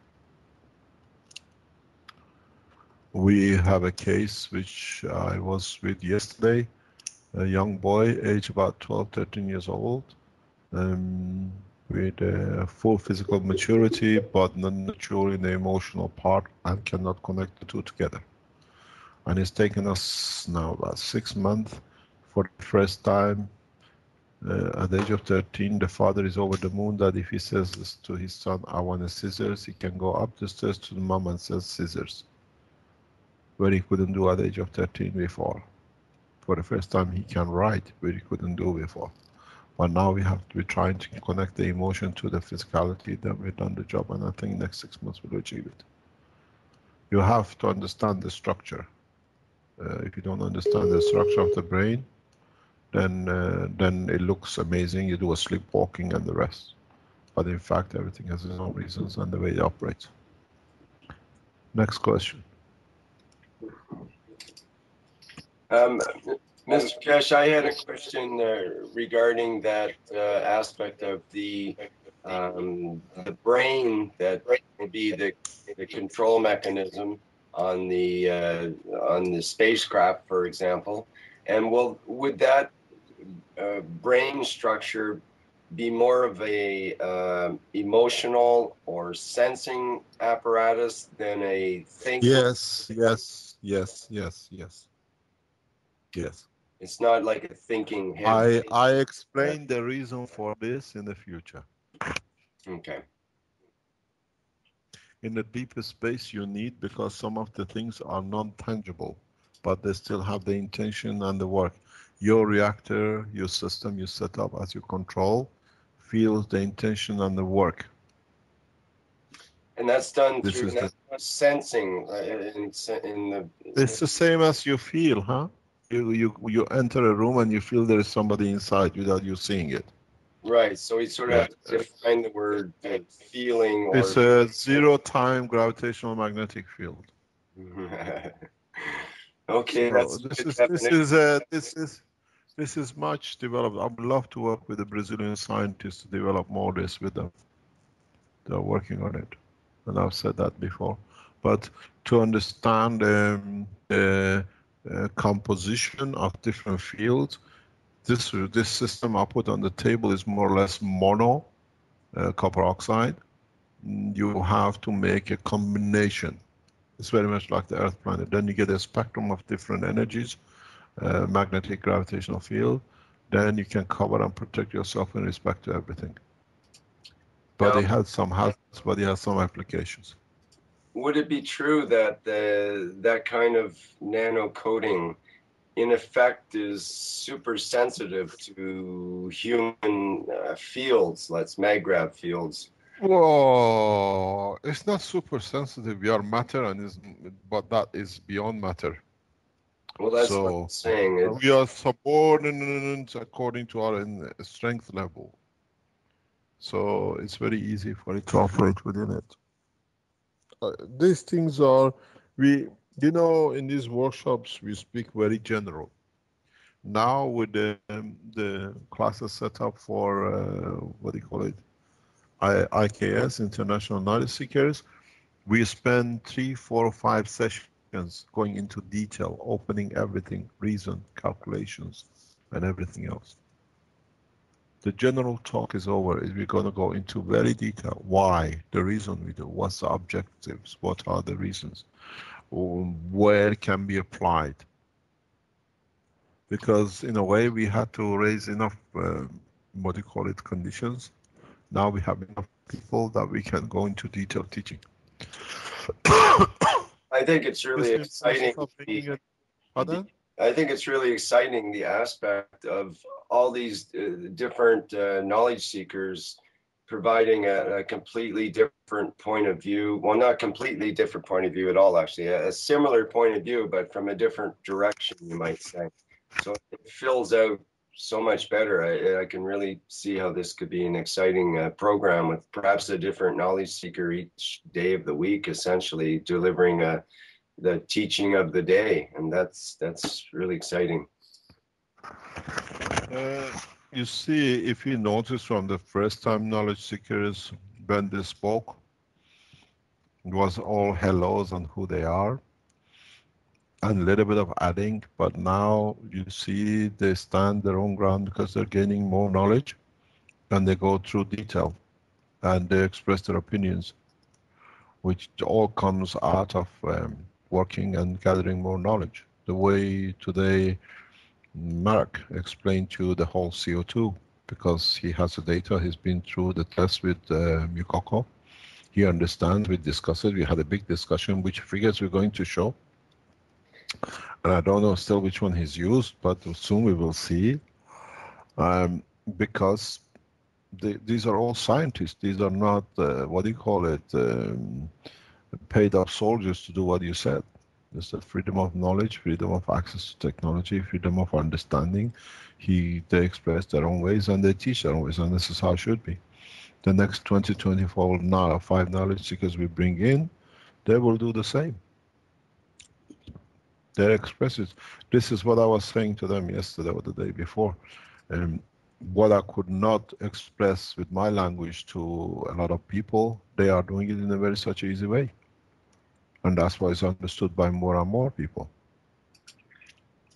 We have a case which I was with yesterday, a young boy, age about 12, 13 years old, with full physical maturity, but not mature in the emotional part and cannot connect the two together. And it's taken us now about 6 months. For the first time, at the age of 13, the father is over the moon that if he says this to his son, I want a scissors, he can go up the stairs to the mom and says scissors. Where he couldn't do at the age of 13 before. For the first time he can write, where he couldn't do before. But now we have to be trying to connect the emotion to the physicality, then we've done the job, and I think next 6 months we'll achieve it. You have to understand the structure. If you don't understand the structure of the brain, then it looks amazing, you do a sleepwalking and the rest. But in fact, everything has its own reasons and the way it operates. Next question. Mr. Kesh, I had a question regarding that aspect of the brain that will be the control mechanism on the spacecraft, for example. And would that brain structure be more of a emotional or sensing apparatus than a thinking? Yes, yes, yes, yes, yes. Yes. It's not like a thinking head. I explain the reason for this in the future. Okay. In the deeper space you need, because some of the things are non-tangible, but they still have the intention and the work. Your reactor, your system you set up as you control, feels the intention and the work. And that's done This through is the, sensing it's the same as you feel, huh? You enter a room and you feel there is somebody inside without you seeing it. Right, so we sort of have to define the word feeling, or it's a zero-time gravitational magnetic field. Okay, so that's this is much developed. I would love to work with the Brazilian scientists to develop more this with them. They're working on it, and I've said that before. But to understand the composition of different fields, this system I put on the table is more or less mono copper oxide. you have to make a combination. It's very much like the Earth planet. Then you get a spectrum of different energies, magnetic, gravitational field. Then you can cover and protect yourself in respect to everything. But Now, it has some hazards, but it has some applications. would it be true that that kind of nano coating in effect is super sensitive to human fields, let's maggrav fields? Well, it's not super sensitive. We are matter, but that is beyond matter. Well, that's what I'm saying. We are subordinate according to our strength level. So it's very easy for it to operate within it. These things are, in these workshops we speak very general. Now with the classes set up for, what do you call it? IKS, International Knowledge Seekers, we spend 3, 4, 5 sessions going into detail, opening everything, reason, calculations, and everything else. The general talk is over. We're going to go into very detail. Why? The reason we do. What's the objectives? What are the reasons? Where can be applied? Because in a way we had to raise enough, what do you call it, conditions. Now we have enough people that we can go into detailed teaching. I think it's really exciting. I think it's really exciting, the aspect of all these different knowledge seekers providing a completely different point of view. Well, not completely different point of view at all, actually. A similar point of view, but from a different direction, you might say. So it fills out so much better. I can really see how this could be an exciting program with perhaps a different knowledge seeker each day of the week, essentially delivering the teaching of the day, and that's really exciting. You see, if you notice from the first time knowledge seekers, when they spoke, it was all hellos and who they are, and a little bit of adding, but now you see they stand their own ground because they're gaining more knowledge, and they go through detail, and they express their opinions, which all comes out of working and gathering more knowledge. The way today Mark explained to you the whole CO2, because he has the data, he's been through the test with Mukoko. He understands, we discussed it, we had a big discussion which figures we're going to show. And I don't know still which one he's used, but soon we will see. Because these are all scientists, these are not, what do you call it, paid up soldiers to do what you said. It's the freedom of knowledge, freedom of access to technology, freedom of understanding. They express their own ways and they teach their own ways, and this is how it should be. The next 20, 24, now 5 knowledge seekers we bring in, they will do the same. They express it. This is what I was saying to them yesterday or the day before. What I could not express with my language to a lot of people, they are doing it in a very such easy way. And that's why it's understood by more and more people.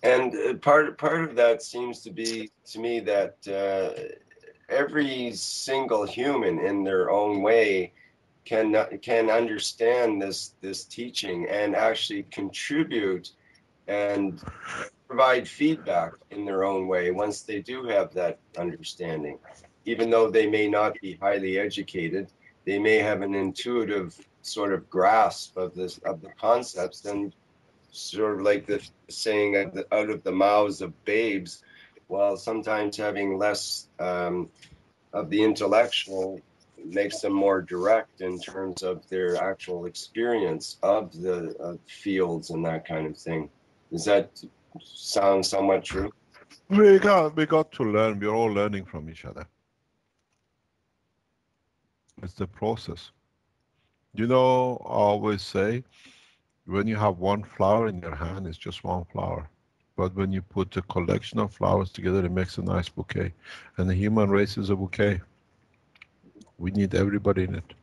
And part of that seems to be, to me, that every single human in their own way can understand this teaching and actually contribute and provide feedback in their own way once they do have that understanding. Even though they may not be highly educated, they may have an intuitive sort of grasp of the concepts, and sort of like the saying out of the mouths of babes, while sometimes having less of the intellectual makes them more direct in terms of their actual experience of the fields and that kind of thing. Does that sound somewhat true? We got to learn. We're all learning from each other. It's the process. I always say, when you have one flower in your hand, it's just one flower. But when you put a collection of flowers together, it makes a nice bouquet. And the human race is a bouquet. We need everybody in it.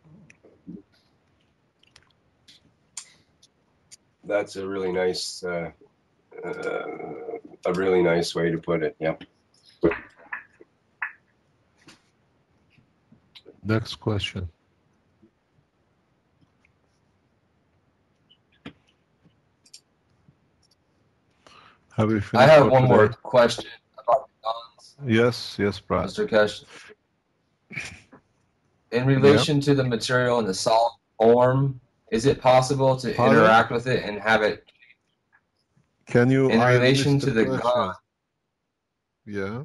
That's a really nice way to put it. Yeah. Next question. Have we I finished have for one more today? question about the gons, Yes, Brad. Mr. Kesh. In Yeah. relation to the material in the solid form, is it possible to Pardon? interact with it and have it? Can you? In I relation missed to the the question. gon, Yeah.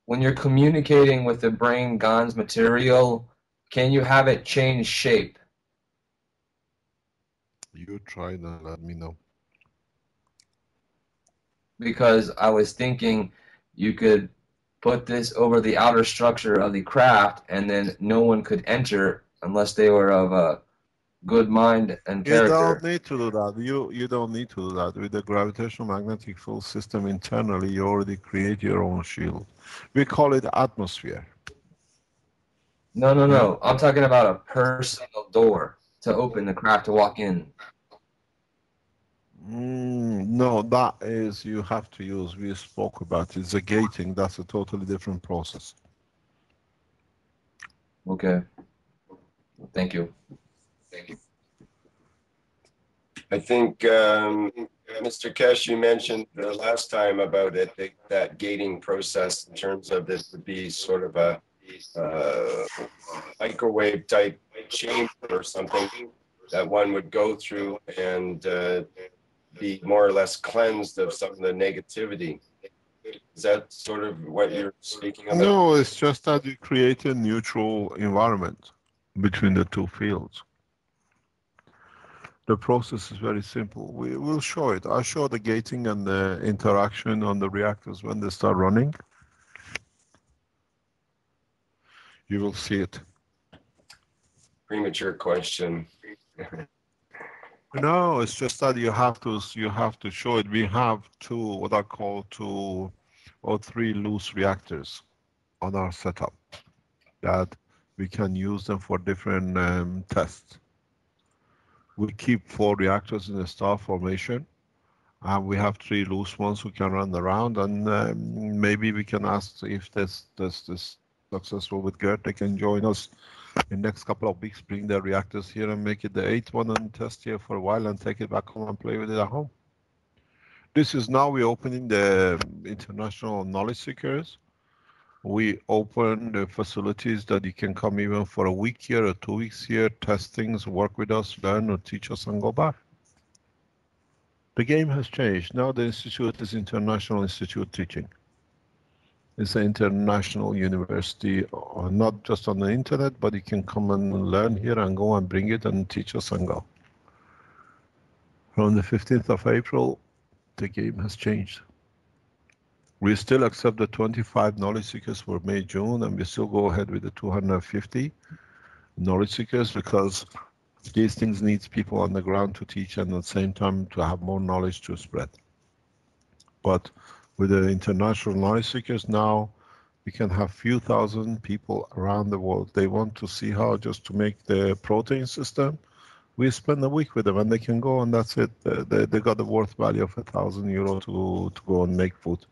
when you're communicating with the brain gons material, can you have it change shape? You try and let me know. Because I was thinking you could put this over the outer structure of the craft and then no one could enter unless they were of a good mind and You don't character. need to do that. You don't need to do that. With the gravitational magnetic field system internally, you already create your own shield. We call it atmosphere. No, no, Yeah. no. I'm talking about a personal door to open the craft to walk in. No, that is you have to use. We spoke about it. It's a gating. That's a totally different process. Okay. Thank you. I think, Mr. Kesh, you mentioned the last time about it, that gating process in terms of this would be sort of a microwave type chamber or something that one would go through and be more or less cleansed of some of the negativity. Is that sort of what you're speaking about? No, it's just that you create a neutral environment between the two fields. The process is very simple. We will show it. I'll show the gating and the interaction on the reactors when they start running. You will see it. Premature question. No, it's just that you have to show it. We have what I call two or three loose reactors on our setup that we can use them for different tests. We keep 4 reactors in the star formation, and we have 3 loose ones who can run around, and maybe we can ask if this successful with Gert, they can join us in next couple of weeks, bring their reactors here and make it the 8th one and test here for a while and take it back home and play with it at home. This is now we're opening the international knowledge seekers. We open the facilities that you can come even for a week here or 2 weeks here, test things, work with us, learn or teach us and go back. The game has changed. Now the institute is International Institute Teaching. It's an international university, not just on the internet, but you can come and learn here and go and bring it and teach us and go. From the 15th of April, the game has changed. We still accept the 25 knowledge seekers for May, June, and we still go ahead with the 250 knowledge seekers because these things need people on the ground to teach and at the same time to have more knowledge to spread. But with the international knowledge seekers now, we can have few thousand people around the world. They want to see how just to make the protein system. We spend a week with them and they can go and that's it. They got the worth value of €1,000 to go and make food.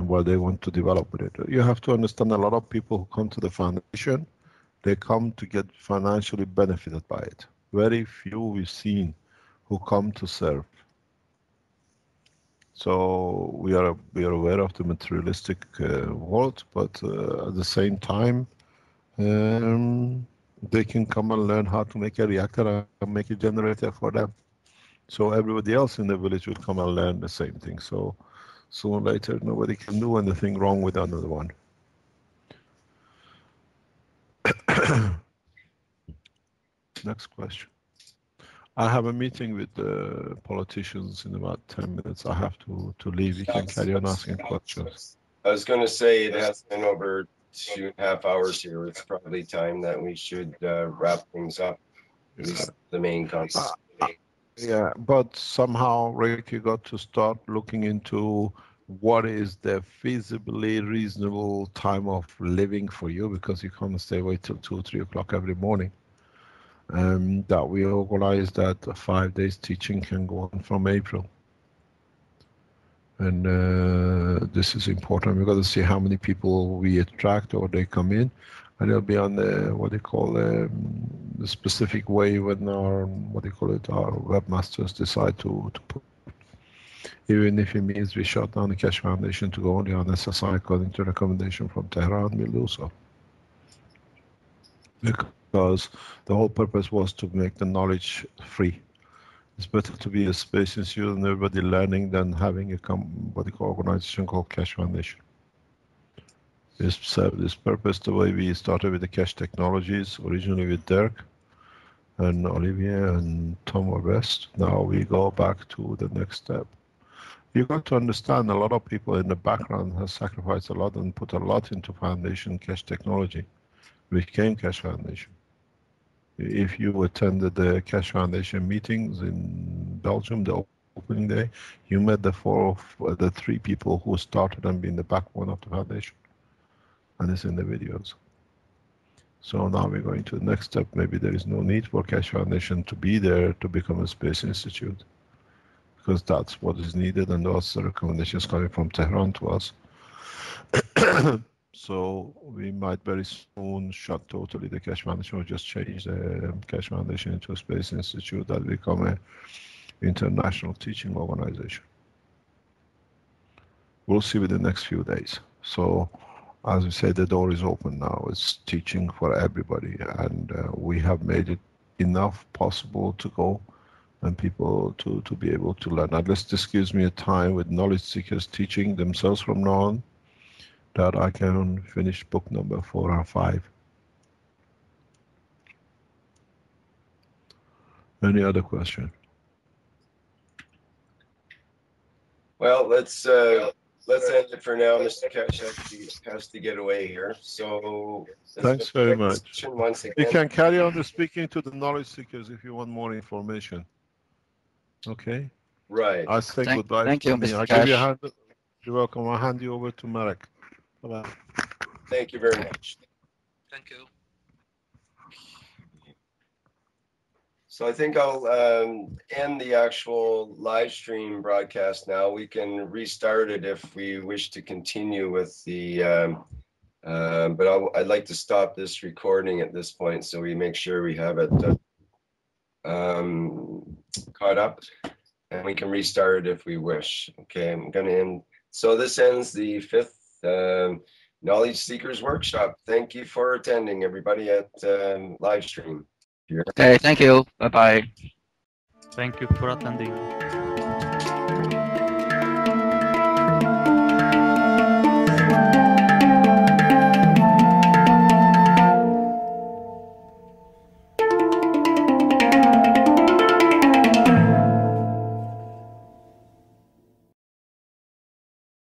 What they want to develop with it. You have to understand a lot of people who come to the foundation, they come to get financially benefited by it. Very few we've seen who come to serve. So we are aware of the materialistic world, but at the same time, they can come and learn how to make a reactor and make a generator for them. So everybody else in the village will come and learn the same thing. So sooner or later, nobody can do anything wrong with another one. Next question. I have a meeting with the politicians in about 10 minutes. I have to leave. You can carry on asking questions. I was going to say it has been over 2.5 hours here. It's probably time that we should wrap things up. At least the main concept. Yeah, but somehow, Rick, you got to start looking into what is the feasibly reasonable time of living for you, because you can't stay awake till 2 or 3 o'clock every morning. That we organize that 5 days teaching can go on from April. And this is important. We've got to see how many people we attract or they come in. and it'll be on the what they call the specific way when our our webmasters decide to put. Even if it means we shut down the Keshe Foundation to go only on SSI according to recommendation from Tehran, we'll do so. Because the whole purpose was to make the knowledge free. It's better to be a space institute and everybody learning than having a organization called Keshe Foundation. This served this purpose the way we started with the Keshe Technologies, originally with Dirk and Olivier and Tom West. Now we go back to the next step. You got to understand a lot of people in the background have sacrificed a lot and put a lot into Foundation Keshe Technology, which became Keshe Foundation. If you attended the Keshe Foundation meetings in Belgium, the opening day, you met the three people who started and been the backbone of the foundation. And it's in the videos. So now we're going to the next step. Maybe there is no need for Keshe Foundation to be there to become a space institute, because that's what is needed, and those are recommendations coming from Tehran to us. So we might very soon shut totally the Keshe Foundation, or just change the Keshe Foundation into a space institute that become an international teaching organization. We'll see with the next few days. So as we say, the door is open now. It's teaching for everybody, and we have made it enough possible to go and people to be able to learn. At least this gives me a time with knowledge seekers teaching themselves from now on, that I can finish book number 4 or 5. Any other question? Well, let's end it for now. Mr. Keshe has to get away here. So thanks very much. Once again. You can carry on the speaking to the knowledge seekers if you want more information. Okay. Right. I say goodbye. Thank you, Mr. I give you a Keshe. hand. You're welcome. I'll hand you over to Marek. Bye-bye. Thank you very much. Thank you. So I think I'll end the actual live stream broadcast now. We can restart it if we wish to continue with the, but I'd like to stop this recording at this point so we make sure we have it caught up, and we can restart it if we wish. Okay, I'm going to end. So this ends the 5th Knowledge Seekers Workshop. Thank you for attending, everybody, at live stream. Okay, thank you. Bye-bye. Thank you for attending.